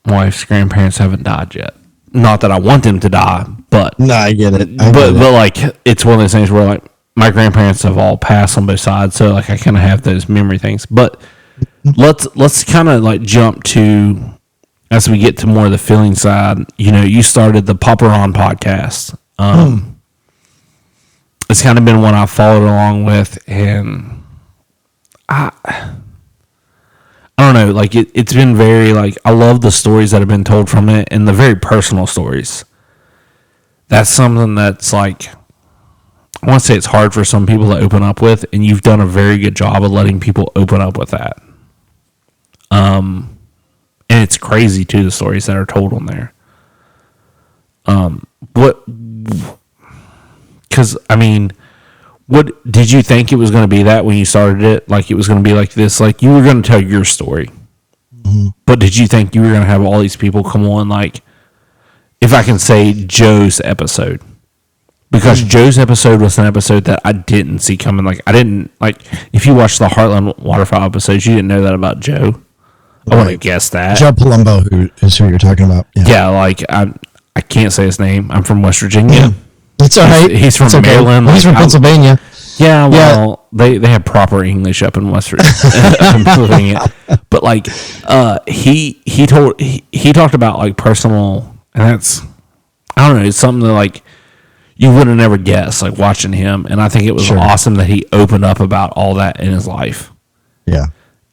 wife's grandparents haven't died yet. Not that I want them to die, but no, I get it. But like it's one of those things where like my grandparents have all passed on both sides, so like I kind of have those memory things. But let's kind of like jump to as we get to more of the feeling side. You know, you started the Paparon podcast. It's kind of been one I've followed along with, and I don't know, like it's been very like I love the stories that have been told from it and the very personal stories. That's something that's like I want to say it's hard for some people to open up with, and you've done a very good job of letting people open up with that. And it's crazy too, the stories that are told on there. Because I mean, what did you think it was going to be that when you started it? Like it was going to be like this, like you were going to tell your story. Mm-hmm. But did you think you were going to have all these people come on, like, if I can say Joe's episode? Because Joe's episode was an episode that I didn't see coming. Like, I didn't, like, if you watched the Heartland Waterfowl episodes, you didn't know that about Joe. I wouldn't have guessed that. Joe Palumbo, who is who you're talking about. Yeah, like, I can't say his name. I'm from West Virginia. It's all right. He's from It's okay. Maryland. He's from Pennsylvania. Yeah, well, they have proper English up in West Virginia. But like, he talked about like personal, and that's, I don't know, it's something that like you would have never guessed like watching him, and I think it was awesome that he opened up about all that in his life. Yeah,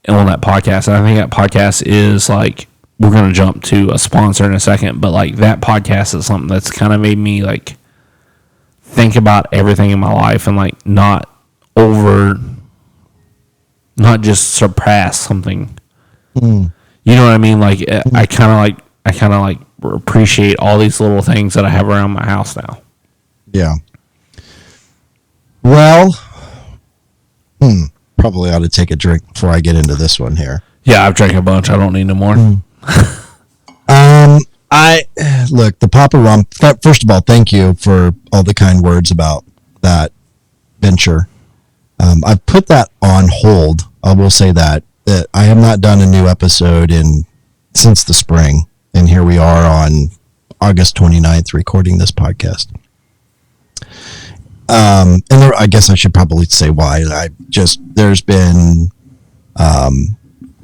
and on that podcast, and I think that podcast is like, we're gonna jump to a sponsor in a second, but like that podcast is something that's kind of made me like think about everything in my life and like not just surpass something. You know what I mean? Like I kind of like appreciate all these little things that I have around my house now. Yeah. Well, probably ought to take a drink before I get into this one here. Yeah, I've drank a bunch. I don't need no more. Look, the Papa Rum. First of all, thank you for all the kind words about that venture. I've put that on hold. I will say that I have not done a new episode since the spring, and here we are on August 29th recording this podcast. And I guess I should probably say why. There's been, I'm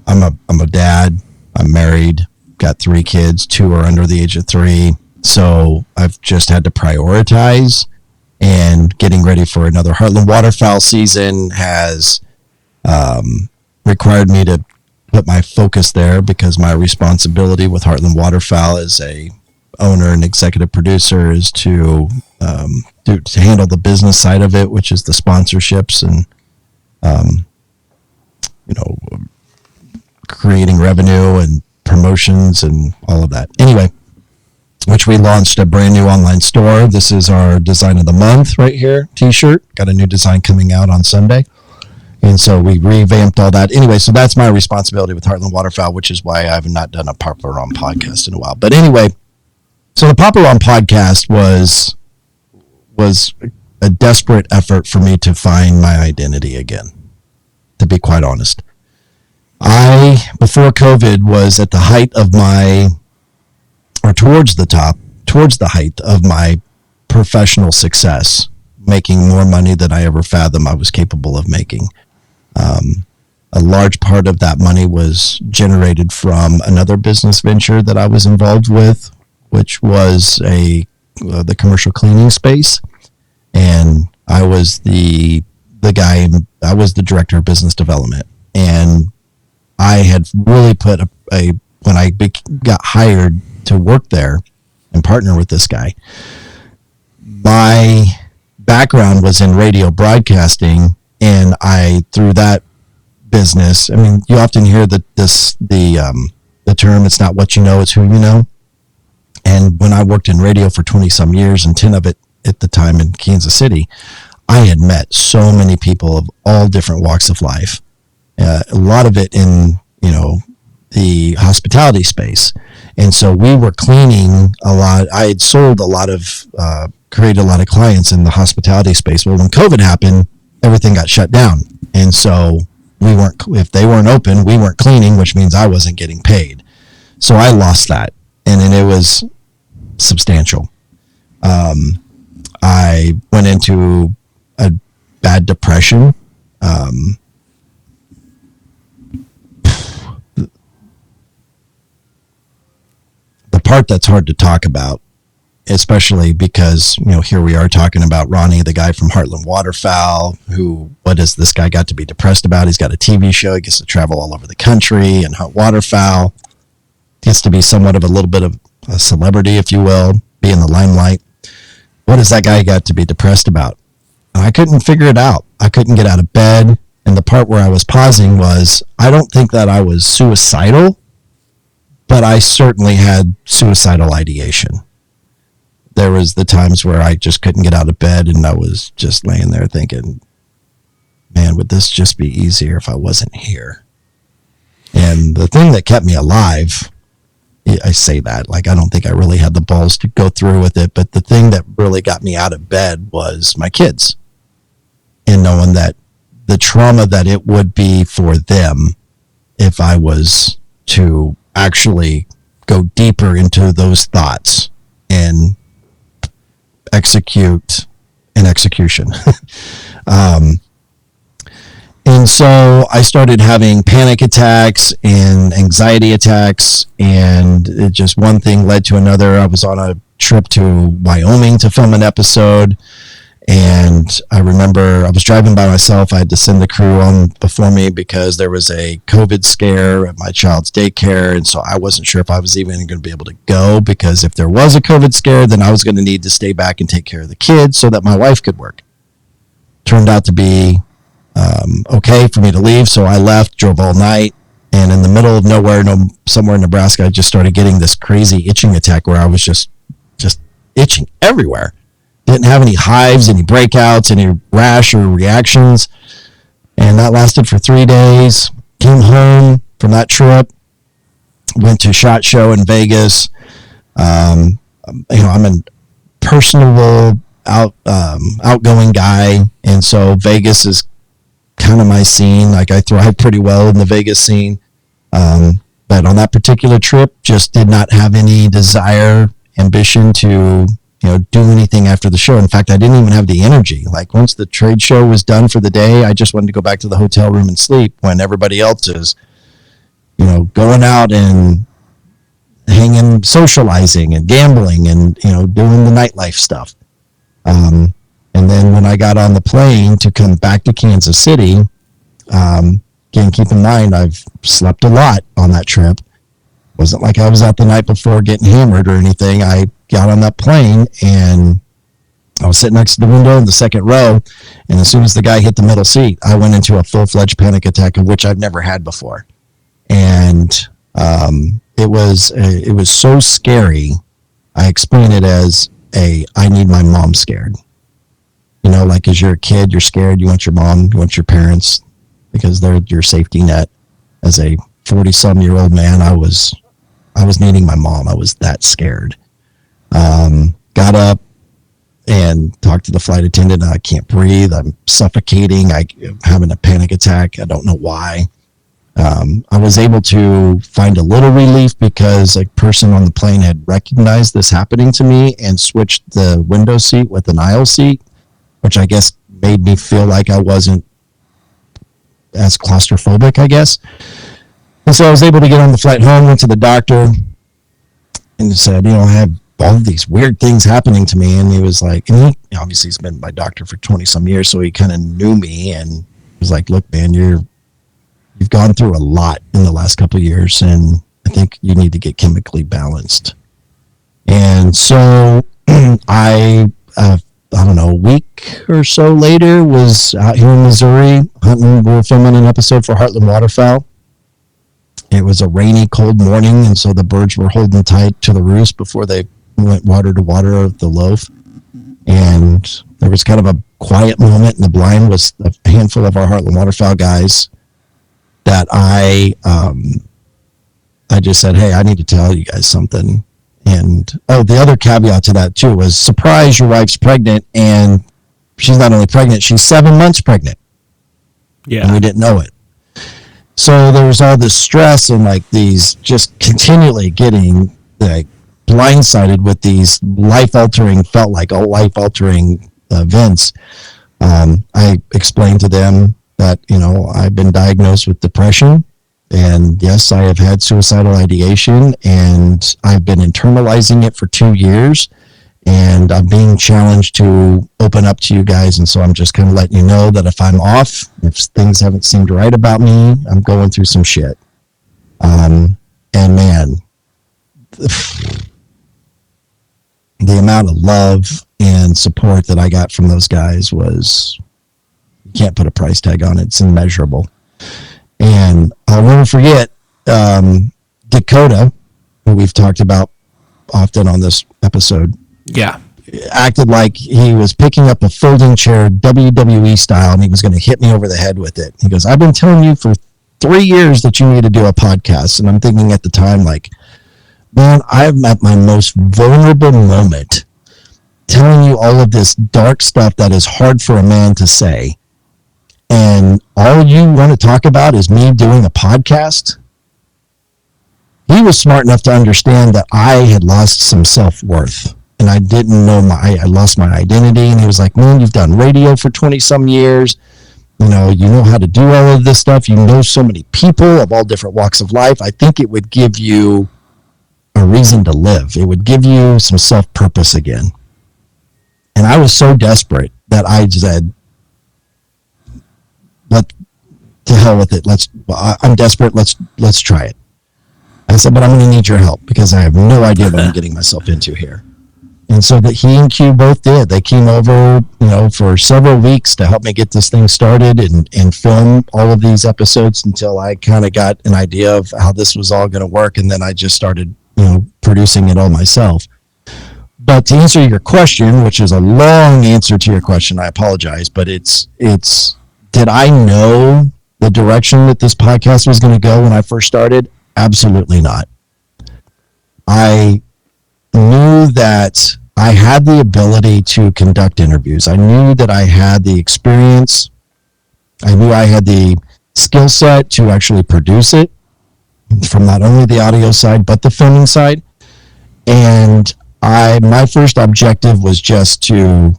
a dad. I'm married. Got 3 kids. 2 are under the age of 3. So I've just had to prioritize, and getting ready for another Heartland Waterfowl season has required me to put my focus there, because my responsibility with Heartland Waterfowl as a owner and executive producer is to handle the business side of it, which is the sponsorships and creating revenue and promotions and all of that. Anyway, which we launched a brand new online store. This is our design of the month right here t-shirt. Got a new design coming out on Sunday, and so we revamped all that. Anyway, so that's my responsibility with Heartland Waterfowl, which is why I have not done a Papa Ron podcast in a while. But anyway, so the Papa Ron podcast was a desperate effort for me to find my identity again, to be quite honest. Before COVID, was at the height of towards the height of my professional success, making more money than I ever fathomed I was capable of making. A large part of that money was generated from another business venture that I was involved with, which was the commercial cleaning space. And I was the director of business development. And I had really put when I got hired to work there and partner with this guy, my background was in radio broadcasting, and through that business, I mean, you often hear the term, it's not what you know, it's who you know. And when I worked in radio for 20 some years, and 10 of it at the time in Kansas City, I had met so many people of all different walks of life. A lot of it in, the hospitality space. And so we were cleaning a lot. I had sold created a lot of clients in the hospitality space. Well, when COVID happened, everything got shut down. And so if they weren't open, we weren't cleaning, which means I wasn't getting paid. So I lost that. And then it was substantial. I went into a bad depression. The part that's hard to talk about, especially because, here we are talking about Ronnie, the guy from Heartland Waterfowl, what has this guy got to be depressed about? He's got a TV show. He gets to travel all over the country and hunt waterfowl. Gets to be somewhat of a little bit of a celebrity, if you will, be in the limelight. What has that guy got to be depressed about? I couldn't figure it out. I couldn't get out of bed. And the part where I was pausing was, I don't think that I was suicidal, but I certainly had suicidal ideation. There was the times where I just couldn't get out of bed, and I was just laying there thinking, man, would this just be easier if I wasn't here? And the thing that kept me alive I say that like I don't think I really had the balls to go through with it, but the thing that really got me out of bed was my kids, and knowing that the trauma that it would be for them if I was to actually go deeper into those thoughts and execute an execution. And so I started having panic attacks and anxiety attacks, and it just one thing led to another. I was on a trip to Wyoming to film an episode, and I remember I was driving by myself. I had to send the crew on before me because there was a COVID scare at my child's daycare, and so I wasn't sure if I was even going to be able to go, because if there was a COVID scare, then I was going to need to stay back and take care of the kids so that my wife could work. Turned out to be okay for me to leave, so I left, drove all night, and in the middle of nowhere, somewhere in Nebraska, I just started getting this crazy itching attack where I was just itching everywhere. Didn't have any hives, any breakouts, any rash or reactions, and that lasted for 3 days. Came home from that trip, went to SHOT Show in Vegas. I'm a personable, outgoing guy, and so Vegas is kind of my scene. Like I thrive pretty well in the Vegas scene, but on that particular trip, just did not have any desire, ambition to do anything after the show. In fact, I didn't even have the energy. Like once the trade show was done for the day, I just wanted to go back to the hotel room and sleep, when everybody else is going out and hanging, socializing and gambling and doing the nightlife stuff. And then when I got on the plane to come back to Kansas City, again, keep in mind, I've slept a lot on that trip. Wasn't like I was out the night before getting hammered or anything. I got on that plane and I was sitting next to the window in the second row. And as soon as the guy hit the middle seat, I went into a full-fledged panic attack, of which I've never had before. And it was so scary. I explain it as I need my mom scared. Like as you're a kid, you're scared. You want your mom, you want your parents, because they're your safety net. As a 40-some-year-old man, I was needing my mom. I was that scared. Got up and talked to the flight attendant. I can't breathe. I'm suffocating. I'm having a panic attack. I don't know why. I was able to find a little relief because a person on the plane had recognized this happening to me and switched the window seat with an aisle seat, which I guess made me feel like I wasn't as claustrophobic, I guess. And so I was able to get on the flight home, went to the doctor, and said, I have all of these weird things happening to me. And he was like, and he obviously he's been my doctor for 20-some years, so he kind of knew me and was like, look, man, you've gone through a lot in the last couple of years, and I think you need to get chemically balanced. And so I don't know, a week or so later, was out here in Missouri hunting. We were filming an episode for Heartland Waterfowl. It was a rainy, cold morning, and so the birds were holding tight to the roost before they went water to water of the loaf. And there was kind of a quiet moment, and the blind was a handful of our Heartland Waterfowl guys that I just said, hey, I need to tell you guys something. And the other caveat to that too was, surprise, your wife's pregnant, and she's not only pregnant, she's 7 months pregnant. Yeah. And we didn't know it. So there was all this stress and like these just continually getting like blindsided with these felt like life-altering events. I explained to them that, I've been diagnosed with depression. And yes, I have had suicidal ideation, and I've been internalizing it for 2 years, and I'm being challenged to open up to you guys. And so I'm just kind of letting you know that if I'm off, if things haven't seemed right about me, I'm going through some shit. And man, the amount of love and support that I got from those guys was, you can't put a price tag on it. It's immeasurable. And I'll never forget Dakota, who we've talked about often on this episode. Yeah. Acted like he was picking up a folding chair, WWE style, and he was going to hit me over the head with it. He goes, I've been telling you for 3 years that you need to do a podcast. And I'm thinking at the time, like, man, I'm at my most vulnerable moment, telling you all of this dark stuff that is hard for a man to say. And all you want to talk about is me doing a podcast. He was smart enough to understand that I had lost some self-worth and I didn't know I lost my identity. And he was like, man, you've done radio for 20 some years. You know how to do all of this stuff. You know so many people of all different walks of life. I think it would give you a reason to live. It would give you some self-purpose again. And I was so desperate that I said, to hell with it. I'm desperate. Let's try it. I said, but I'm going to need your help because I have no idea what I'm getting myself into here. And so that he and Q both did. They came over, for several weeks to help me get this thing started and film all of these episodes until I kind of got an idea of how this was all going to work. And then I just started, producing it all myself. But to answer your question, which is a long answer to your question, I apologize, but it's did I know the direction that this podcast was going to go when I first started? Absolutely not. I knew that I had the ability to conduct interviews. I knew that I had the experience. I knew I had the skill set to actually produce it from not only the audio side, but the filming side. And my first objective was just to,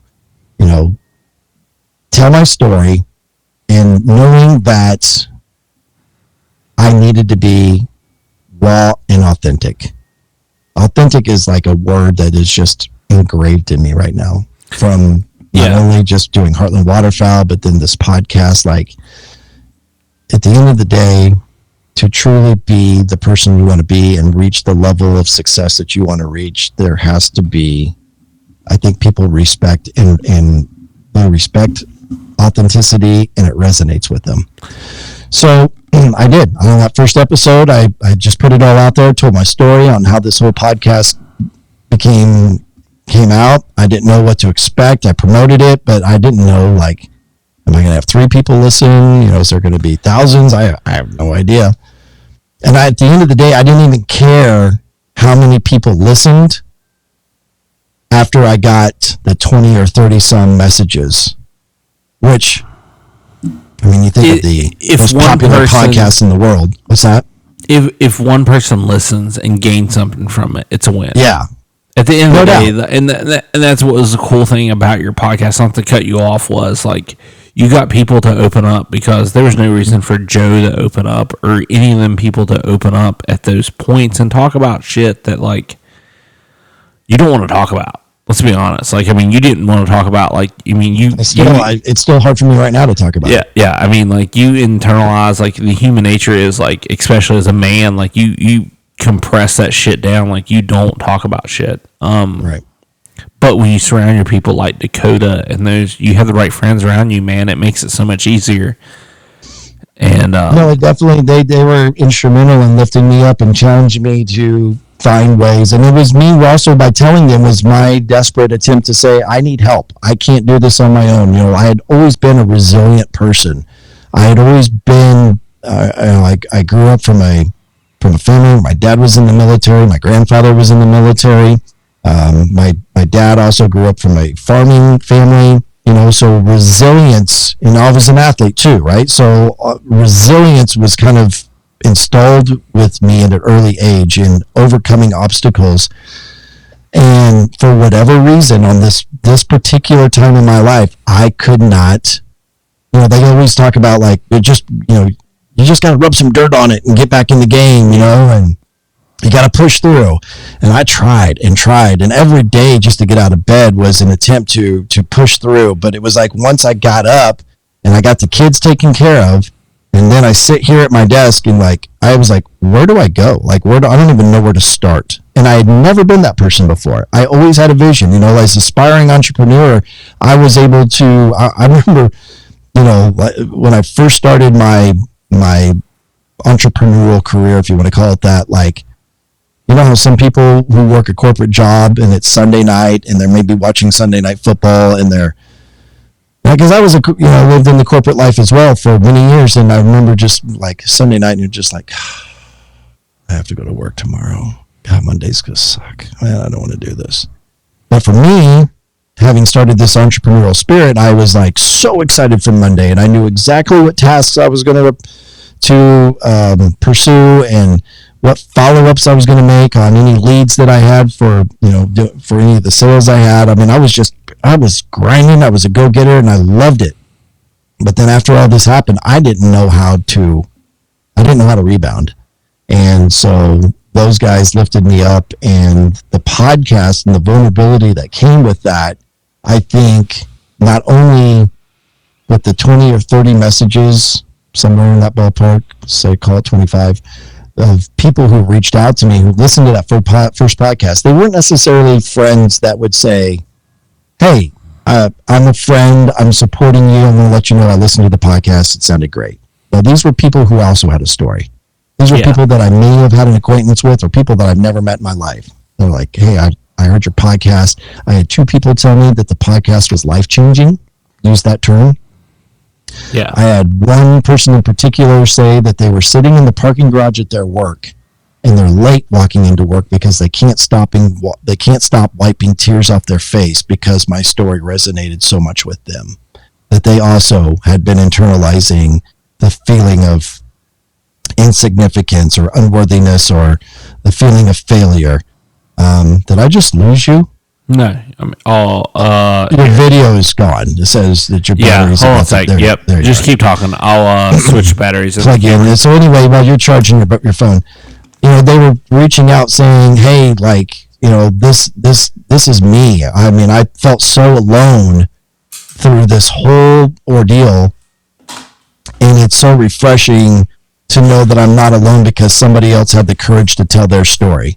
tell my story, and knowing that I needed to be raw and authentic. Authentic is like a word that is just engraved in me right now from not only just doing Heartland Waterfowl, but then this podcast. Like, at the end of the day, to truly be the person you want to be and reach the level of success that you want to reach, there has to be, I think people respect and they respect authenticity, and it resonates with them. So I did. On that first episode, I just put it all out there, told my story on how this whole podcast came out. I didn't know what to expect. I promoted it, but I didn't know, am I going to have 3 people listen? Is there going to be thousands? I have no idea. And at the end of the day, I didn't even care how many people listened after I got the 20 or 30 some messages, which, you think of the most popular podcast in the world. What's that? If one person listens and gains something from it, it's a win. Yeah. At the end of the day, and that's what was the cool thing about your podcast, not to cut you off, was you got people to open up, because there was no reason for Joe to open up or any of them people to open up at those points and talk about shit that you don't want to talk about. Let's be honest. You didn't want to talk about it's still hard for me right now to talk about. Yeah. You internalize the human nature is especially as a man, you compress that shit down. You don't talk about shit. Right. But when you surround your people like Dakota and you have the right friends around you, man, it makes it so much easier. And no, definitely they were instrumental in lifting me up and challenging me to find ways. And it was me also, by telling them, was my desperate attempt to say, I need help. I can't do this on my own. I had always been a resilient person. I had always been, I grew up from a family where my dad was in the military. My grandfather was in the military. My dad also grew up from a farming family, so resilience, and I was an athlete too, right? So resilience was kind of installed with me at an early age in overcoming obstacles. And for whatever reason, on this particular time in my life, I could not, they always talk about you just got to rub some dirt on it and get back in the game, and you got to push through. And I tried, and every day just to get out of bed was an attempt to push through. But it was once I got up and I got the kids taken care of, and then I sit here at my desk and I was where do I go? I don't even know where to start. And I had never been that person before. I always had a vision, as an aspiring entrepreneur. I was able to, I remember, when I first started my entrepreneurial career, if you want to call it that, how some people who work a corporate job and it's Sunday night and they're maybe watching Sunday Night Football and they're, because I was lived in the corporate life as well for many years, and I remember just Sunday night and you're just I have to go to work tomorrow. God, Monday's going to suck. Man, I don't want to do this. But for me, having started this entrepreneurial spirit, I was like so excited for Monday, and I knew exactly what tasks I was going to pursue and what follow-ups I was going to make on any leads that I had for, for any of the sales I had. I mean, I was grinding. I was a go-getter, and I loved it. But then after all this happened, I didn't know how to rebound. And so those guys lifted me up, and the podcast and the vulnerability that came with that, I think not only with the 20 or 30 messages, somewhere in that ballpark, say call it 25, of people who reached out to me, who listened to that first podcast, they weren't necessarily friends that would say, hey, I'm a friend, I'm supporting you, I'm going to let you know I listened to the podcast, it sounded great. Well, these were people who also had a story. These were people that I may have had an acquaintance with, or people that I've never met in my life. They're like, hey, I heard your podcast. I had 2 people tell me that the podcast was life-changing. Use that term. Yeah. I had one person in particular say that they were sitting in the parking garage at their work, and they're late walking into work because they can't stop wiping tears off their face because my story resonated so much with them, that they also had been internalizing the feeling of insignificance or unworthiness or the feeling of failure. Did I just lose you? No, I mean, your video is gone. It says that your battery's hold on a sec. Yep, just keep talking. I'll switch batteries. Plug in. So anyway, while you're charging your phone, they were reaching out saying, "Hey, this is me." I mean, I felt so alone through this whole ordeal, and it's so refreshing to know that I'm not alone because somebody else had the courage to tell their story.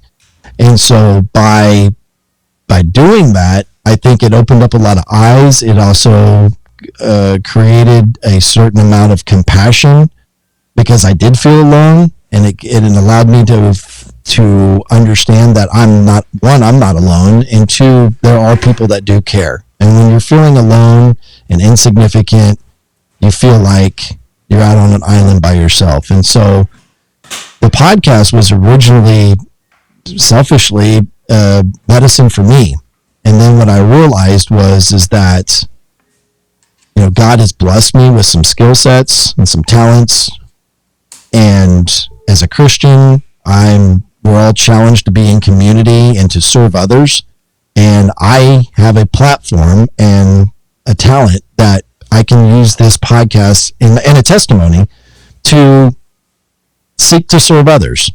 And so by doing that, I think it opened up a lot of eyes. It also created a certain amount of compassion because I did feel alone, and it allowed me to understand that I'm not alone, and 2, there are people that do care. And when you're feeling alone and insignificant, you feel like you're out on an island by yourself. And so the podcast was originally, selfishly, medicine for me. And then what I realized is that, God has blessed me with some skill sets and some talents. And as a Christian, we're all challenged to be in community and to serve others. And I have a platform and a talent that I can use this podcast and a testimony to seek to serve others.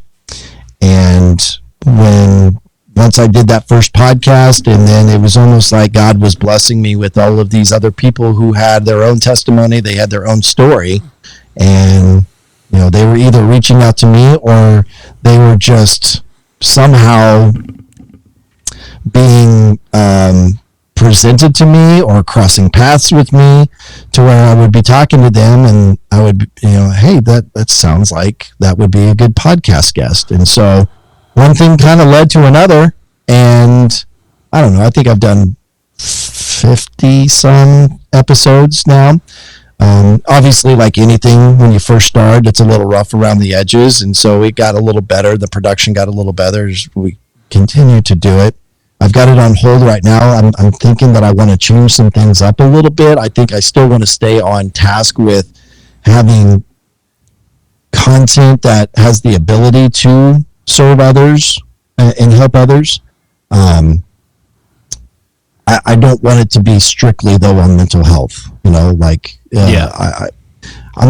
And once I did that first podcast, and then it was almost like God was blessing me with all of these other people who had their own testimony, they had their own story, and they were either reaching out to me or they were just somehow being presented to me or crossing paths with me to where I would be talking to them, and I would, hey, that sounds like that would be a good podcast guest. And so one thing kind of led to another, and I don't know, I think I've done 50 some episodes now. Obviously, like anything, when you first start, it's a little rough around the edges, and so it got a little better. The production got a little better as we continue to do it. I've got it on hold right now. I'm thinking that I want to change some things up a little bit. I think I still want to stay on task with having content that has the ability to serve others and help others. I don't want it to be strictly, though, on mental health. I'm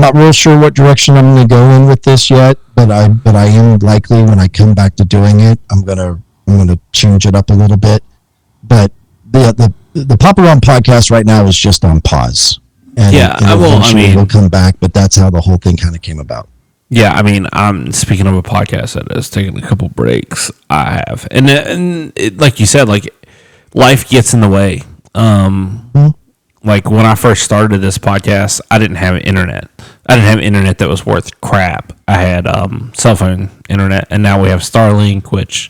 not real sure what direction I'm going to go in with this yet, but I am likely, when I come back to doing it, I'm going to change it up a little bit. But the Pop Around podcast right now is just on pause. And we'll come back, but that's how the whole thing kind of came about. Yeah, I mean, I'm speaking of a podcast that has taken a couple breaks. I have, and like you said, like life gets in the way. Like when I first started this podcast, I didn't have internet. I didn't have internet that was worth crap. I had cell phone internet, and now we have Starlink, which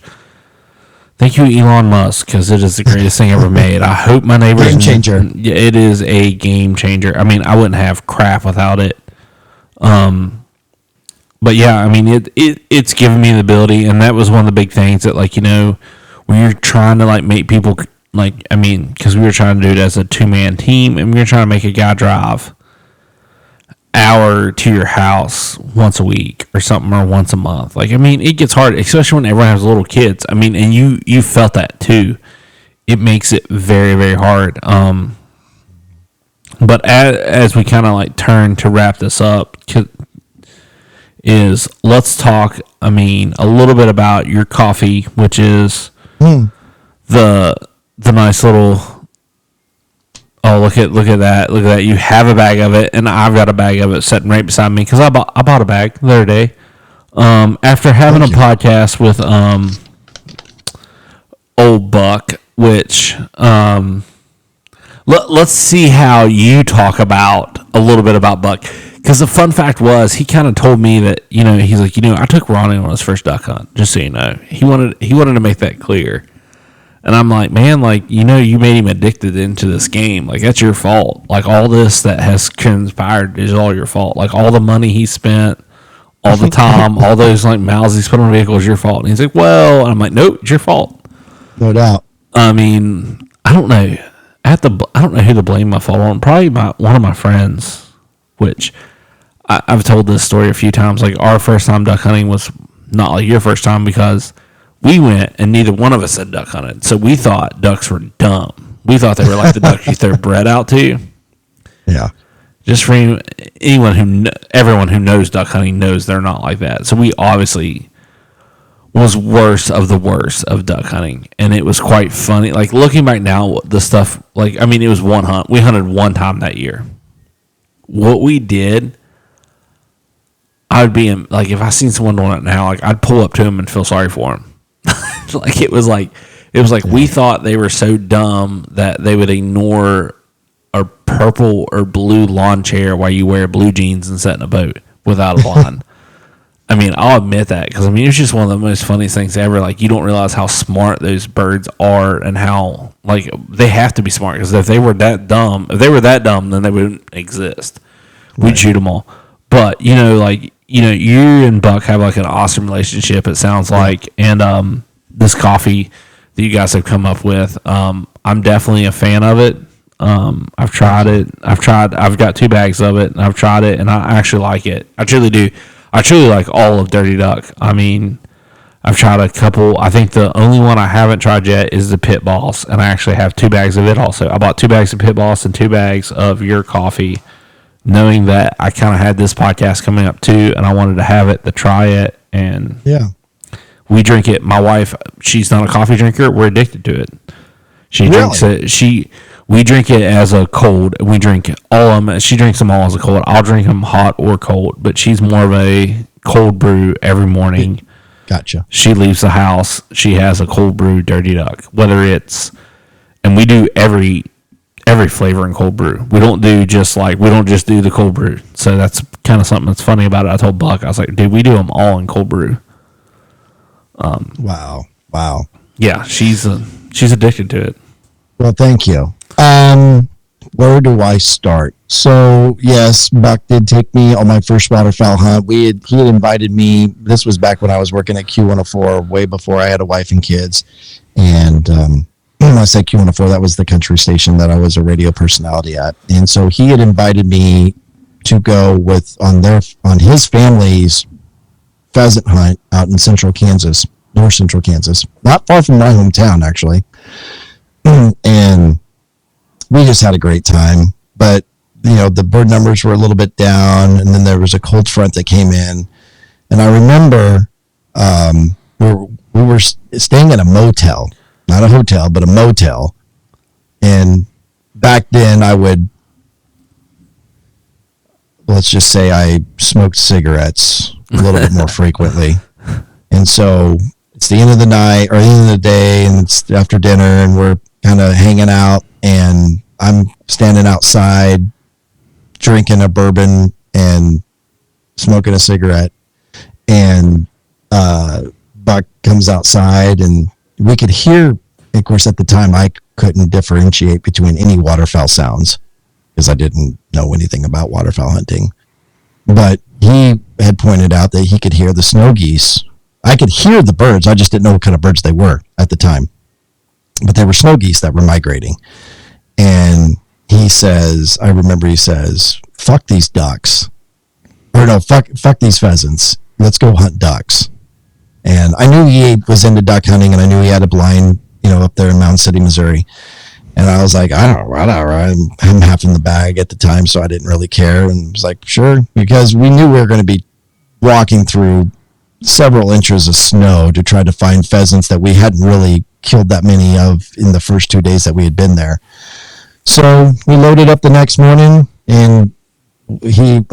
thank you, Elon Musk, because it is the greatest thing ever made. I hope my neighbors... Game changer. Yeah, it is a game changer. I mean, I wouldn't have crap without it. But but yeah, I mean, it's given me the ability, and that was one of the big things that, like, when you're trying to, like, make people, like, I mean, because we were trying to do it as a 2-man team, and we were trying to make a guy drive hour to your house once a week or something, or once a month. Like, I mean, it gets hard, especially when everyone has little kids. I mean, and you felt that too. It makes it very, very hard. But as we kind of like turn to wrap this up, let's talk, I mean, a little bit about your coffee, which is the nice little, oh, look at that. You have a bag of it, and I've got a bag of it sitting right beside me, because I bought a bag the other day. After having a podcast with old Buck, which let's see how you talk about a little bit about Buck, because the fun fact was, he kind of told me that, he's like, I took Ronnie on his first duck hunt, just so you know. He wanted to make that clear. And I'm like, man, like, you made him addicted into this game. Like, that's your fault. Like, all this that has transpired is all your fault. Like, all the money he spent, all the time, all those, like, miles he spent on a vehicle is your fault. And he's like, well, and I'm like, nope, it's your fault. No doubt. I mean, I don't know. I don't know who to blame my fault on. Probably one of my friends, which I've told this story a few times. Like, our first time duck hunting was not like your first time, because we went and neither one of us had duck hunted. So we thought ducks were dumb. We thought they were like the ducks you throw bread out to. Yeah. Just for everyone who knows duck hunting knows they're not like that. So we obviously was worst of the worst of duck hunting. And it was quite funny. Like, looking back now, the stuff, like, I mean, it was one hunt. We hunted one time that year. What we did, I would be in, like, if I seen someone doing it now, like, I'd pull up to him and feel sorry for him. Like, it was like we thought they were so dumb that they would ignore a purple or blue lawn chair while you wear blue jeans and sit in a boat without a blind. I mean, I'll admit that, because, I mean, it's just one of the most funniest things ever. Like, you don't realize how smart those birds are, and how, like, they have to be smart, because if they were that dumb, then they wouldn't exist. We'd shoot them all. But, you and Buck have, like, an awesome relationship, it sounds like. And this coffee that you guys have come up with, I'm definitely a fan of it. I've tried it. I've got 2 bags of it, and I've tried it, and I actually like it. I truly do. I truly like all of Dirty Duck. I mean, I've tried a couple. I think the only one I haven't tried yet is the Pit Boss, and I actually have 2 bags of it also. I bought 2 bags of Pit Boss and 2 bags of your coffee, knowing that I kind of had this podcast coming up too, and I wanted to have it to try it. And yeah, we drink it. My wife, she's not a coffee drinker. We're addicted to it. She drinks it. We drink it as a cold. We drink all of them. She drinks them all as a cold. I'll drink them hot or cold, but she's more of a cold brew every morning. Gotcha. She leaves the house, she has a cold brew Dirty Duck. Whether it's, and we do every flavor in cold brew. We don't just do the cold brew. So that's kind of something that's funny about it. I told Buck, I was like, dude, we do them all in cold brew. Wow. Yeah, she's addicted to it. Well, thank you. Where do I start? So, yes, Buck did take me on my first waterfowl hunt. He had invited me. This was back when I was working at Q104, way before I had a wife and kids. And when I say Q104, that was the country station that I was a radio personality at. And so he had invited me to go on his family's pheasant hunt out in north central Kansas, not far from my hometown, actually. And we just had a great time, but the bird numbers were a little bit down, and then there was a cold front that came in, and I remember we were staying at a motel, not a hotel, but a motel. And back then let's just say I smoked cigarettes a little bit more frequently. And so it's the end of the night or the end of the day, and it's after dinner, and we're kind of hanging out, and I'm standing outside drinking a bourbon and smoking a cigarette, and Buck comes outside, and we could hear, of course, at the time I couldn't differentiate between any waterfowl sounds because I didn't know anything about waterfowl hunting, But he had pointed out that he could hear the snow geese. I could hear the birds. I just didn't know what kind of birds they were at the time. But they were snow geese that were migrating. And he says, I remember he says, fuck these ducks. Or no, fuck these pheasants. Let's go hunt ducks. And I knew he was into duck hunting, and I knew he had a blind, up there in Mound City, Missouri. And I was like, I don't know, I'm half in the bag at the time, so I didn't really care. And was like, sure, because we knew we were going to be walking through several inches of snow to try to find pheasants that we hadn't really killed that many of in the first 2 days that we had been there. So we loaded up the next morning, and he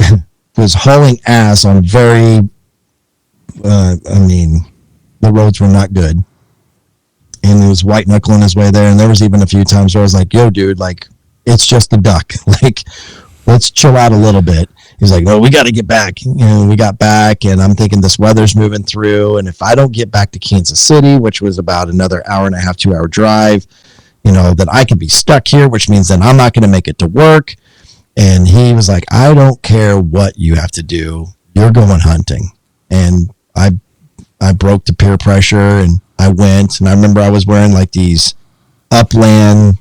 was hauling ass on the roads were not good. And he was white knuckling his way there. And there was even a few times where I was like, yo, dude, like, it's just a duck. Like, let's chill out a little bit. He's like, no, we got to get back. We got back, and I'm thinking this weather's moving through. And if I don't get back to Kansas City, which was about another hour and a half, 2 hour drive, that I could be stuck here, which means that I'm not going to make it to work. And he was like, I don't care what you have to do. You're going hunting. And I broke the peer pressure, and I went. And I remember I was wearing like these Upland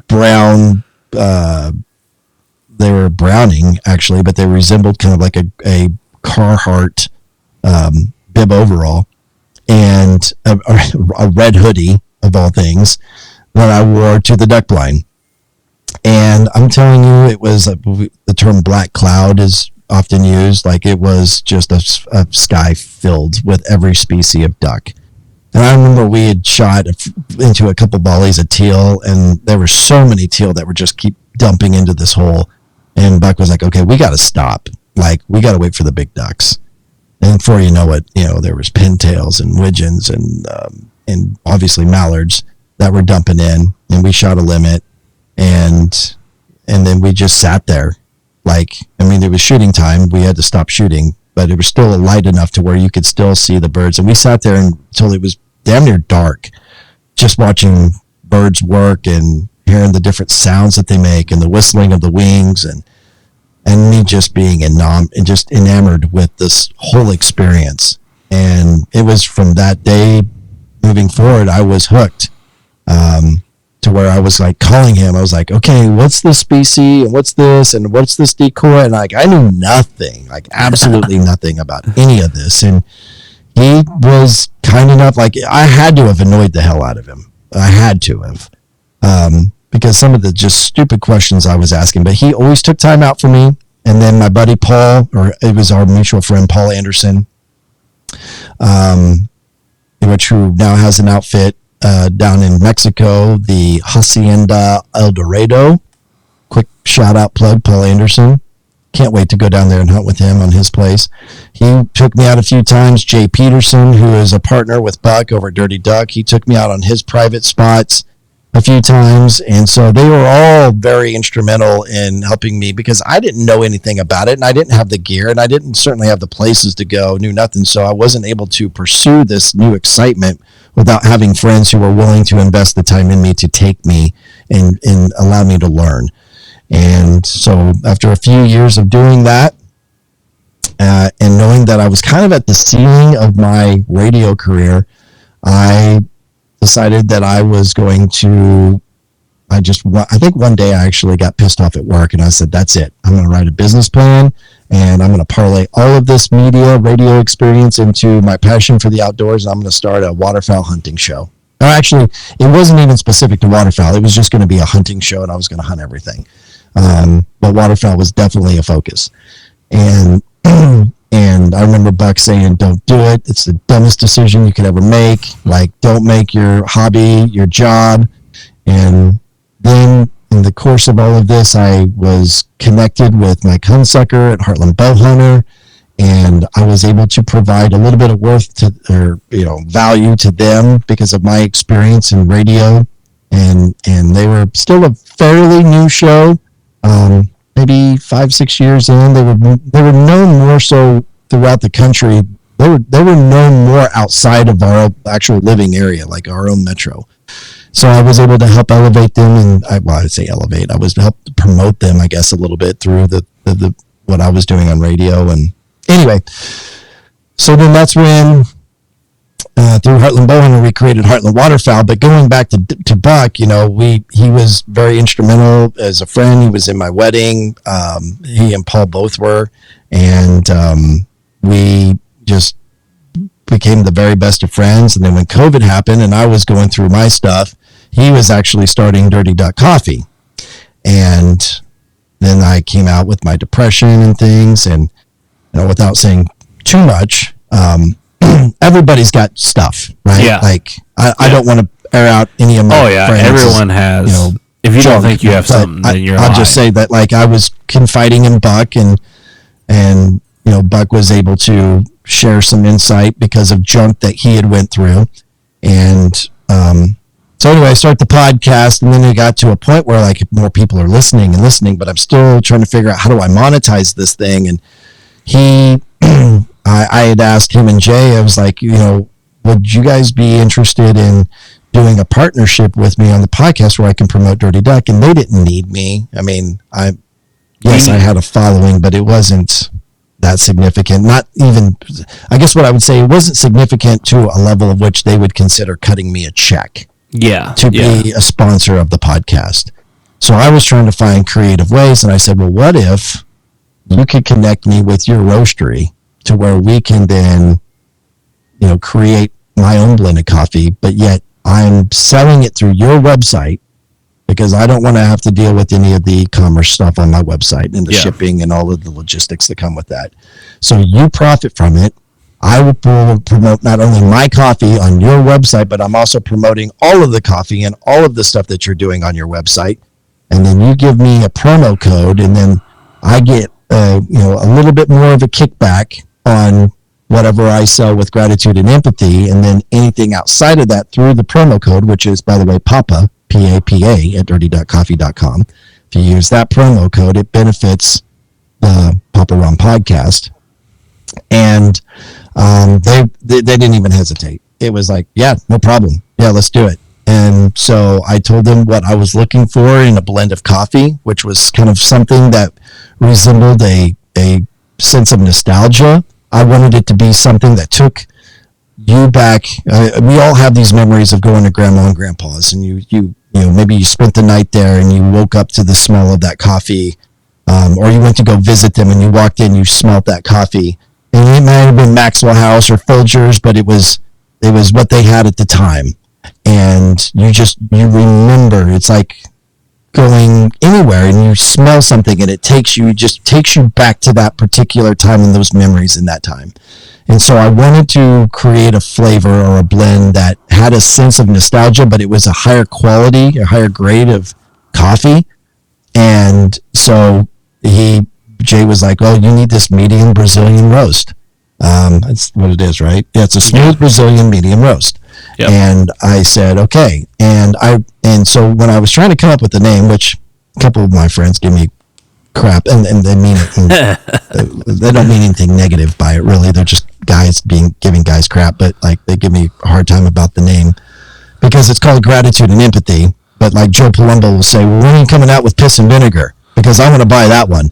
brown, they were Browning actually, but they resembled kind of like a Carhartt bib overall, and a red hoodie of all things that I wore to the duck blind. And I'm telling you, it was the term black cloud is often used. Like, it was just a sky filled with every species of duck. And I remember we had shot into a couple volleys of teal, and there were so many teal that were just keep dumping into this hole. And Buck was like, okay, we got to stop. Like, we got to wait for the big ducks. And before you know it, there was pintails and widgeons and obviously mallards that were dumping in, and we shot a limit, and then we just sat there. Like, it was shooting time. We had to stop shooting, but it was still light enough to where you could still see the birds. And we sat there until it was damn near dark, just watching birds work and hearing the different sounds that they make and the whistling of the wings, and me just being enamored with this whole experience. And it was from that day moving forward, I was hooked, to where I was like calling him. I was like, okay, what's this species and what's this and what's this decoy? And like, I knew nothing, like absolutely nothing about any of this. And he was kind enough, like I had to have annoyed the hell out of him. I had to have, because some of the just stupid questions I was asking, but he always took time out for me. And then my buddy Paul, or it was our mutual friend, Paul Anderson, which who now has an outfit down in Mexico, the Hacienda El Dorado. Quick shout out plug, Paul Anderson. Can't wait to go down there and hunt with him on his place. He took me out a few times. Jay Peterson, who is a partner with Buck over at Dirty Duck, he took me out on his private spots a few times. And so they were all very instrumental in helping me, because I didn't know anything about it, and I didn't have the gear, and I didn't certainly have the places to go, knew nothing. So I wasn't able to pursue this new excitement without having friends who were willing to invest the time in me to take me and allow me to learn. And so after a few years of doing that, and knowing that I was kind of at the ceiling of my radio career, I decided that I was going to, I think one day I actually got pissed off at work, and I said, that's it. I'm going to write a business plan, and I'm going to parlay all of this media, radio experience into my passion for the outdoors, and I'm going to start a waterfowl hunting show. Or actually, it wasn't even specific to waterfowl. It was just going to be a hunting show, and I was going to hunt everything. But waterfowl was definitely a focus. And I remember Buck saying, don't do it. It's the dumbest decision you could ever make. Like, don't make your hobby your job. And then in the course of all of this, I was connected with my Hunsucker at Heartland Bow Hunter, and I was able to provide a little bit of value to them because of my experience in radio. And they were still a fairly new show. Maybe 5-6 years in, they were known more so throughout the country. They were known more outside of our actual living area, like our own metro. So I was able to help elevate them, and I'd say elevate. I was help promote them, I guess, a little bit through the what I was doing on radio. And anyway, so then that's when through Heartland Bowhunter, we created Heartland Waterfowl. But going back to Buck, he was very instrumental as a friend. He was in my wedding. He and Paul both were. And we just became the very best of friends. And then when COVID happened and I was going through my stuff, he was actually starting Dirty Duck Coffee. And then I came out with my depression and things. And without saying too much, everybody's got stuff, right? Yeah. Like I don't want to air out any of my friends. Everyone has. If you don't think you have something, then you're I'll just say that, like, I was confiding in Buck, and Buck was able to share some insight because of junk that he had went through. And so anyway, I start the podcast, and then it got to a point where, like, more people are listening, but I'm still trying to figure out, how do I monetize this thing? And I had asked him and Jay, I was like, would you guys be interested in doing a partnership with me on the podcast where I can promote Dirty Duck? And they didn't need me. I mean, I had a following, but it wasn't that significant. Not even, I guess what I would say, it wasn't significant to a level of which they would consider cutting me a check to be a sponsor of the podcast. So I was trying to find creative ways, and I said, well, what if you could connect me with your roastery to where we can then, create my own blended coffee, but yet I'm selling it through your website, because I don't want to have to deal with any of the e-commerce stuff on my website and the shipping and all of the logistics that come with that. So you profit from it. I will promote not only my coffee on your website, but I'm also promoting all of the coffee and all of the stuff that you're doing on your website. And then you give me a promo code, and then I get a little bit more of a kickback on whatever I sell with Gratitude and Empathy, and then anything outside of that through the promo code, which is, by the way, PAPA, P-A-P-A, at dirtyduckcoffee.com. If you use that promo code, it benefits the Papa Ron podcast. And they didn't even hesitate. It was like, yeah, no problem. Yeah, let's do it. And so I told them what I was looking for in a blend of coffee, which was kind of something that resembled a sense of nostalgia. I wanted it to be something that took you back. We all have these memories of going to grandma and grandpa's, and you maybe you spent the night there and you woke up to the smell of that coffee, or you went to go visit them and you walked in, you smelled that coffee, and it might have been Maxwell House or Folgers, but it was what they had at the time. And you remember, it's like going anywhere and you smell something and it takes you back to that particular time and those memories in that time. And so I wanted to create a flavor or a blend that had a sense of nostalgia, but it was a higher quality, a higher grade of coffee. And so Jay was like, oh, you need this medium Brazilian roast. That's what it is, right? Yeah, it's a smooth Brazilian medium roast. Yep. And I said, okay. And so when I was trying to come up with the name, which a couple of my friends give me crap, and they mean it. They don't mean anything negative by it, really. They're just guys giving guys crap, but like they give me a hard time about the name because it's called Gratitude and Empathy. But like Joe Palumbo will say, well, when are you coming out with Piss and Vinegar? Because I want to buy that one.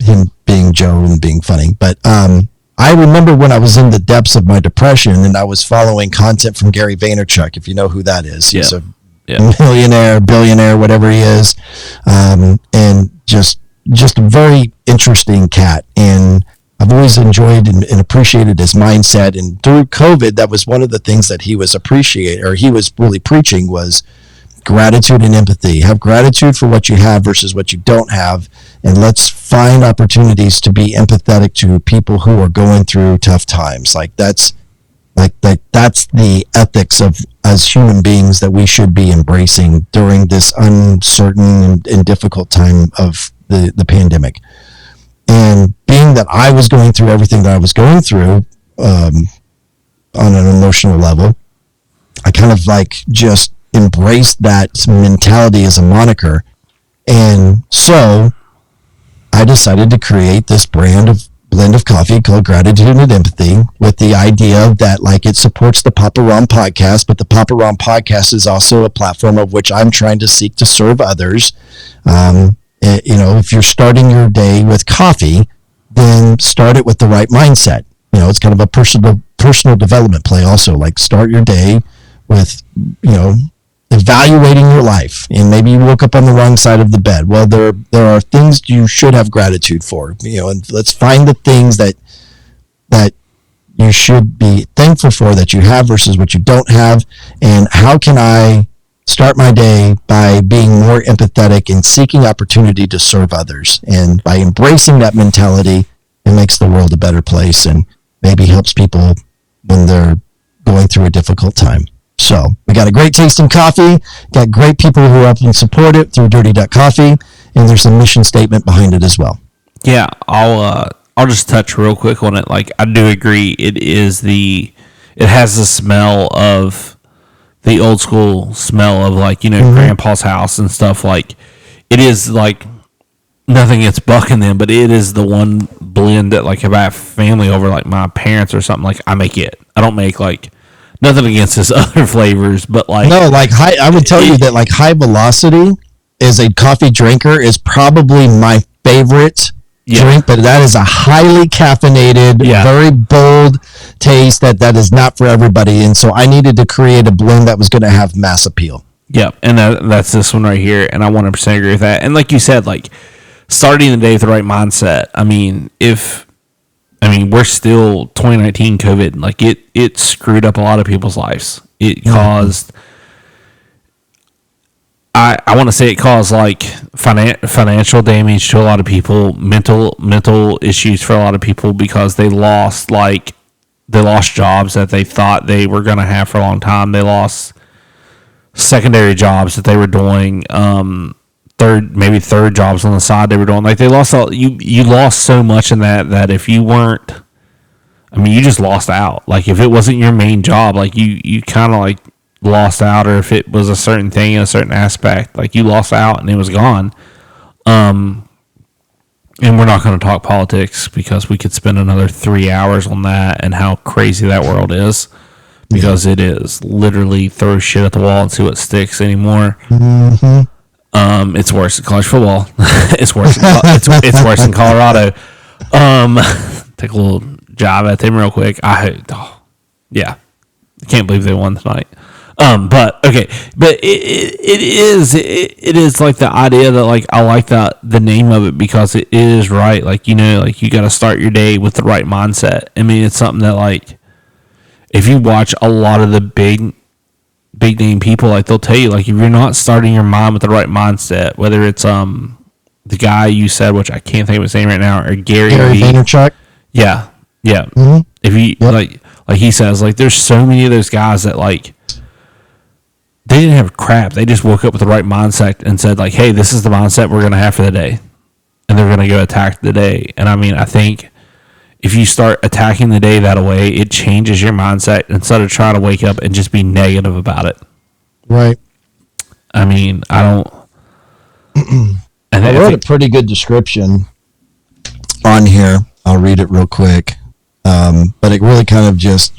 Him being Joe and being funny. But I remember when I was in the depths of my depression and I was following content from Gary Vaynerchuk, if you know who that is. He's a millionaire, billionaire, whatever he is. And just a very interesting cat. And I've always enjoyed and appreciated his mindset. And through COVID, that was one of the things that he was really preaching was gratitude and empathy. Have gratitude for what you have versus what you don't have. And let's find opportunities to be empathetic to people who are going through tough times. That's the ethics of as human beings that we should be embracing during this uncertain and difficult time of the pandemic. And being that I was going through everything that I was going through on an emotional level, I kind of like just embraced that mentality as a moniker. And so I decided to create this blend of coffee called Gratitude and Empathy with the idea that like it supports the Papa Ron podcast, but the Papa Ron podcast is also a platform of which I'm trying to seek to serve others. if you're starting your day with coffee, then start it with the right mindset. It's kind of a personal development play also. Like, start your day with, evaluating your life. And maybe you woke up on the wrong side of the bed. Well, there are things you should have gratitude for, and let's find the things that you should be thankful for that you have versus what you don't have. And how can I start my day by being more empathetic and seeking opportunity to serve others? And by embracing that mentality, it makes the world a better place and maybe helps people when they're going through a difficult time. So we got a great tasting coffee, got great people who help and support it through Dirty Duck Coffee, and there's a mission statement behind it as well. Yeah, I'll just touch real quick on it. Like, I do agree. It has the smell of the old school smell of, like, Grandpa's house and stuff. Like, it is like nothing against Buck and them, but it is the one blend that, like, if I have family over, like my parents or something, like, I make it. I don't make, like, nothing against his other flavors, but like, no, like I would tell you that, like, High Velocity as a coffee drinker is probably my favorite drink, but that is a highly caffeinated, very bold taste that is not for everybody. And so I needed to create a blend that was going to have mass appeal. Yep. And that's this one right here. And I 100% agree with that. And like you said, like, starting the day with the right mindset. We're still 2019 COVID. Like, it screwed up a lot of people's lives. It caused, I want to say it caused, like, financial damage to a lot of people, mental issues for a lot of people, because they lost jobs that they thought they were going to have for a long time. They lost secondary jobs that they were doing, third jobs on the side they were doing. Like, they lost you lost so much in that if you weren't, you just lost out. Like, if it wasn't your main job, like, you kind of, like, lost out. Or if it was a certain thing in a certain aspect, like, you lost out and it was gone. And we're not going to talk politics, because we could spend another 3 hours on that and how crazy that world is, because it is literally throw shit at the wall and see what sticks anymore. It's worse than college football. It's worse than Colorado. Take a little job at them real quick. I can't believe they won tonight. But it is like the idea that, like, I like the name of it, because it is right. Like, you got to start your day with the right mindset. It's something that, like, if you watch a lot of the big name people, like, they'll tell you, like, if you're not starting your mind with the right mindset, whether it's the guy you said, which I can't think of his name right now, or Gary Vaynerchuk. Yeah. Mm-hmm. If you like he says, like, there's so many of those guys that, like, they didn't have crap. They just woke up with the right mindset and said, like, hey, this is the mindset we're going to have for the day, and they're going to go attack the day. And I think if you start attacking the day that way, it changes your mindset instead of trying to wake up and just be negative about it. Right. I don't. I wrote a pretty good description on here. I'll read it real quick. But it really kind of just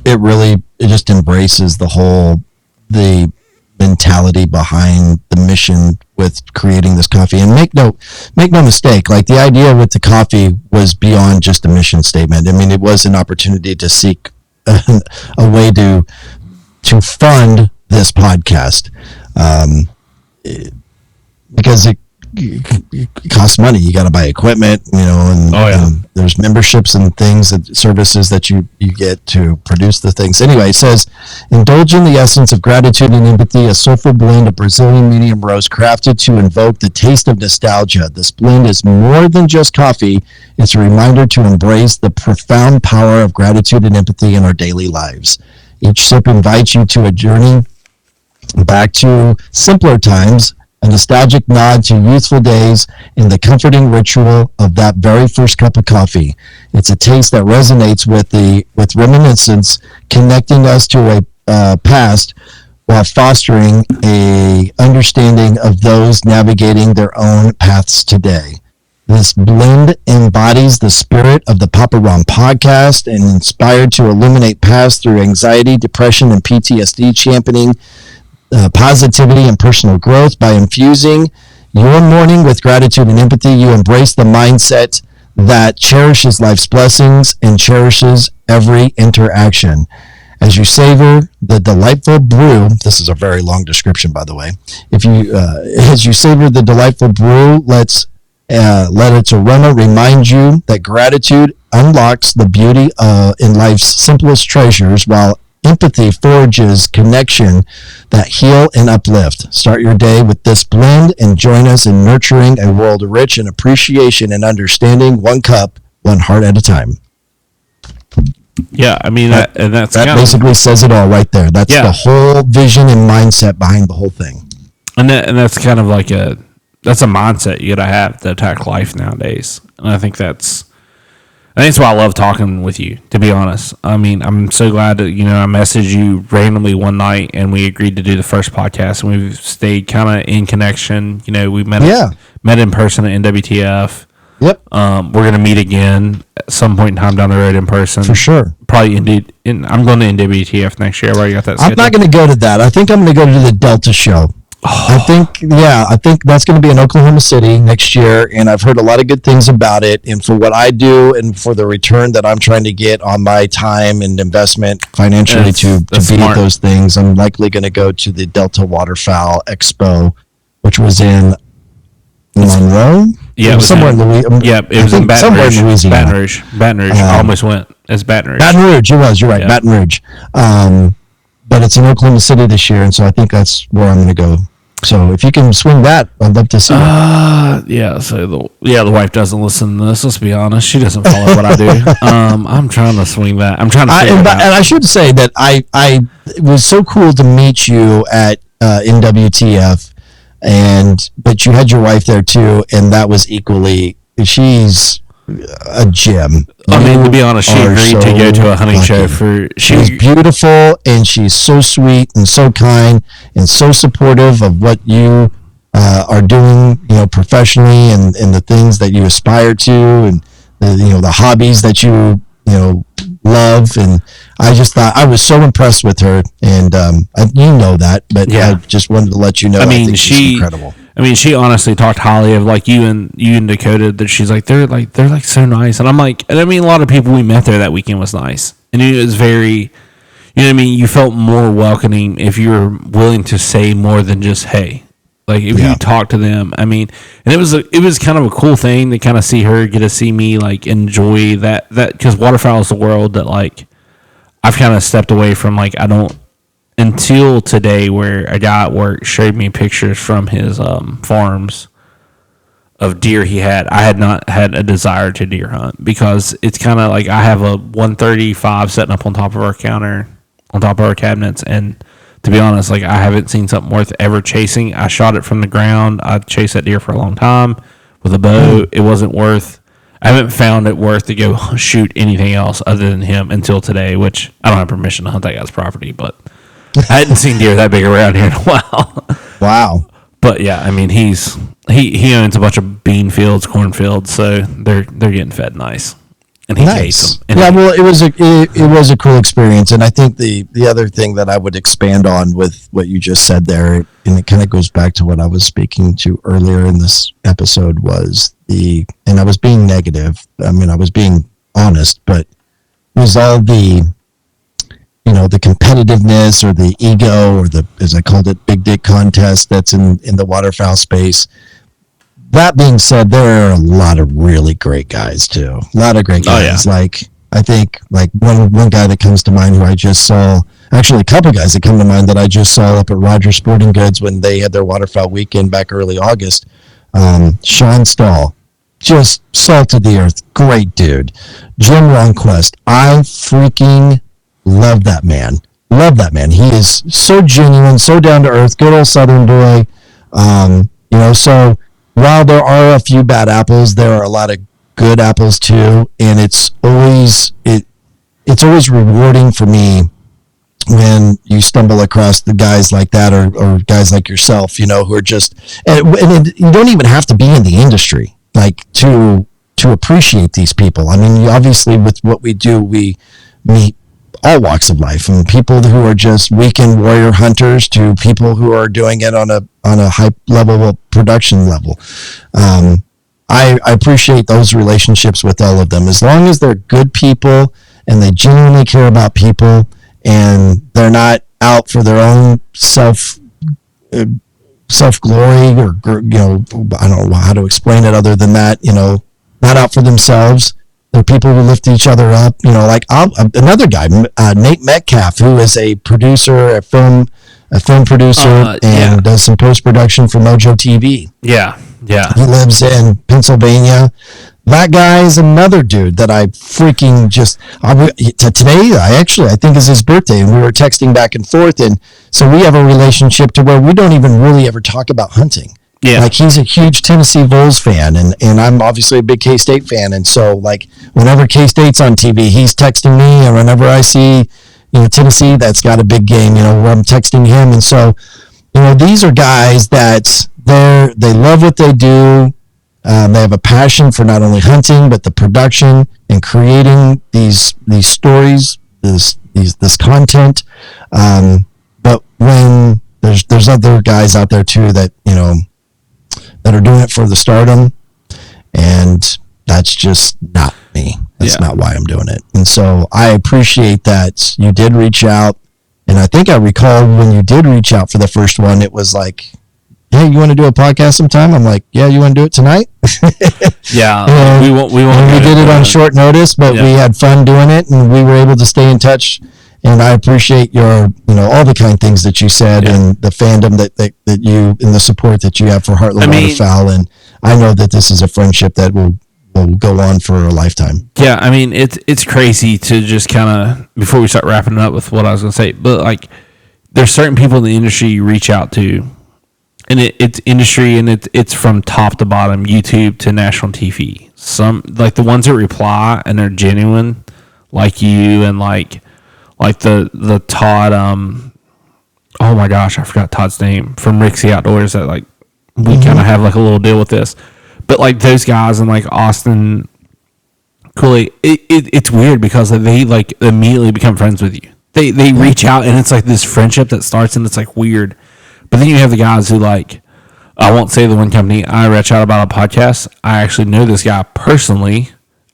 embraces the mentality behind the mission with creating this coffee. And make no mistake, like, the idea with the coffee was beyond just a mission statement. It was an opportunity to seek a way to fund this podcast, because it costs money. You got to buy equipment, and there's memberships and things, services that you get to produce the things. Anyway, it says, indulge in the essence of gratitude and empathy, a soulful blend of Brazilian medium roast crafted to invoke the taste of nostalgia. This blend is more than just coffee. It's a reminder to embrace the profound power of gratitude and empathy in our daily lives. Each sip invites you to a journey back to simpler times, a nostalgic nod to youthful days, and the comforting ritual of that very first cup of coffee. It's a taste that resonates with reminiscence, connecting us to a past while fostering a understanding of those navigating their own paths today. This blend embodies the spirit of the Papa Ron podcast and inspired to illuminate paths through anxiety, depression, and PTSD, championing positivity and personal growth by infusing your morning with gratitude and empathy. You embrace the mindset that cherishes life's blessings and cherishes every interaction. As you savor the delightful brew, this is a very long description, by the way. As you savor the delightful brew, let its aroma remind you that gratitude unlocks the beauty in life's simplest treasures, while empathy forges connection that heal and uplift. Start your day with this blend and join us in nurturing a world rich in appreciation and understanding, one cup, one heart at a time. Yeah, I mean, that basically says it all right there. That's the whole vision and mindset behind the whole thing. And that's kind of like that's a mindset you gotta have to attack life nowadays. And I think that's why I love talking with you, to be honest. I mean, I'm so glad that, I messaged you randomly one night and we agreed to do the first podcast, and we've stayed kind of in connection. We met in person at NWTF. Yep. We're going to meet again at some point in time down the road in person. For sure. Probably I'm going to NWTF next year. I already got that scheduled. I'm not going to go to that. I think I'm going to go to the Delta show. I think that's going to be in Oklahoma City next year, and I've heard a lot of good things about it. And for what I do, and for the return that I'm trying to get on my time and investment financially to be at those things, I'm likely going to go to the Delta Waterfowl Expo, which was in Monroe. Yeah, it was somewhere in Louisiana. Yeah, it was in Baton Rouge. Louisiana. Baton Rouge. I almost went. It's Baton Rouge. Baton Rouge. It was. You're right. Yeah. Baton Rouge. But it's in Oklahoma City this year, and so I think that's where I'm going to go. So if you can swing that, I'd love to see that. Yeah. So the wife doesn't listen to this. Let's be honest. She doesn't follow what I do. I'm trying to swing that. I'm trying to figure it out. And I should say that it was so cool to meet you at NWTF, but you had your wife there too, and that was equally. She's a gem. I mean, to be honest, she agreed to go to a hunting show She's beautiful, and she's so sweet and so kind and so supportive of what you are doing, professionally, and the things that you aspire to, and the hobbies that you love. And I just thought, I was so impressed with her, and that, but I just wanted to let you know. I think she's incredible. I mean, she honestly talked highly of like you and Dakota, that she's like they're so nice, and I'm like, and I mean, a lot of people we met there that weekend was nice, and it was very, you felt more welcoming if you were willing to say more than just hey, like if you talk to them. I mean, and it was kind of a cool thing to kind of see her get to see me like enjoy that because waterfowl is the world that like I've kind of stepped away from. Like I don't. Until today, where a guy at work showed me pictures from his farms of deer he had. I had not had a desire to deer hunt because it's kind of like I have a 135 sitting up on top of our counter, on top of our cabinets, and to be honest, like I haven't seen something worth ever chasing. I shot it from the ground. I chased that deer for a long time with a bow. It wasn't worth. I haven't found it worth to go shoot anything else other than him until today, which I don't have permission to hunt that guy's property, but. I hadn't seen deer that big around here in a while. Wow. But yeah, I mean, he owns a bunch of bean fields, cornfields, so they're getting fed nice, and he hates them. Well, it was a cool experience, and I think the other thing that I would expand on with what you just said there, and it kind of goes back to what I was speaking to earlier in this episode, was and I was being negative. I mean, I was being honest, but it was all the competitiveness or the ego or the, as I called it, big dick contest that's in the waterfowl space. That being said, there are a lot of really great guys too. A lot of great guys. Like, I think like one guy that comes to mind who I just saw, actually a couple guys that come to mind that I just saw up at Rogers Sporting Goods when they had their waterfowl weekend back early August. Sean Stahl, just salt of the earth, great dude. Jim Ronquist, I freaking love that man. He is so genuine, so down to earth, good old Southern boy. So while there are a few bad apples, there are a lot of good apples too, and it's always rewarding for me when you stumble across the guys like that, or guys like yourself, who are just, and you don't even have to be in the industry, like to appreciate these people. I mean, obviously with what we do, we meet all walks of life, from people who are just weekend warrior hunters to people who are doing it on a high level production level. I appreciate those relationships with all of them, as long as they're good people and they genuinely care about people and they're not out for their own self glory, or I don't know how to explain it other than that. Not out for themselves. They're people who lift each other up. Like another guy, Nate Metcalf, who is a producer, a film producer, and does some post production for Mojo TV. Yeah. He lives in Pennsylvania. That guy is another dude that I freaking today, I think is his birthday, and we were texting back and forth, and so we have a relationship to where we don't even really ever talk about hunting. Yeah. Like, he's a huge Tennessee Vols fan, and I'm obviously a big K-State fan, and so, like, whenever K-State's on TV, he's texting me, and whenever I see, Tennessee that's got a big game, where I'm texting him, and so, these are guys that they love what they do. They have a passion for not only hunting, but the production and creating these stories, this content. But when there's other guys out there too that that are doing it for the stardom, and that's just not me. That's not why I'm doing it. And so I appreciate that you did reach out, and I think I recall when you did reach out for the first one, it was like, hey, you want to do a podcast sometime? I'm like, yeah, you want to do it tonight? Yeah. We did it on short notice, but we had fun doing it, and we were able to stay in touch. And I appreciate your, all the kind things that you said, and the fandom that you, and the support that you have for Heartland Waterfowl. And I know that this is a friendship that will go on for a lifetime. Yeah, I mean, it's crazy to just kind of, before we start wrapping up with what I was going to say, but like, there's certain people in the industry you reach out to, and it's industry, and it's from top to bottom, YouTube to national TV. Some, like the ones that reply and they're genuine, like you, and like the Todd, oh my gosh, I forgot Todd's name, from Rixie Outdoors, that like we kind of have like a little deal with this. But like those guys, and like Austin Cooley, it's weird because they like immediately become friends with you. They reach out, and it's like this friendship that starts, and it's like weird. But then you have the guys who, like, I won't say the one company, I reach out about a podcast. I actually know this guy personally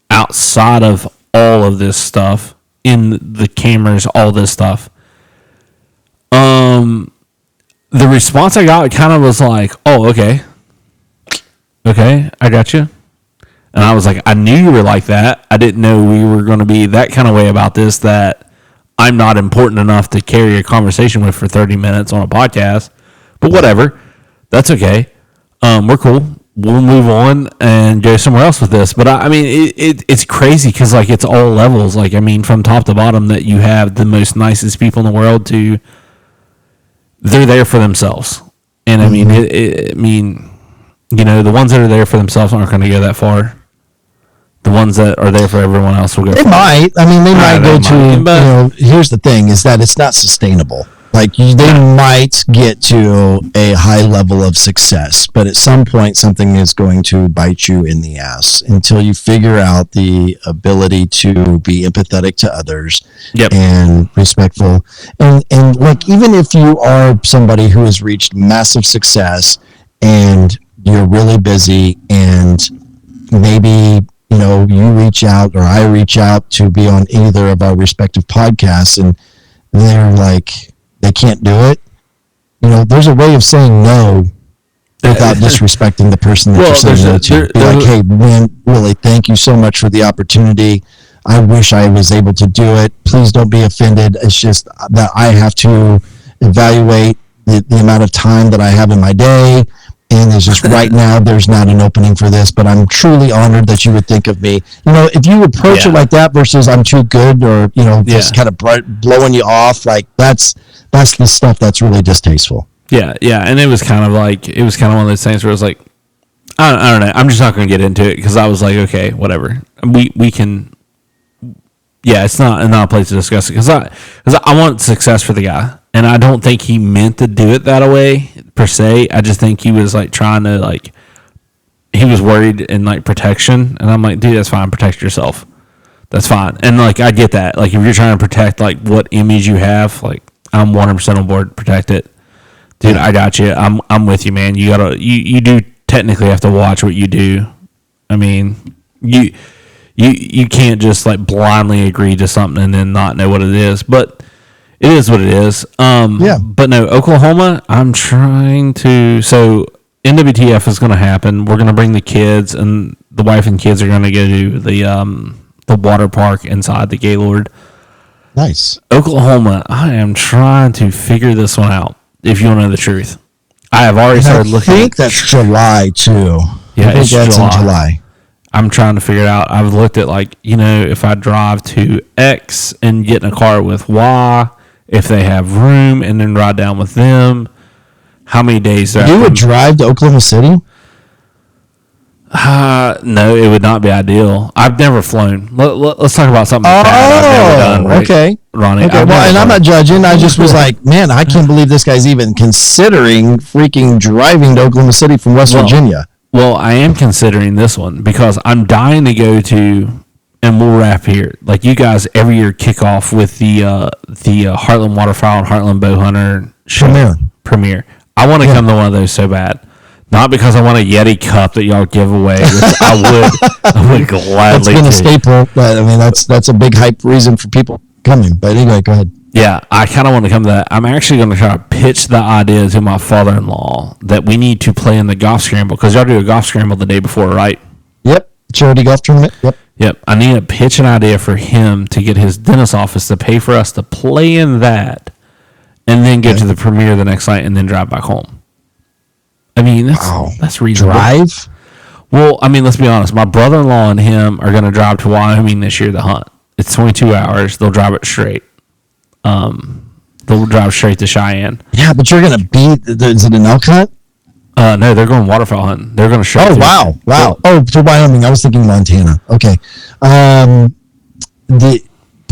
outside of all of this stuff, in the cameras, all this stuff. The response I got kind of was like, oh, okay, I got you. And I was like, I knew you were like that. I didn't know we were going to be that kind of way about this, that I'm not important enough to carry a conversation with for 30 minutes on a podcast. But whatever, that's okay. We're cool. We'll move on and go somewhere else with this. But I mean, it's crazy because like it's all levels. Like, I mean, from top to bottom, that you have the most nicest people in the world to they're there for themselves. And I mean, the ones that are there for themselves aren't going to go that far. The ones that are there for everyone else will go. They might. I mean, they might go to. Here's the thing: is that it's not sustainable. Like, they might get to a high level of success, but at some point something is going to bite you in the ass until you figure out the ability to be empathetic to others and respectful. And like, even if you are somebody who has reached massive success and you're really busy, and maybe, you reach out, or I reach out to be on either of our respective podcasts, and they're like, they can't do it. There's a way of saying no without disrespecting the person that you're saying no to. Be like, hey, man, really, thank you so much for the opportunity. I wish I was able to do it. Please don't be offended. It's just that I have to evaluate the amount of time that I have in my day. And it's just right now, there's not an opening for this, but I'm truly honored that you would think of me. If you approach it like that versus I'm too good, or, just kind of blowing you off, like that's the stuff that's really distasteful. Yeah. And it was kind of one of those things where it was like, I don't know. I'm just not going to get into it because I was like, okay, whatever. We can, it's not a place to discuss it because I want success for the guy. And I don't think he meant to do it that way, per se. I just think he was, like, trying to, like, he was worried in, like, protection. And I'm like, dude, that's fine. Protect yourself. That's fine. And like I get that. Like if you're trying to protect like what image you have, like I'm 100% on board to protect it. Dude, I got you. I'm with you, man. You do technically have to watch what you do. I mean, you can't just like blindly agree to something and then not know what it is. But it is what it is. But no, Oklahoma, I'm trying to. So NWTF is going to happen. We're going to bring the kids, and the wife and kids are going to go to the water park inside the Gaylord. Nice. Oklahoma, I am trying to figure this one out. If you want to know the truth, I have already started looking. I think that's July too. Yeah, I think that's in July. I'm trying to figure it out. I've looked at like, if I drive to X and get in a car with Y, if they have room, and then ride down with them, how many days? You would drive to Oklahoma City? No, it would not be ideal. I've never flown. Let's talk about something bad I've never done. Right? Okay, Ronnie. Okay, well, and I'm not judging. I just was like, man, I can't believe this guy's even considering freaking driving to Oklahoma City from West Virginia. Well, I am considering this one because I'm dying to go to, and we'll wrap here. Like you guys every year kick off with the Heartland Waterfowl and Heartland Bowhunter premiere. I want to come to one of those so bad. Not because I want a Yeti cup that y'all give away, which I would gladly. That's been a staple, but I mean that's a big hype reason for people coming. But anyway, go ahead. Yeah, I kind of want to come to that. I'm actually going to try to pitch the idea to my father-in-law that we need to play in the golf scramble because y'all do a golf scramble the day before, right? Yep, charity golf tournament. Yep. I need to pitch an idea for him to get his dentist office to pay for us to play in that, and then go to the premiere the next night and then drive back home. I mean, that's reasonable. Drive? Well, I mean, let's be honest. My brother-in-law and him are going to drive to Wyoming this year to hunt. It's 22 hours. They'll drive it straight. They'll drive straight to Cheyenne. Yeah, but you're going to is it an elk hunt? No, they're going waterfowl hunting. They're going to show. Oh, wow. Oh, to Wyoming. I was thinking Montana. Okay.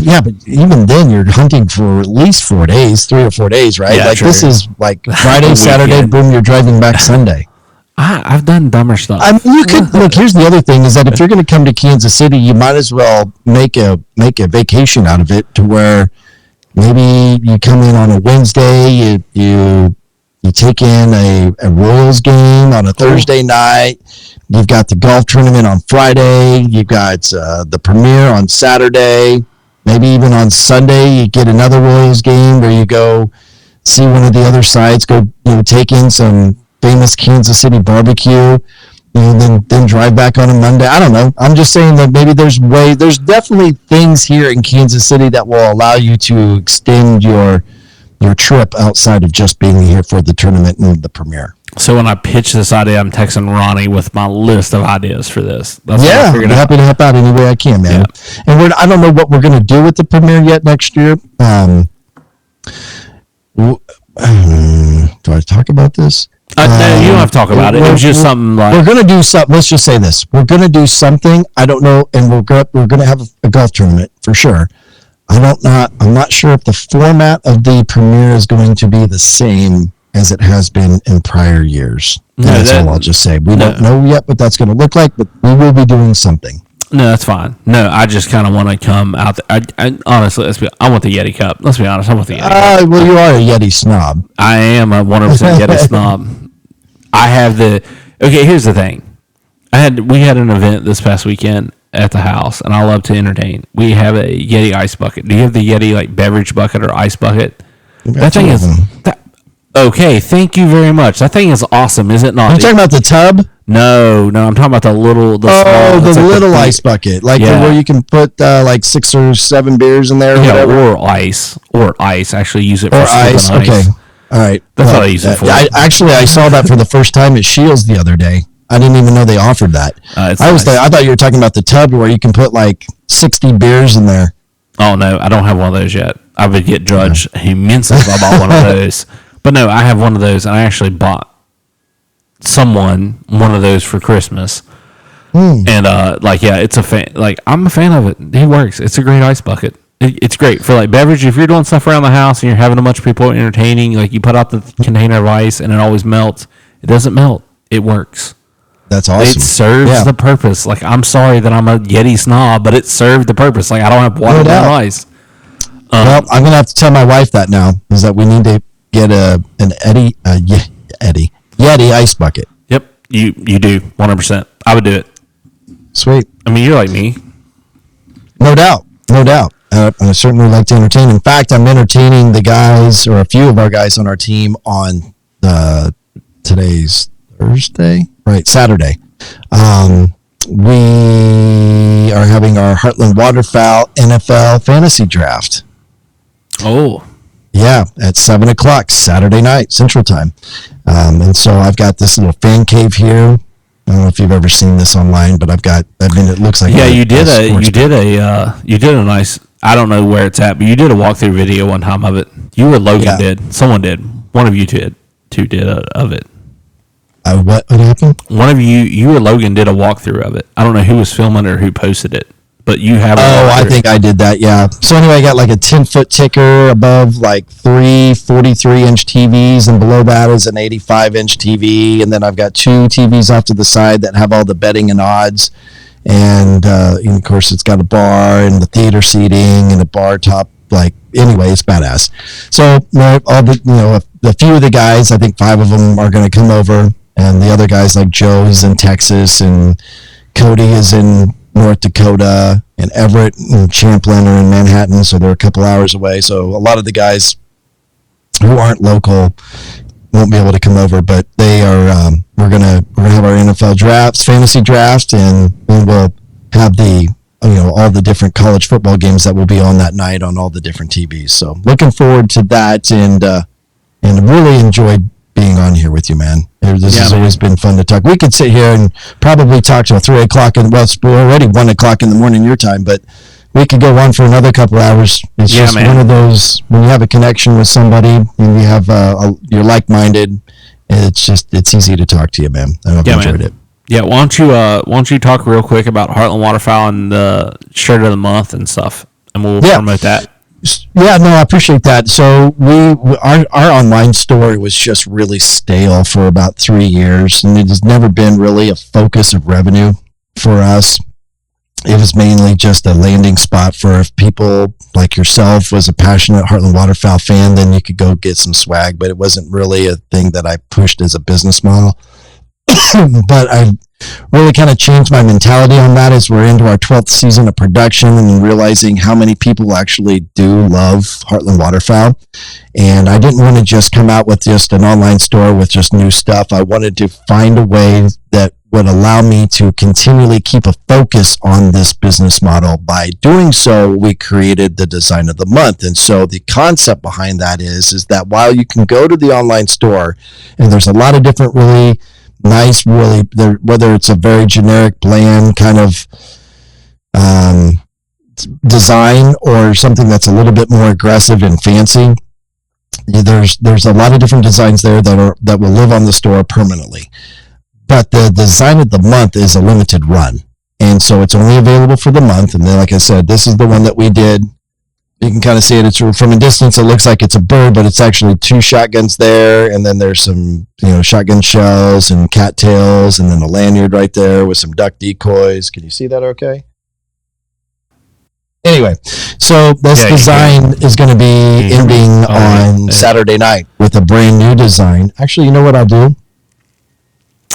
Yeah, but even then, you're hunting for at least 4 days, 3 or 4 days, right? Yeah, like true. This is like Friday, Saturday, boom, you're driving back Sunday. I've done dumber stuff. I mean, you could look. Here's the other thing: is that if you're going to come to Kansas City, you might as well make a vacation out of it, to where maybe you come in on a Wednesday, you take in a Royals game on a Thursday night. You've got the golf tournament on Friday. You've got the premiere on Saturday. Maybe even on Sunday, you get another Royals game where you go see one of the other sites, go take in some famous Kansas City barbecue, then drive back on a Monday. I don't know. I'm just saying that maybe there's definitely things here in Kansas City that will allow you to extend your trip outside of just being here for the tournament and the premiere. So when I pitch this idea, I'm texting Ronnie with my list of ideas for this. That's I'm happy to help out any way I can, man. Yeah. And I don't know what we're going to do with the premiere yet next year. Do I talk about this? No, you don't have to talk about it. It was just something like... We're going to do something. Let's just say this. We're going to do something. I don't know. And we're going to have a golf tournament for sure. I'm not sure if the format of the premiere is going to be the same as it has been in prior years. That's all I'll just say. We don't know yet what that's going to look like, but we will be doing something. No, that's fine. No, I just kind of want to come out there. I honestly, I want the Yeti cup. Let's be honest. I want the Yeti cup. Well, you are a Yeti snob. I am a 100% Yeti snob. I have okay, here's the thing. We had an event this past weekend at the house, and I love to entertain. We have a Yeti ice bucket. Do you have the Yeti like beverage bucket or ice bucket? That thing is... Okay, thank you very much. That thing is awesome, is it not? Are you talking about the tub? No, I'm talking about the little... the little ice bucket. Where you can put like 6 or 7 beers in there or whatever. Or ice. Actually use it for ice. Okay. All right. That's what I use it for. I saw that for the first time at Shields the other day. I didn't even know they offered that. I thought you were talking about the tub where you can put like 60 beers in there. Oh, no, I don't have one of those yet. I would get judged immensely if I bought one of those. But no, I have one of those, and I actually bought someone one of those for Christmas. And it's I'm a fan of it. It works. It's a great ice bucket. It's great for like beverage. If you're doing stuff around the house and you're having a bunch of people entertaining, like you put out the container of ice and it always melts. It doesn't melt. It works. That's awesome. It serves the purpose. Like, I'm sorry that I'm a Yeti snob, but it served the purpose. Like, I don't have water down ice. Well, I'm gonna have to tell my wife that now, is that we need to get an Yeti ice bucket. Yep, you do 100%. I would do it. Sweet. I mean, you're like me. No doubt. I certainly like to entertain. In fact, I'm entertaining the guys, or a few of our guys on our team, on today's Thursday, right? Saturday. We are having our Heartland Waterfowl NFL fantasy draft. Oh, yeah, at 7:00 Saturday night Central Time. And so I've got this little fan cave here. I don't know if you've ever seen this online, but it looks like you did a nice. I don't know where it's at, but you did a walkthrough video one time of it. You or Logan did. Someone did. One of you two did of it. What happened? One of you or Logan did a walkthrough of it. I don't know who was filming or who posted it, but you have. I think I did that. Yeah. So anyway, I got like a 10-foot ticker above like 3 43-inch TVs, and below that is an 85-inch TV, and then I've got 2 TVs off to the side that have all the betting and odds, and of course it's got a bar and the theater seating and a bar top. Like, anyway, it's badass. So all the a few of the guys, I think 5 of them are going to come over. And the other guys, like Joe, is in Texas, and Cody is in North Dakota, and Everett and Champlin are in Manhattan, so they're a couple hours away. So a lot of the guys who aren't local won't be able to come over, but they are. We're gonna have our NFL drafts, fantasy draft, and we'll have all the different college football games that will be on that night on all the different TVs. So looking forward to that, and really enjoyed being on here with you, man. This has always been fun to talk. We could sit here and probably talk till 3 o'clock, and it's already 1 o'clock in the morning your time, but we could go on for another couple hours. It's just one of those, when you have a connection with somebody and you have you're like-minded, it's easy to talk to you, man. I've enjoyed it. Yeah, why don't you talk real quick about Heartland Waterfowl and the shirt of the month and stuff, and we'll promote that. Yeah, no, I appreciate that. So our online store was just really stale for about 3 years, and it has never been really a focus of revenue for us. It was mainly just a landing spot for if people like yourself was a passionate Heartland Waterfowl fan, then you could go get some swag, but it wasn't really a thing that I pushed as a business model. But I really kind of changed my mentality on that as we're into our 12th season of production, and realizing how many people actually do love Heartland Waterfowl. And I didn't want to just come out with just an online store with just new stuff. I wanted to find a way that would allow me to continually keep a focus on this business model. By doing so, we created the design of the month. And so the concept behind that is that while you can go to the online store, and there's a lot of different really nice, really, whether it's a very generic, bland kind of design or something that's a little bit more aggressive and fancy, there's a lot of different designs there that will live on the store permanently. But the design of the month is a limited run, and so it's only available for the month. And then, like I said, this is the one that we did. You can kind of see it. It's from a distance. It looks like it's a bird, but it's actually 2 shotguns there. And then there's some, shotgun shells and cattails, and then a lanyard right there with some duck decoys. Can you see that okay? Anyway, so this design is going to be ending on Saturday night with a brand new design. Actually, you know what I'll do?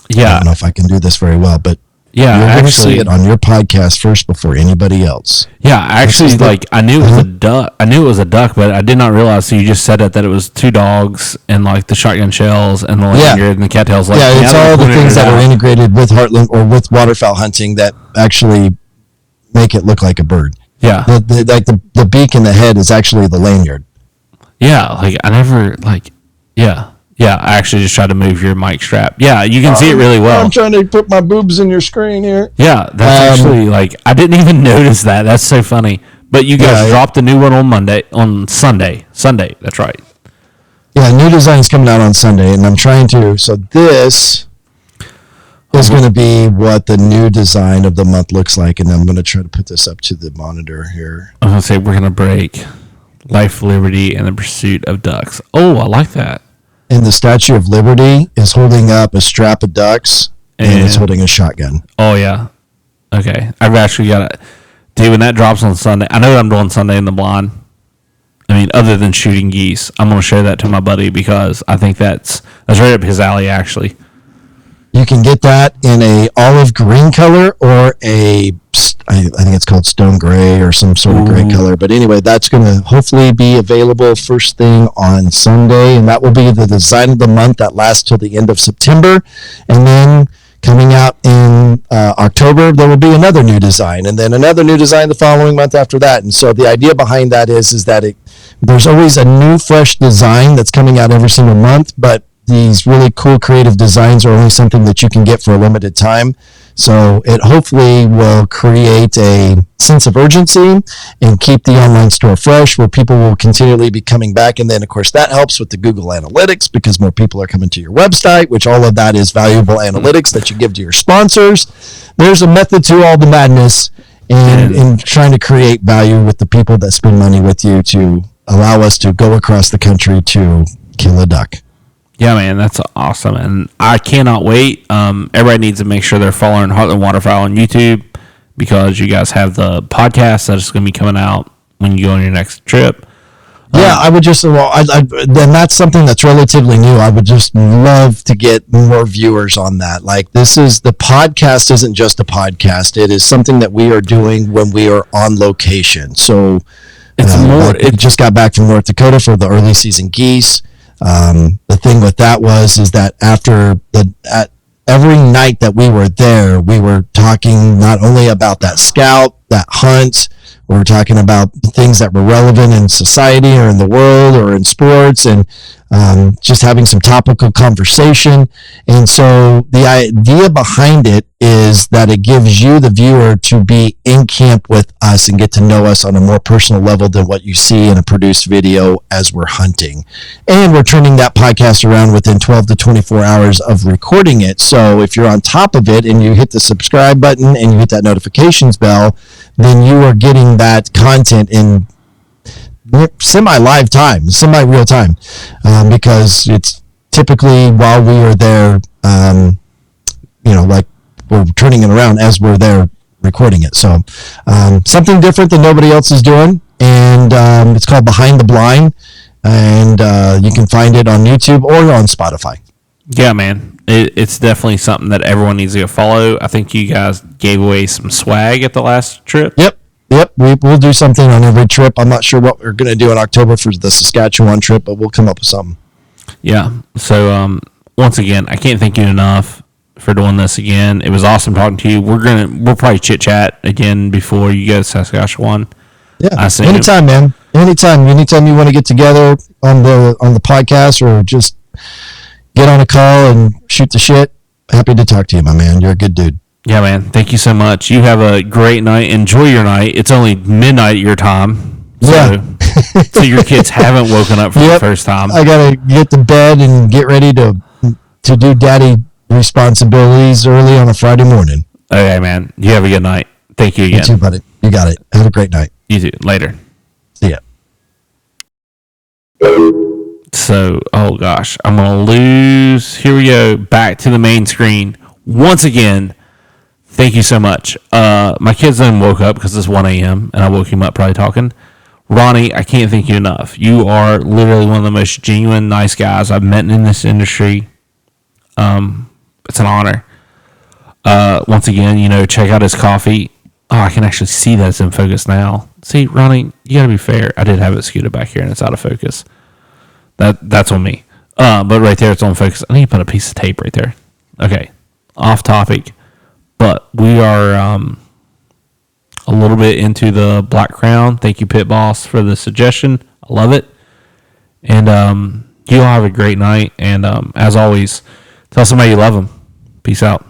Yeah. I don't know if I can do this very well, but yeah, you're going to see it on your podcast first before anybody else. Yeah, actually, I knew it was a duck. I knew it was a duck, but I did not realize. So you just said that it was 2 dogs and like the shotgun shells and the lanyard and the cattails. Like, it's all the things that are integrated with Heartland or with waterfowl hunting that actually make it look like a bird. Yeah, the beak and the head is actually the lanyard. Yeah, Yeah, I actually just tried to move your mic strap. Yeah, you can see it really well. I'm trying to put my boobs in your screen here. Yeah, that's actually I didn't even notice that. That's so funny. But you guys dropped a new one on Sunday. Sunday, that's right. Yeah, new design's coming out on Sunday, and I'm trying to. So this is going to be what the new design of the month looks like, and I'm going to try to put this up to the monitor here. I'm going to say we're going to break life, liberty, and the pursuit of ducks. Oh, I like that. And the Statue of Liberty is holding up a strap of ducks, and is holding a shotgun. Oh, yeah. Okay. I've actually got it. Dude, when that drops on Sunday, I know what I'm doing Sunday in the blind. I mean, other than shooting geese, I'm going to show that to my buddy because I think that's right up his alley, actually. You can get that in a olive green color or I think it's called stone gray or some sort of gray color. But anyway, that's going to hopefully be available first thing on Sunday, and that will be the design of the month that lasts till the end of September. And then coming out in October, there will be another new design, and then another new design the following month after that. And so the idea behind that is that there's always a new, fresh design that's coming out every single month, but these really cool creative designs are only something that you can get for a limited time. So it hopefully will create a sense of urgency and keep the online store fresh where people will continually be coming back. And then, of course, that helps with the Google Analytics because more people are coming to your website, which all of that is valuable analytics that you give to your sponsors. There's a method to all the madness in trying to create value with the people that spend money with you to allow us to go across the country to kill a duck. Yeah, man, that's awesome, and I cannot wait. Everybody needs to make sure they're following Heartland Waterfowl on YouTube because you guys have the podcast that is going to be coming out when you go on your next trip. Yeah, I would just, then that's something that's relatively new. I would just love to get more viewers on that. Like the podcast isn't just a podcast. It is something that we are doing when we are on location. So it just got back from North Dakota for the early season geese. The thing with that is that every night that we were there, we were talking not only about that scout, that hunt, we were talking about things that were relevant in society or in the world or in sports, and just having some topical conversation. And so the idea behind it is that it gives you, the viewer, to be in camp with us and get to know us on a more personal level than what you see in a produced video as we're hunting. And we're turning that podcast around within 12 to 24 hours of recording it. So if you're on top of it and you hit the subscribe button and you hit that notifications bell, then you are getting that content in semi-live time, semi-real time, because it's typically while we are there, like we're turning it around as we're there recording it. So something different than nobody else is doing, and it's called Behind the Blind, and you can find it on YouTube or on Spotify. Yeah, man, it's definitely something that everyone needs to go follow. I think you guys gave away some swag at the last trip. Yep, we'll do something on every trip. I'm not sure what we're going to do in October for the Saskatchewan trip, but we'll come up with something. Yeah, so once again, I can't thank you enough for doing this again. It was awesome talking to you. We'll probably chit-chat again before you go to Saskatchewan. Yeah, anytime, man. Anytime you want to get together on the podcast or just get on a call and shoot the shit, happy to talk to you, my man. You're a good dude. Yeah, man. Thank you so much. You have a great night. Enjoy your night. It's only midnight your time. So your kids haven't woken up for the first time. I got to get to bed and get ready to do daddy responsibilities early on a Friday morning. Okay, man. You have a good night. Thank you again. You too, buddy. You got it. Have a great night. You too. Later. See ya. So, oh gosh, I'm going to lose. Here we go. Back to the main screen. Once again, thank you so much. My kids then woke up because it's 1 a.m. and I woke him up probably talking. Ronnie, I can't thank you enough. You are literally one of the most genuine, nice guys I've met in this industry. It's an honor. Once again, check out his coffee. Oh, I can actually see that it's in focus now. See, Ronnie, you got to be fair. I did have it scooted back here and it's out of focus. That's on me. But right there, it's on focus. I need to put a piece of tape right there. Okay, off topic. But we are a little bit into the Black Crown. Thank you, Pit Boss, for the suggestion. I love it. And you all have a great night. And as always, tell somebody you love them. Peace out.